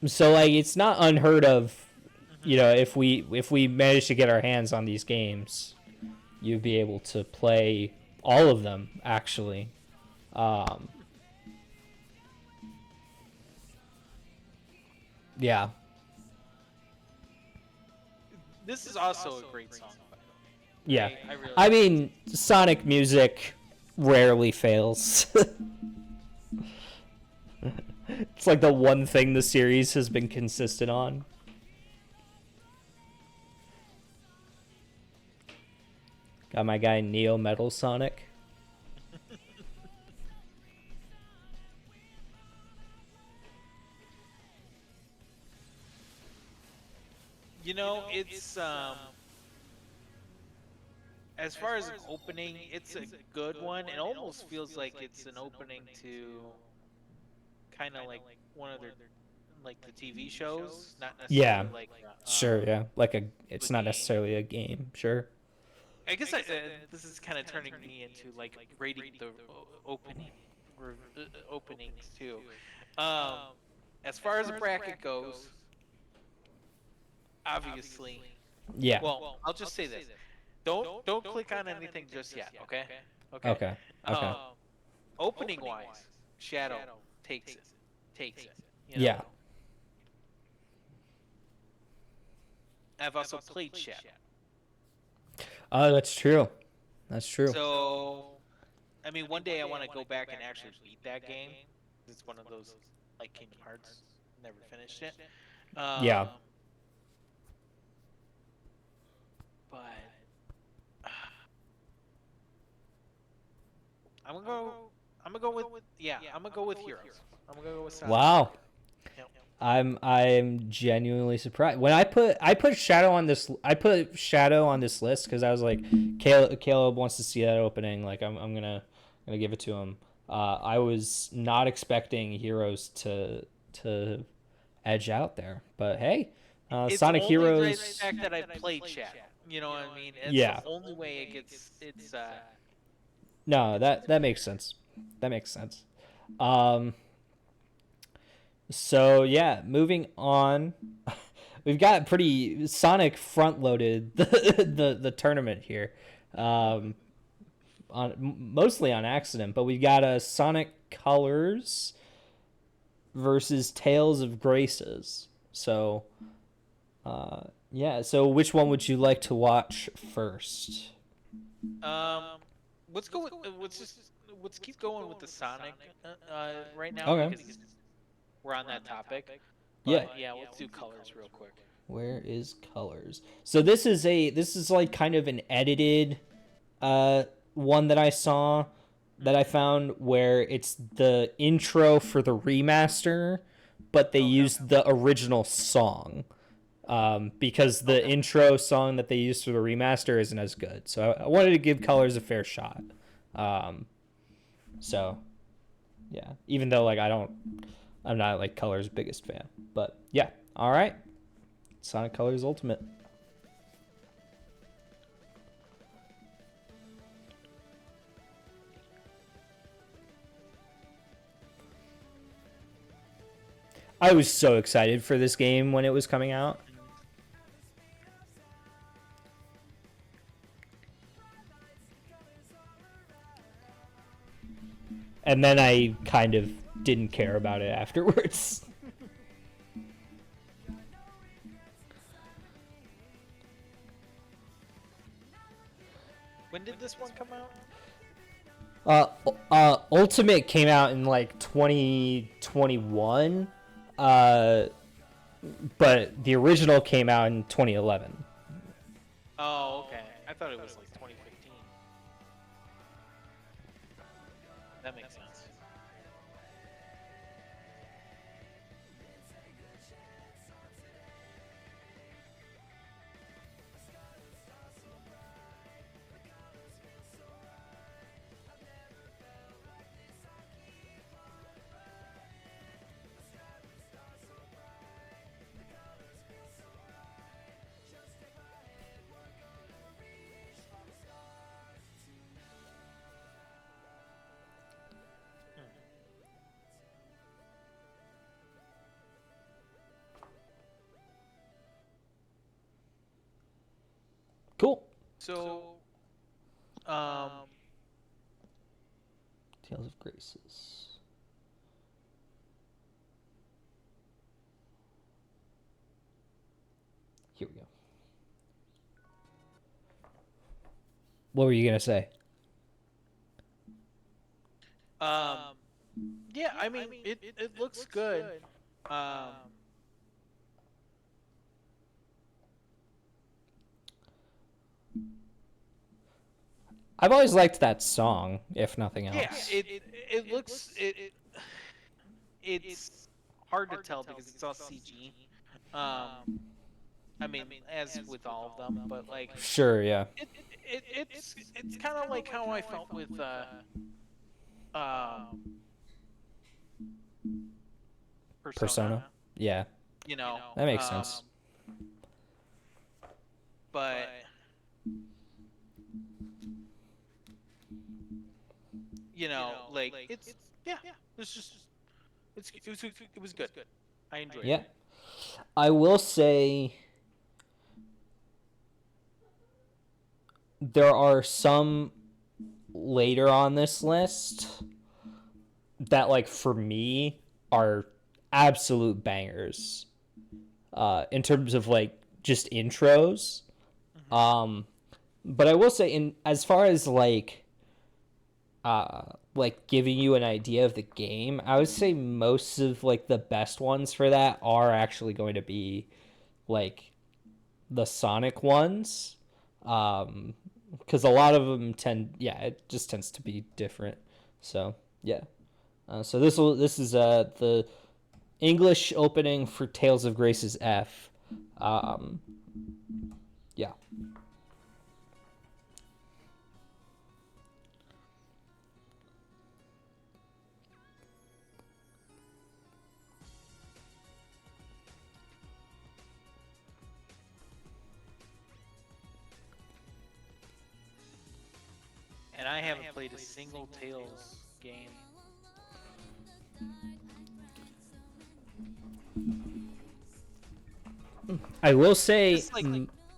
so like it's not unheard of. You know, if we manage to get our hands on these games, you'd be able to play all of them actually. Um, yeah, This is also a great song, by the way. yeah. I really I like mean, Sonic music rarely fails. It's like the one thing the series has been consistent on. Got my guy Neo Metal Sonic. You know, it's as far as an opening, it's a good one. It almost feels like it's an opening to kind of like one of their like the TV shows, not Yeah, necessarily like sure, yeah. Like a it's not game. necessarily a game, sure. I guess this is kind of turning me into like rating the openings too. Um, as far as a bracket goes, obviously, Yeah. well, I'll just say this: don't click on anything just yet, okay? Okay. Okay. Okay. Um, opening wise, Shadow takes it, takes it. You know, Yeah. I've also played Shadow, Oh, that's true. That's true. so I mean, one day I want to go back and actually beat that game. It's one of those like Kingdom Hearts, never finished it. Yeah. But I'm gonna go. I'm gonna go with yeah. I'm gonna go with Heroes. I'm gonna go with Sonic. Wow. Yep. I'm genuinely surprised. When I put Shadow on this list because I was like, Caleb wants to see that opening. Like I'm gonna give it to him. I was not expecting Heroes to edge out there, but hey, It's Sonic only the Heroes. fact that I played Shadow. You know what I mean? It's Yeah. the only way it gets. It's No, that makes sense. That makes sense. Um, so yeah, moving on. We've got pretty Sonic front loaded the tournament here. Um, mostly on accident, but we've got a Sonic Colors versus Tales of Graces. So yeah, so which one would you like to watch first? um. Let's go with. Let's keep going with the Sonic right now Okay. because we're on that topic. Yeah. But yeah, let's do colors real quick. Where is Colors? So this is like kind of an edited one that I saw that I found where it's the intro for the remaster, but they used the original song. Because the intro song that they used for the remaster isn't as good. So I wanted to give Colors a fair shot. So yeah, even though like I'm not like Colors' biggest fan, but yeah, all right, Sonic Colors Ultimate. I was so excited for this game when it was coming out. And then I kind of didn't care about it afterwards. When did this one come out? Ultimate came out in like 2021, but the original came out in 2011. Oh, okay. I thought it was like 2015. That makes sense. Cool. So, Tales of Graces. Here we go. What were you gonna say? yeah, I mean, it looks good. I've always liked that song, if nothing else. Yeah, it looks it's hard to tell because it's all CG. I mean, as with all of them, but like, Sure, yeah. it's kind of like how I felt with Persona. Yeah, You know, that makes sense. But you know, like it's yeah, it's just it was good. I enjoyed Yeah. it. I will say there are some later on this list that, like, for me are absolute bangers in terms of like just intros. But I will say, in as far as like giving you an idea of the game, I would say most of like the best ones for that are actually going to be like the Sonic ones, because a lot of them it just tends to be different. So yeah, so this is the English opening for Tales of Graces F. Yeah. And I haven't played a single Tales game. I will say.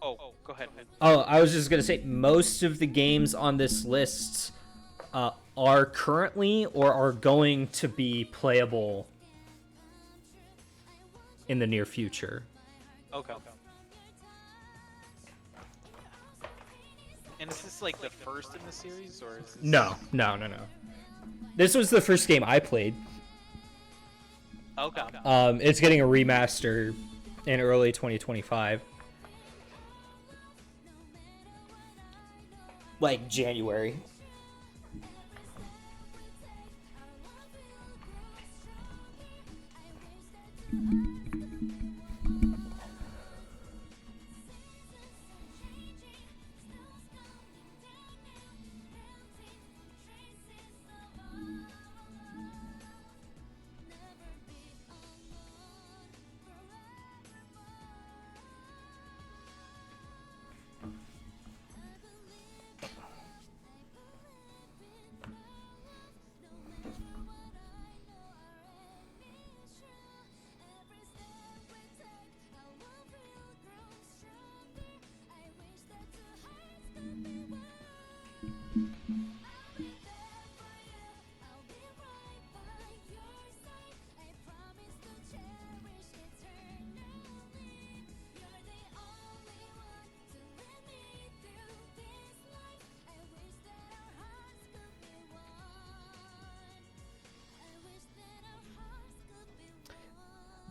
Oh, go ahead. Oh, I was just gonna say most of the games on this list are currently or are going to be playable in the near future. Okay. And is this like the first in the series, or is this... No. This was the first game I played. Okay. It's getting a remaster in early 2025. Like January.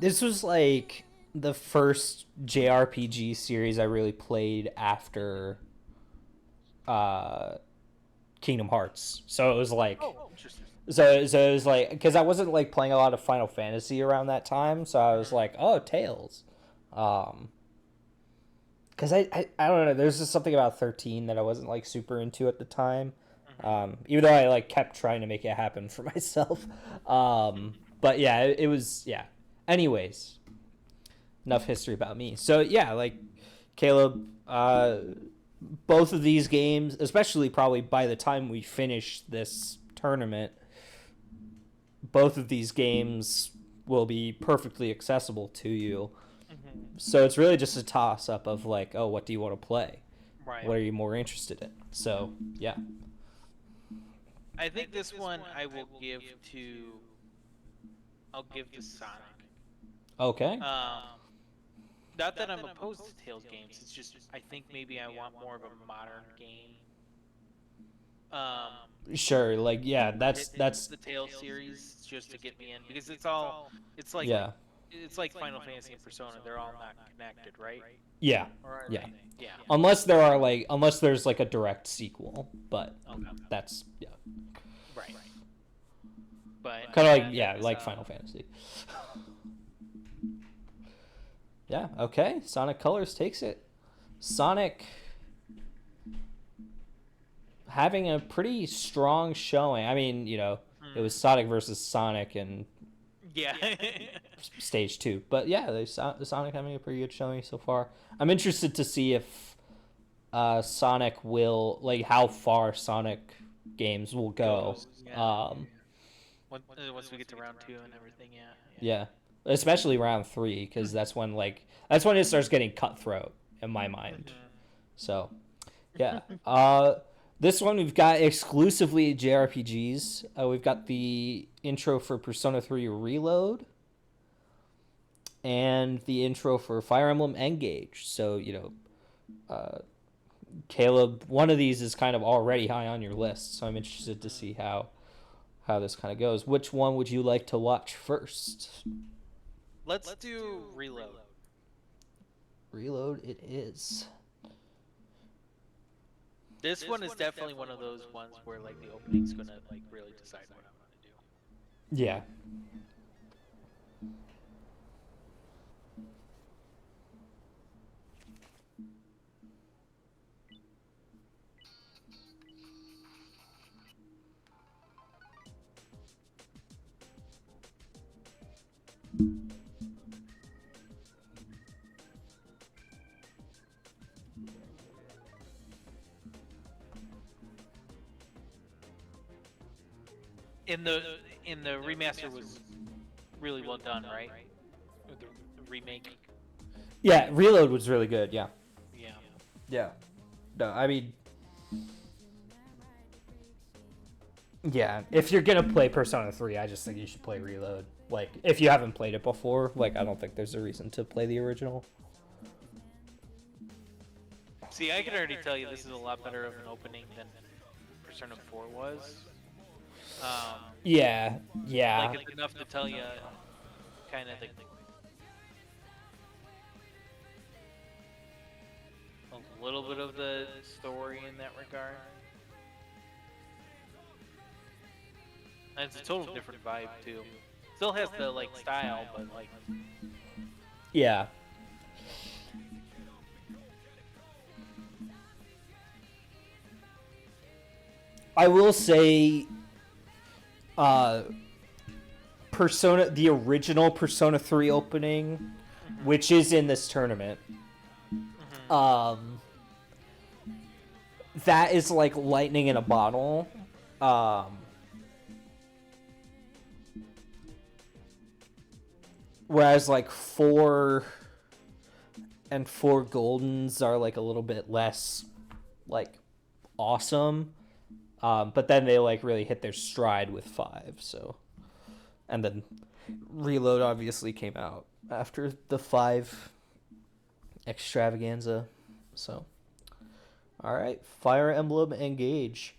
This was like the first JRPG series I really played after Kingdom Hearts. So it was like Interesting. so it was like, because I wasn't like playing a lot of Final Fantasy around that time, so I was like, oh, Tales. Because I don't know, there's just something about 13 that I wasn't like super into at the time. Even though I like kept trying to make it happen for myself. But yeah, it was, yeah. Anyways, enough history about me. So yeah, like Caleb, both of these games, especially probably by the time we finish this tournament, both of these games will be perfectly accessible to you. So it's really just a toss up of like, oh, what do you want to play? Right. What are you more interested in? So yeah. I think this one I'll give to Sonic. Okay. Not that I'm opposed to Tales games. It's just I think maybe I want more of a modern game. Sure. Like yeah, that's The Tales series just to get me in because it's like yeah. it's like Final Fantasy and Persona. They're all not connected, right? Yeah. Or are Yeah. they? Yeah. Unless there's like a direct sequel, but Okay. that's yeah. Right. But Kind of like yeah, like Final Fantasy. Yeah, okay. Sonic Colors takes it. Sonic having a pretty strong showing. I mean, it was Sonic versus Sonic in yeah. stage 2. But yeah, the Sonic having a pretty good showing so far. I'm interested to see if Sonic will, like, how far Sonic games will go. Yeah. Once we get to round 2 and everything, yeah. Yeah. Especially round 3, because that's when it starts getting cutthroat in my mind. So, yeah. This one we've got exclusively JRPGs. We've got the intro for Persona 3 Reload and the intro for Fire Emblem Engage. So, Caleb, one of these is kind of already high on your list, so I'm interested to see how this kind of goes. Which one would you like to watch first? Let's do Reload. Reload it is. This one is definitely one of those ones where like the opening's gonna like really decide what I'm gonna do. Yeah. In the remaster was really well done, right? The remake. Yeah, Reload was really good. Yeah. Yeah. Yeah. No, I mean, yeah. If you're gonna play Persona 3, I just think you should play Reload. Like, if you haven't played it before, like, I don't think there's a reason to play the original. See, I can already tell you this is a lot better of an opening than Persona 4 was. Yeah. Like, it's enough to tell you kind of a little bit of the story in that regard. And it's a total different vibe too. Still has the like style, but like Yeah. I will say, the original Persona 3 opening, which is in this tournament, that is like lightning in a bottle. Whereas like 4 and 4 Goldens are like a little bit less like awesome. But then they like really hit their stride with 5. So, and then Reload obviously came out after the 5 extravaganza. So, all right, Fire Emblem Engage.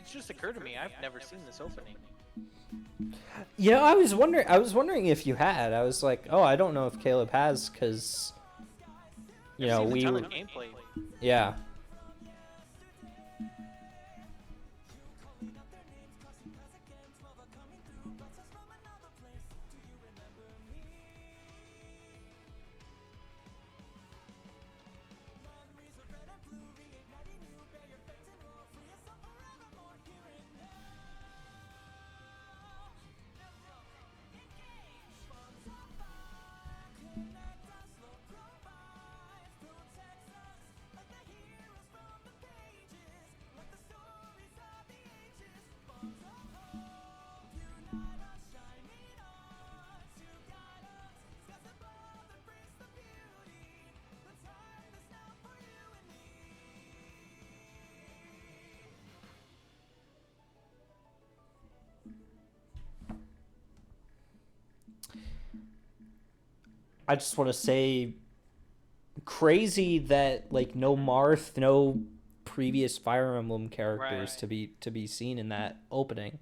it's just occurred to me I've never seen this opening. I was wondering if you had. I was like, oh, I don't know if Caleb has, because I've seen a ton of gameplay. Yeah. I just want to say, crazy that like no Marth, no previous Fire Emblem characters to be seen in that opening.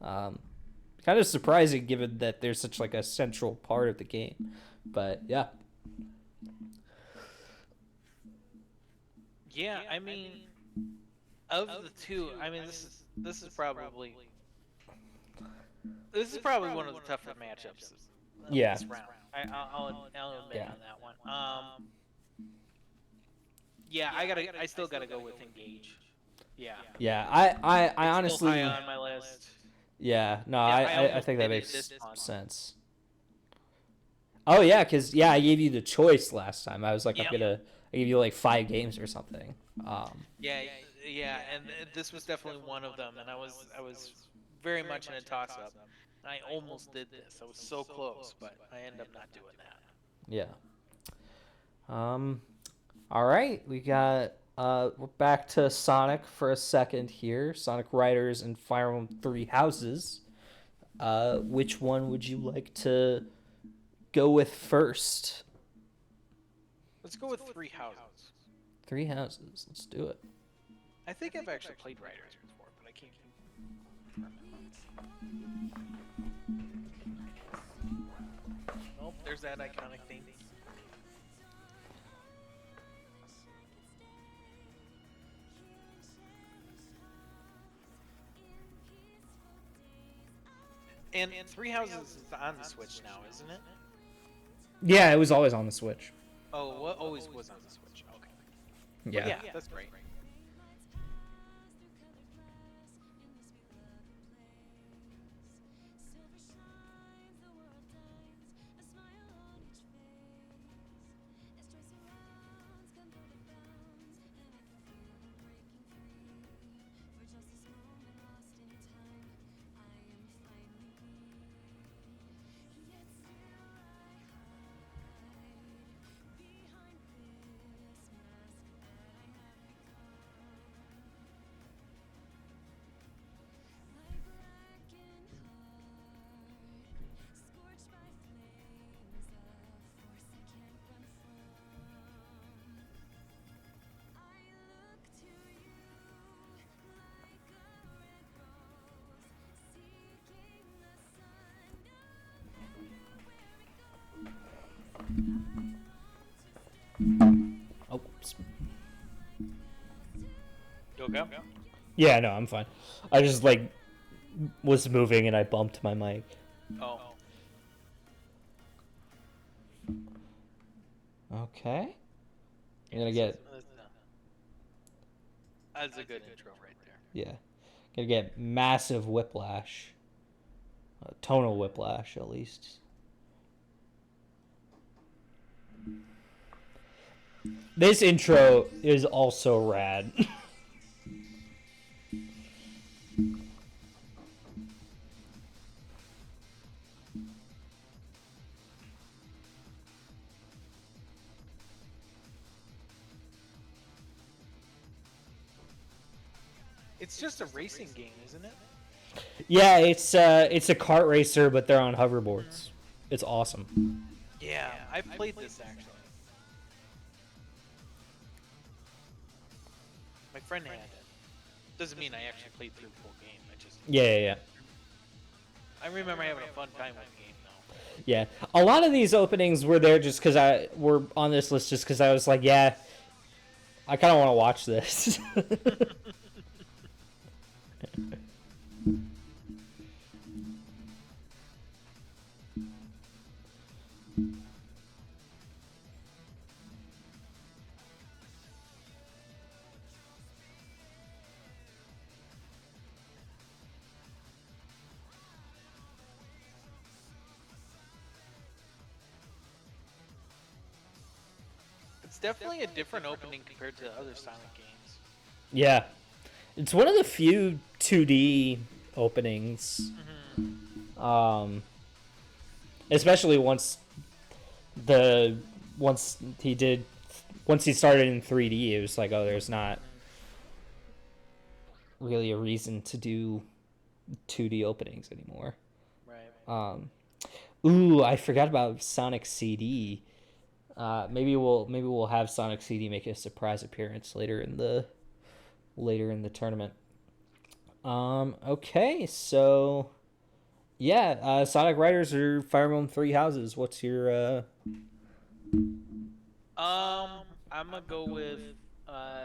Um, Kind of surprising given that there's such like a central part of the game, but yeah. Yeah, I mean, of the two, I mean, this is probably one of the tougher matchups of Yeah. this round. I'll admit Yeah. on that one. Yeah, I still gotta go with Engage. Yeah. Yeah, I It's honestly, still high on my list. yeah, no, Yeah, I almost think that did it makes this month. sense. Oh yeah, because yeah, I gave you the choice last time. I was like, Yeah. I gave you like 5 games or something. Yeah, yeah, and this was definitely one of them, and I was very much in a toss up. And I almost did this. I was so close, but I ended up not doing that. Yeah. All right, we're back to Sonic for a second here. Sonic Riders and Fire Emblem Three Houses. Which one would you like to go with first? Let's go with Three Houses. Three Houses. Let's do it. I think I've actually played Riders before, but I can't confirm it. Nope, there's that iconic theme. And Three Houses is on the Switch now, isn't it? Yeah, it was always on the Switch. Oh, what always was on the Switch? Okay. Yeah. Well, yeah, that's great. Oh, oops. You okay? Yeah, no, I'm fine. I just like was moving and I bumped my mic. Oh. Okay. I'm gonna get That's a good intro right there. yeah. Gonna get massive whiplash. Tonal whiplash at least. This intro is also rad. It's just a racing game, isn't it? Yeah, it's a kart racer, but they're on hoverboards. It's awesome. Yeah, I played this actually. My friend had it. Doesn't mean I actually played through the full game. Yeah. I remember having a fun time with the game though. Yeah, a lot of these openings were there just because were on this list just because I was like, yeah, I kind of want to watch this. It's definitely a different opening compared to other Sonic games. Yeah, it's one of the few 2D openings. Especially once he started in 3D, it was like, oh, there's not really a reason to do 2D openings anymore. Right. Ooh, I forgot about Sonic CD. Maybe we'll have Sonic CD make a surprise appearance later in the tournament. Okay, so yeah, Sonic Riders or Fire Emblem Three Houses. What's your I'm gonna go with uh,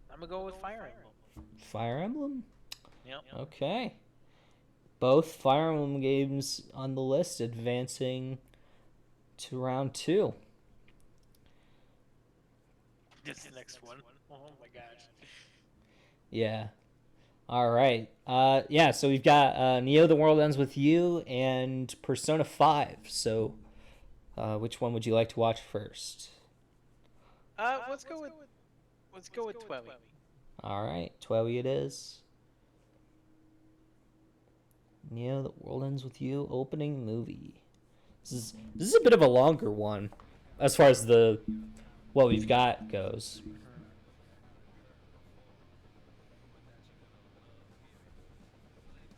I'm gonna go with Fire Emblem. Fire Emblem? Yep. Okay. Both Fire Emblem games on the list advancing to round two. This next one. Oh my gosh. Yeah. All right. Yeah, so we've got Neo The World Ends With You and Persona 5. So which one would you like to watch first? Let's go with Twelly. All right, 12 it is. Neo The World Ends With You opening movie. This is a bit of a longer one as far as the what we've got goes.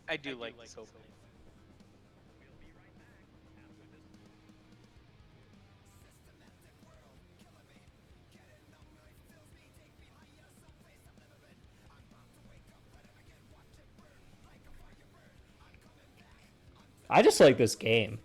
I do like this opening. I just like this game.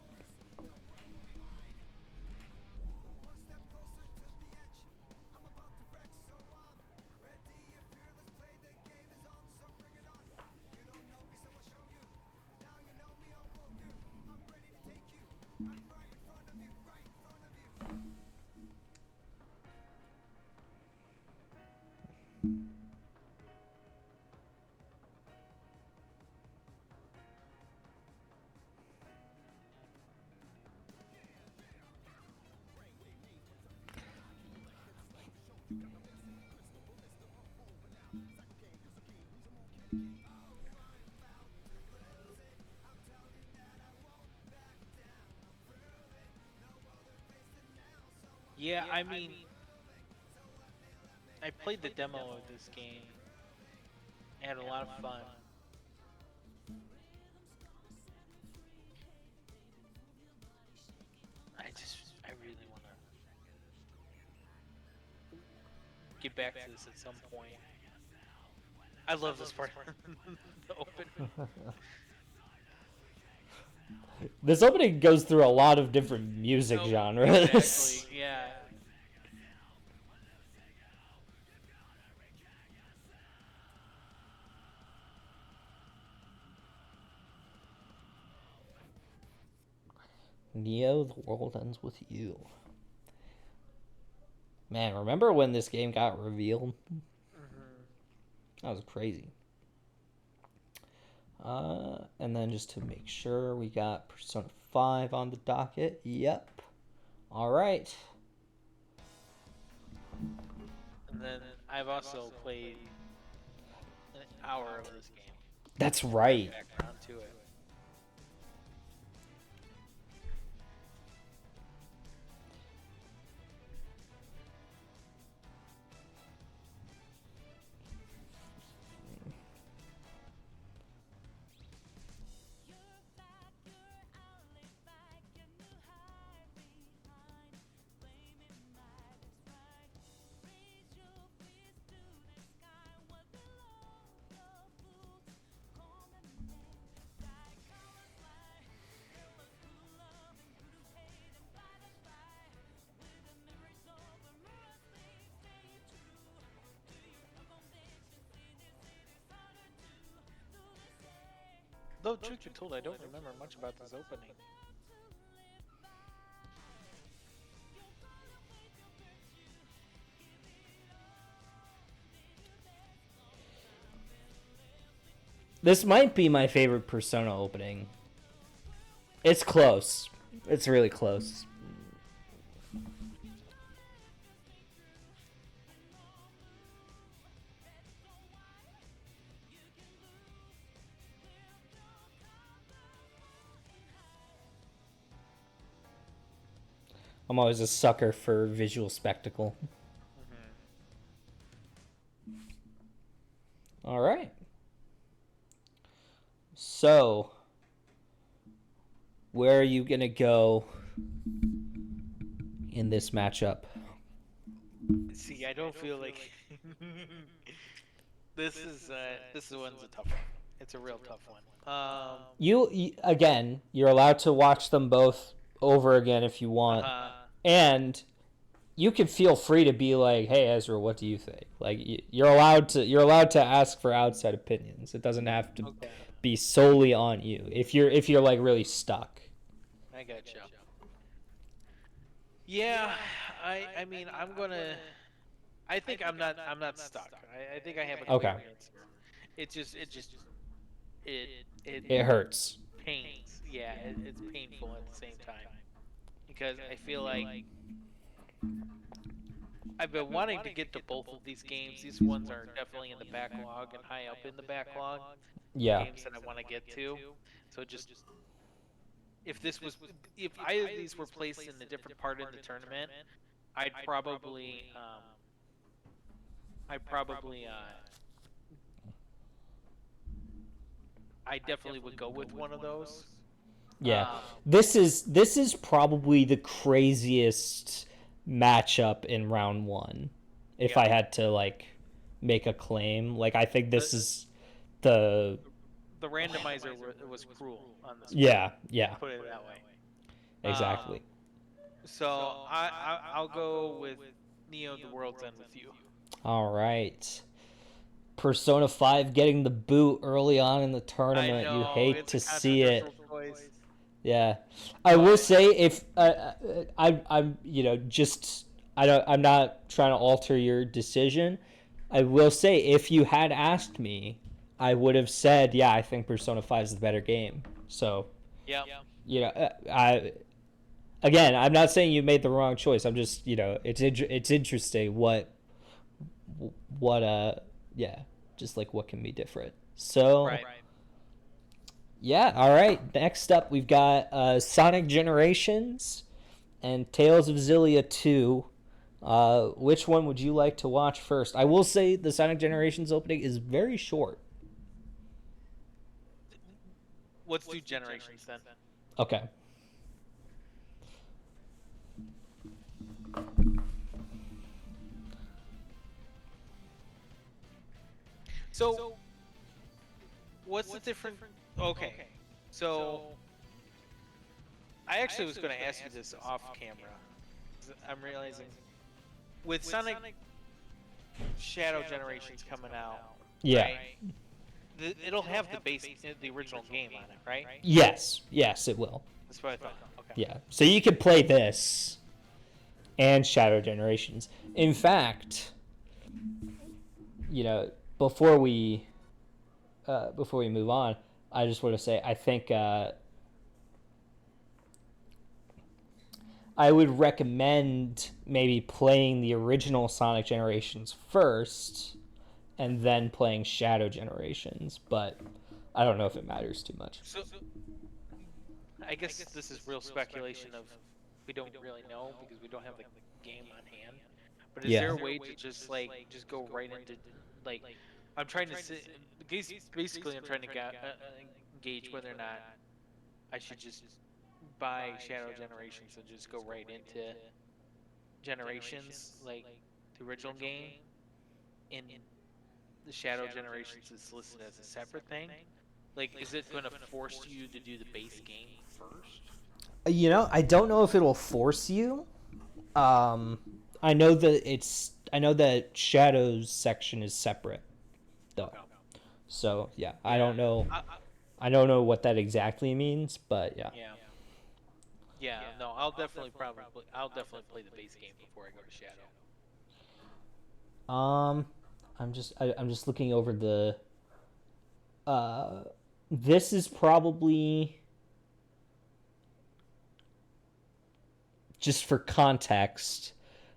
Yeah, I mean, I played the demo of this game. I had a lot of fun. I really want to get back to this at some point. I love this part. The open. This opening goes through a lot of different music genres. Exactly. Yeah. Neo, The World Ends With You. Man, remember when this game got revealed? That was crazy. And then just to make sure, we got Persona 5 on the docket. Yep. All right. And then I've also played an hour of this game. That's right. Background to it. Though truth be told, I don't remember much about this opening. This might be my favorite Persona opening. It's close. It's really close. I'm always a sucker for visual spectacle. All right. So, where are you going to go in this matchup? See, I don't feel like this one's a tough one. It's a real tough one. You again, you're allowed to watch them both over again if you want. And you can feel free to be like, "Hey Ezra, what do you think?" Like you're allowed to ask for outside opinions. It doesn't have to be solely on you. If you're like really stuck. I gotcha. Yeah, I mean I think I'm not stuck. I think I have a clear answer. It hurts. pains. Yeah, it's painful at the same time because I feel like I've been wanting to get to both of these games. These ones are definitely in the backlog and high up in the backlog. Yeah. Games that I want to get to. So just if either of these were placed in a different part in the tournament, I'd probably I definitely would go with one of those. Yeah. This is probably the craziest matchup in round 1. If I had to like make a claim, like I think this is the randomizer was cruel on this. Yeah. Put it that way. Exactly. So I'll go with Neo: The World's End with you. All right. Persona 5 getting the boot early on in the tournament. I know, You hate to see it. Choice. Yeah. I will say if I'm I'm not trying to alter your decision. I will say if you had asked me, I would have said, yeah, I think Persona 5 is the better game. So, yeah. Again, I'm not saying you made the wrong choice. I'm just, it's interesting what just like what can be different. So, right. Yeah, all right. Next up, we've got Sonic Generations and Tales of Xillia 2. Which one would you like to watch first? I will say the Sonic Generations opening is very short. Let's do Generations then. Okay. So, what's the difference? Okay, so I actually was going to ask you this off camera. I'm realizing with Sonic Shadow Generations coming out, Yeah. right, it'll have the original game on it, right? Yes, it will. That's what I thought. Okay. Yeah, so you could play this and Shadow Generations. In fact, before we move on, I just want to say I think I would recommend maybe playing the original Sonic Generations first and then playing Shadow Generations, but I don't know if it matters too much. So I guess this is real speculation of we don't really know because we don't have the game on hand. But is there a way to just go right into I'm trying to basically I'm trying to gauge whether or not I should just buy Shadow Generations and just go right into Generations, like the original game, and the Shadow Generations is listed as a separate thing. Like, is it going to force you to do the base game first? I don't know if it'll force you. I know that Shadows section is separate, though. Okay. So yeah, I don't know. I don't know what that exactly means, but yeah. Yeah. No, I'll definitely play the base game before I go to Shadow. I'm just looking over the. This is probably. Just for context,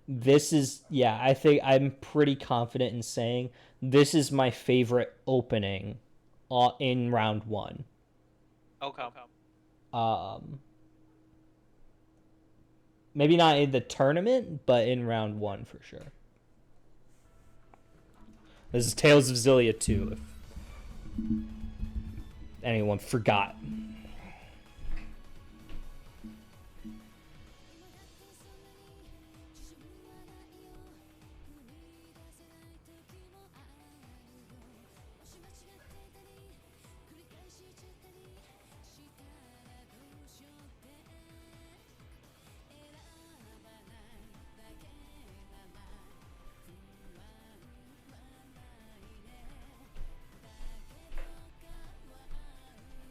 I think I'm pretty confident in saying this is my favorite opening in round 1. Okay. Maybe not in the tournament, but in round 1 for sure. This is Tales of Xillia 2. anyone forgot.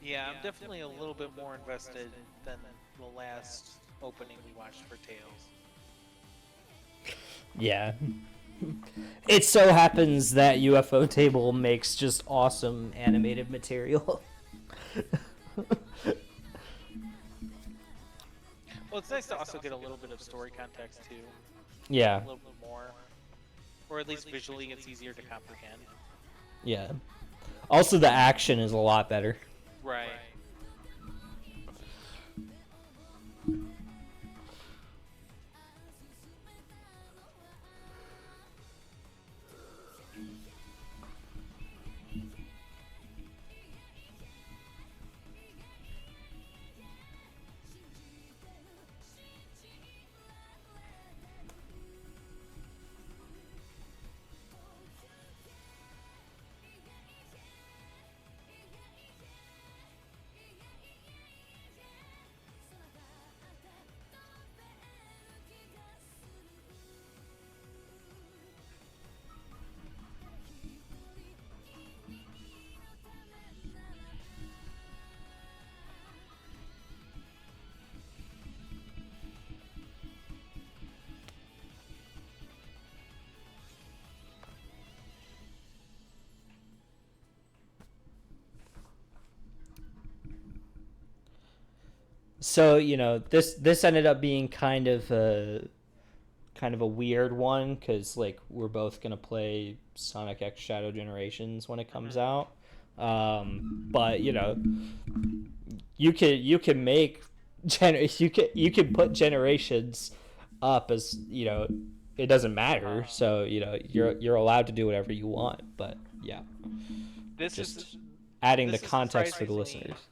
Yeah, I'm definitely a little bit more invested than the last opening we watched for Tales. Yeah. It so happens that UFO Table makes just awesome animated material. Well, it's nice to also get a little bit of story context too. Yeah. A little bit more. Or at least visually it's easier to comprehend. Yeah. Also, the action is a lot better. Right. So, this ended up being kind of a weird one, because like we're both gonna play Sonic X Shadow Generations when it comes out. But you can make you can put Generations up as it doesn't matter. So you're allowed to do whatever you want. But yeah, This just is adding this the is context for the surprisingly- listeners.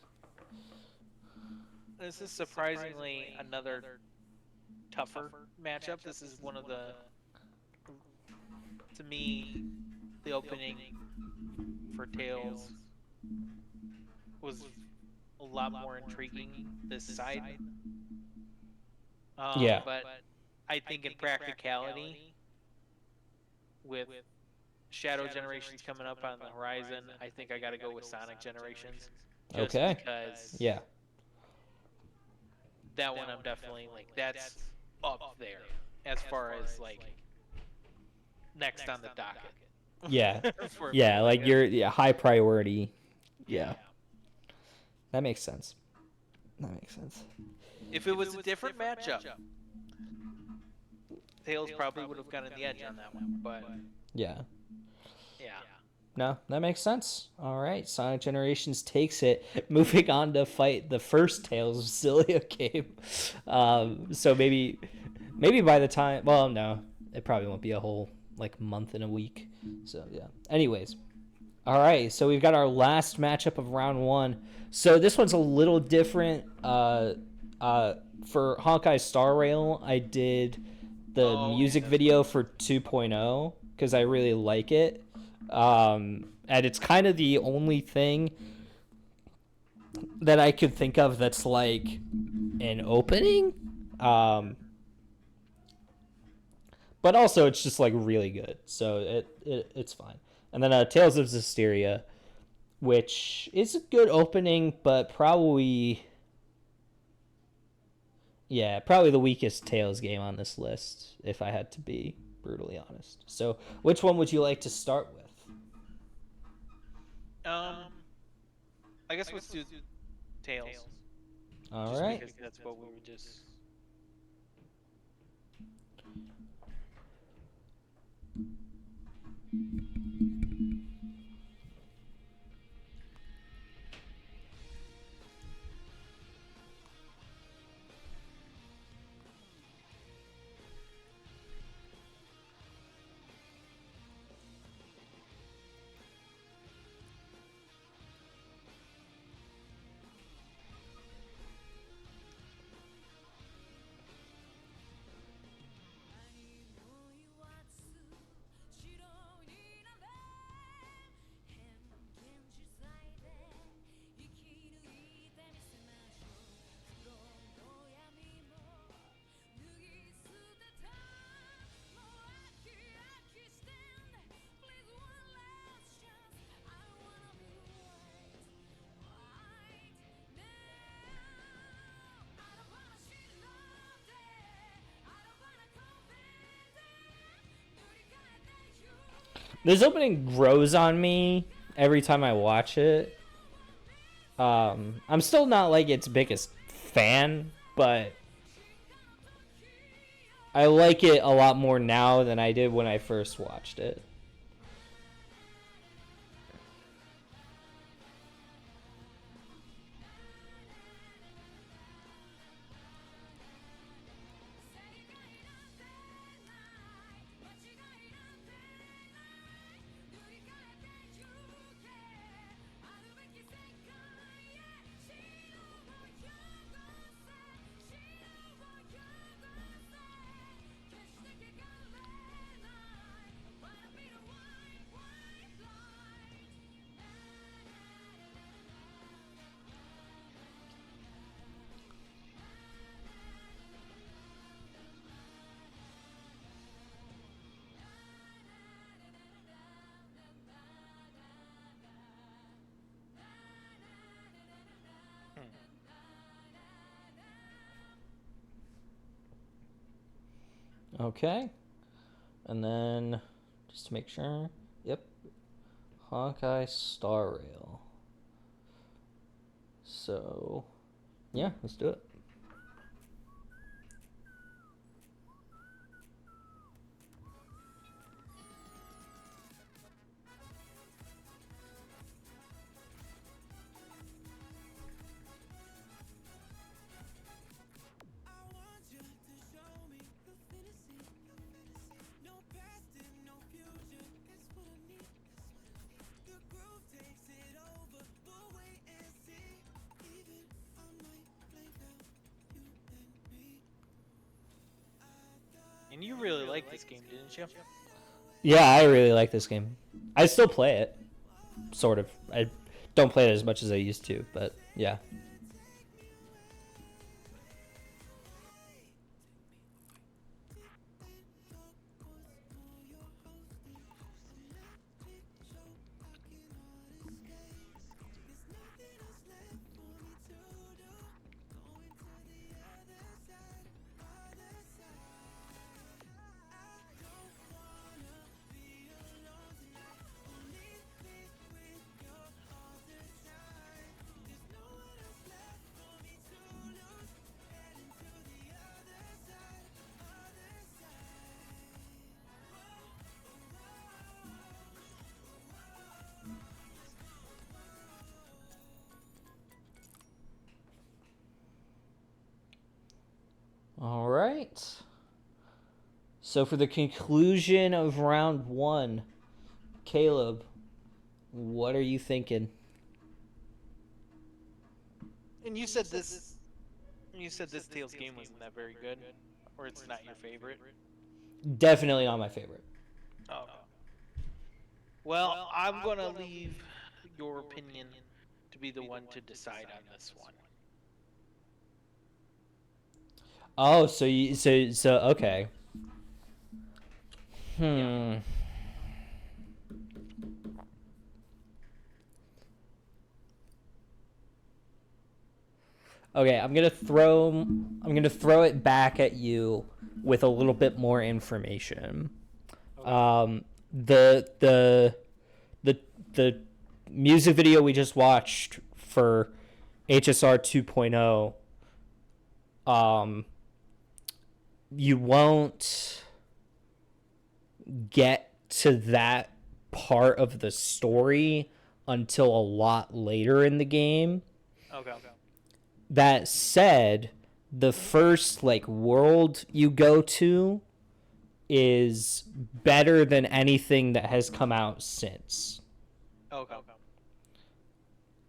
This is surprisingly another tougher matchup. This is one of the, to me, the opening for Tales was a lot more intriguing this side. Yeah. But I think in practicality, with Shadow Generations coming up on the horizon, I think I got to go with Sonic Generations. Just Okay. because Yeah. that one I'm definitely that's up there as far as next on the docket. Yeah. For Yeah, me, like you're high priority. yeah. That makes sense. That makes sense. If it was a different matchup, Tails probably would have gotten the edge on that one. But Yeah. yeah. No, that makes sense. All right, Sonic Generations takes it. Moving on to fight the first Tales of Cilia game. So maybe by the time, well, no, it probably won't be a whole month and a week. So yeah. Anyways, all right. So we've got our last matchup of round one. So this one's a little different. For Honkai Star Rail, I did the music video for 2.0 because I really like it. And it's kind of the only thing that I could think of that's like an opening. But also it's just really good, so it's fine. And then Tales of Zestiria, which is a good opening, but probably the weakest Tales game on this list, if I had to be brutally honest. So which one would you like to start with? I guess let's do Tails. All just right. because that's what we were just. This opening grows on me every time I watch it. I'm still not like its biggest fan, but I like it a lot more now than I did when I first watched it. Okay. And then, just to make sure, yep, Hawkeye Star Rail. So, yeah, let's do it. And you really liked this game, didn't you? Yeah, I really like this game. I still play it, sort of. I don't play it as much as I used to, but yeah. All right. So for the conclusion of round one, Caleb, what are you thinking? And you said this. You said this Tales game wasn't that very good, or it's not your favorite. Definitely not my favorite. Oh. Well, I'm gonna leave your opinion to be the one to decide on this one. Oh, so okay. Yeah. Okay, I'm gonna throw it back at you with a little bit more information. Okay. The music video we just watched for HSR 2.0, you won't get to that part of the story until a lot later in the game. Okay. That said, the first like world you go to is better than anything that has come out since. Okay.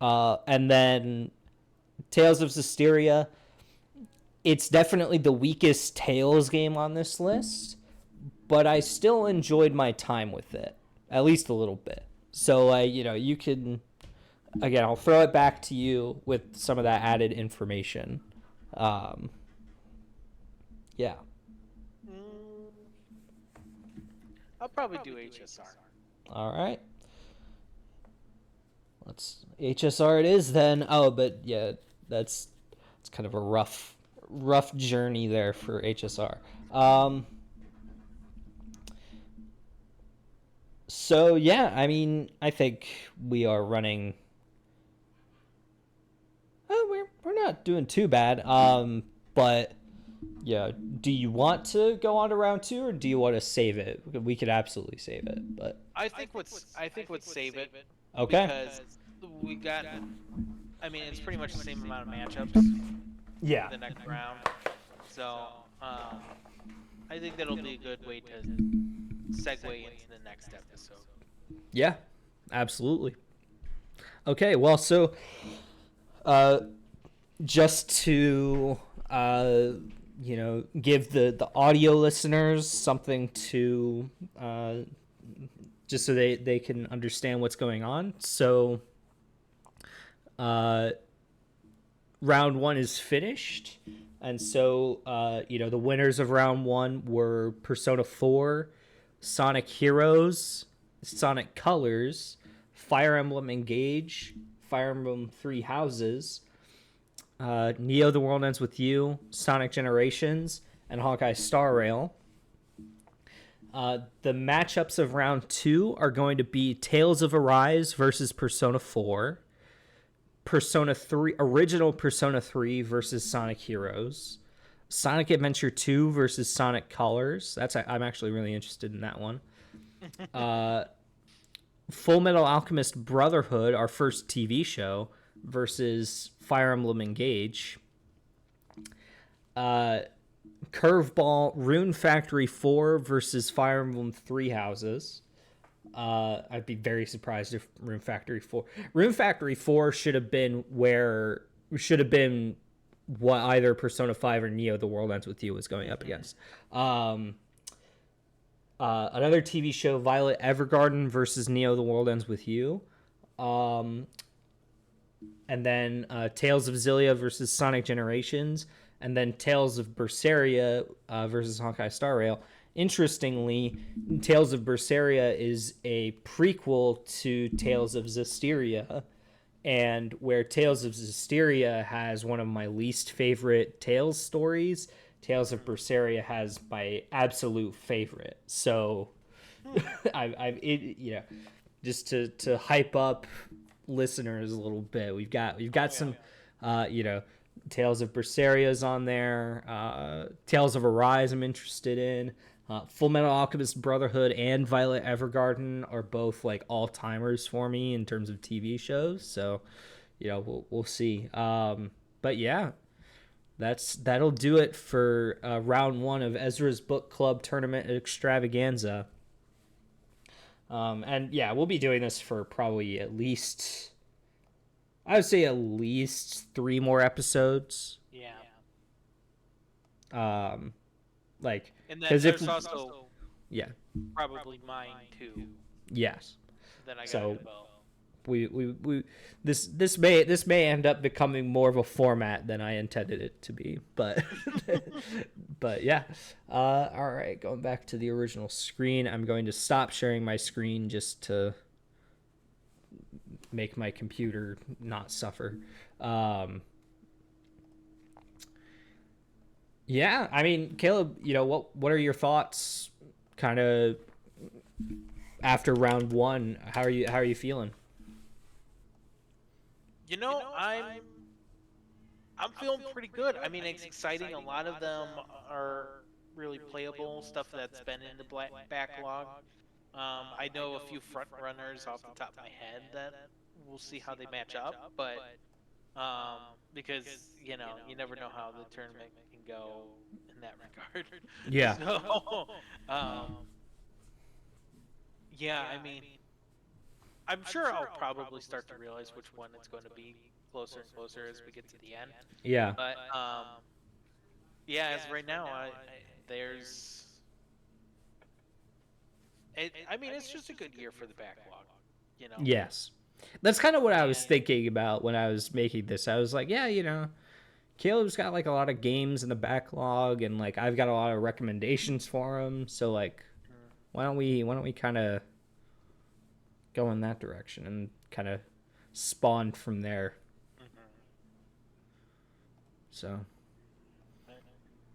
And then Tales of Systeria, it's definitely the weakest Tales game on this list, but I still enjoyed my time with it, at least a little bit. So, you can, again, I'll throw it back to you with some of that added information. Yeah. I'll probably do HSR. All right. Let's HSR it is then. Oh, but yeah, it's kind of a rough journey there for HSR. So yeah, I mean, I think we are running. Oh, we're not doing too bad. But yeah, do you want to go on to round two, or do you want to save it? We could absolutely save it, but I think let's save it okay. because we got. I mean, it's pretty much the same amount of matchups for Yeah. the next round. So I think that'll be a good way to segue into the next episode. Yeah, absolutely. Okay, well, so uh, just to uh, give the audio listeners something to just so they can understand what's going on. So uh, round one is finished. And so, the winners of round one were Persona 4, Sonic Heroes, Sonic Colors, Fire Emblem Engage, Fire Emblem Three Houses, Neo The World Ends With You, Sonic Generations, and Honkai Star Rail. The matchups of round two are going to be Tales of Arise versus Persona 4, Persona 3, original Persona 3 versus Sonic Heroes, Sonic Adventure 2 versus Sonic Colors. I'm actually really interested in that one. Full Metal Alchemist Brotherhood, our first TV show, versus Fire Emblem Engage. Curveball Rune Factory 4 versus Fire Emblem Three Houses. I'd be very surprised if Rune Factory 4 should have been what either Persona 5 or Neo The World Ends With You was going up against. Another TV show, Violet Evergarden versus Neo The World Ends With You. And then Tales of Xillia versus Sonic Generations. And then Tales of Berseria versus Honkai Star Rail. Interestingly, Tales of Berseria is a prequel to Tales of Zestiria, and where Tales of Zestiria has one of my least favorite Tales stories, Tales of Berseria has my absolute favorite. So, just to hype up listeners a little bit, we've got some, Tales of Berseria's on there. Tales of Arise I'm interested in. Full Metal Alchemist Brotherhood and Violet Evergarden are both like all timers for me in terms of TV shows. So, we'll see. But yeah, that'll do it for round one of Ezra's Book Club Tournament Extravaganza. And yeah, we'll be doing this for probably I would say at least 3 more episodes. Yeah. Like, And then because there's also yeah, probably mine too yes. that I got So about. we this may end up becoming more of a format than I intended it to be, but but yeah. All right, going back to the original screen, I'm going to stop sharing my screen just to make my computer not suffer. Yeah, I mean, Caleb, what are your thoughts kind of after round one? How are you feeling? I'm feeling pretty good. I mean, it's exciting. A lot of them are really playable stuff that's been in the backlog. I know a few front runners off the top of my head that we'll see how they match up, but because you never know how the tournament can go in that regard. Yeah. So, yeah, I mean, I'm sure I'll probably start to realize which one it's going to be closer and closer as we get to the end. Yeah. But yeah, as right now, there's. I mean, it's just a good year for the backlog. Yes. That's kind of what I was thinking about when I was making this. I was like, yeah, Caleb's got like a lot of games in the backlog, and like I've got a lot of recommendations for him. So like, why don't we kind of go in that direction and kind of spawn from there? So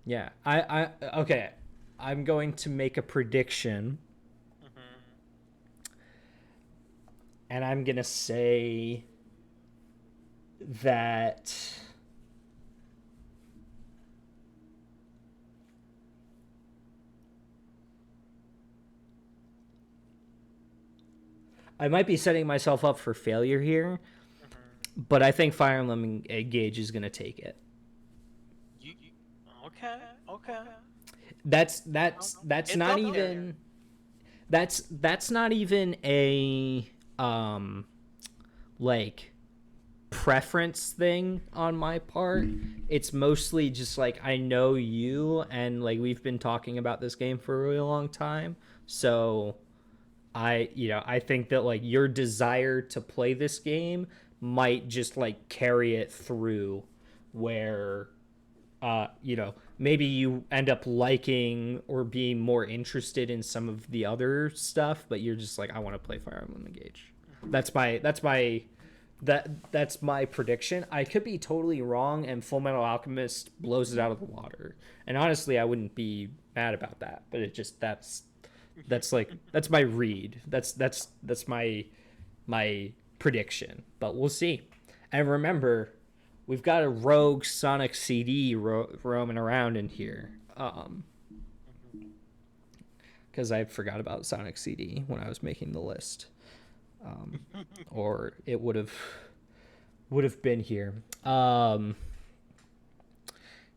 yeah, I okay. I'm going to make a prediction. and I'm gonna say that I might be setting myself up for failure here, Hmm. but I think Fire Emblem Engage is gonna take it. You okay? Okay. That's It's not up there. even that's not even a um like preference thing on my part. It's mostly just like I know you and like we've been talking about this game for a really long time. So I think that like your desire to play this game might just like carry it through where maybe you end up liking or being more interested in some of the other stuff, but you're just like, I want to play Fire Emblem Engage. Hmm. That's my prediction. I could be totally wrong, and Full Metal Alchemist blows it out of the water. And honestly, I wouldn't be mad about that. But it just that's my read. That's my prediction. But we'll see. And remember, we've got a rogue Sonic CD roaming around in here. Because I forgot about Sonic CD when I was making the list, or it would have been here.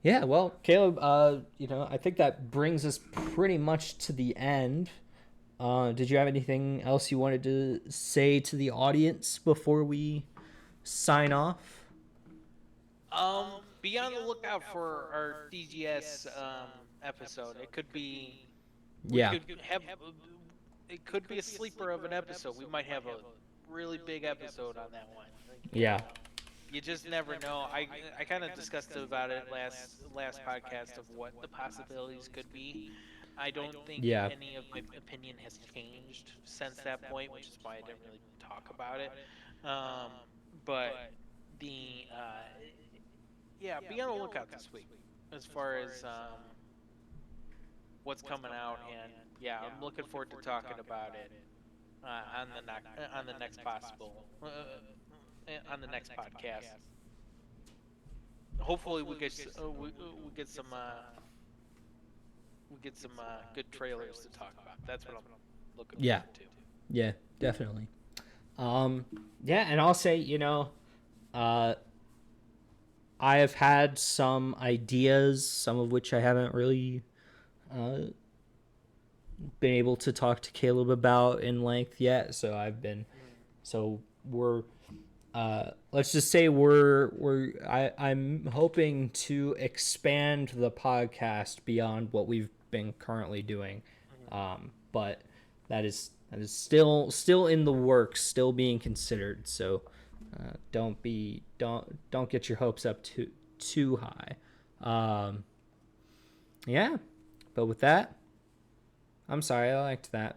Yeah, well, Caleb, I think that brings us pretty much to the end. Did you have anything else you wanted to say to the audience before we sign off? Be on the lookout for our DGS episode. It could be we Yeah, could have it could be a sleeper of an episode. We might have a really big episode on that one. Like, yeah, you just never know. I kind of discussed about it last podcast of what the possibilities could be. I don't think yeah, any of my opinion has changed since that point, which is why I didn't really talk about it. Um, but the yeah, be on the lookout this week as far as what's coming out, and yeah, I'm looking forward to talking about it on the next possible on the next podcast. Hopefully, we get some good trailers to talk about. That's what I'm looking yeah, forward to. yeah, definitely. Um, yeah, and I'll say, uh, I have had some ideas, some of which I haven't really uh, been able to talk to Caleb about in length yet. So we're, let's just say I'm hoping to expand the podcast beyond what we've been currently doing. Mm-hmm. But that is still in the works, still being considered. So don't get your hopes up too high. Um, yeah, but with that, I'm sorry, I liked that.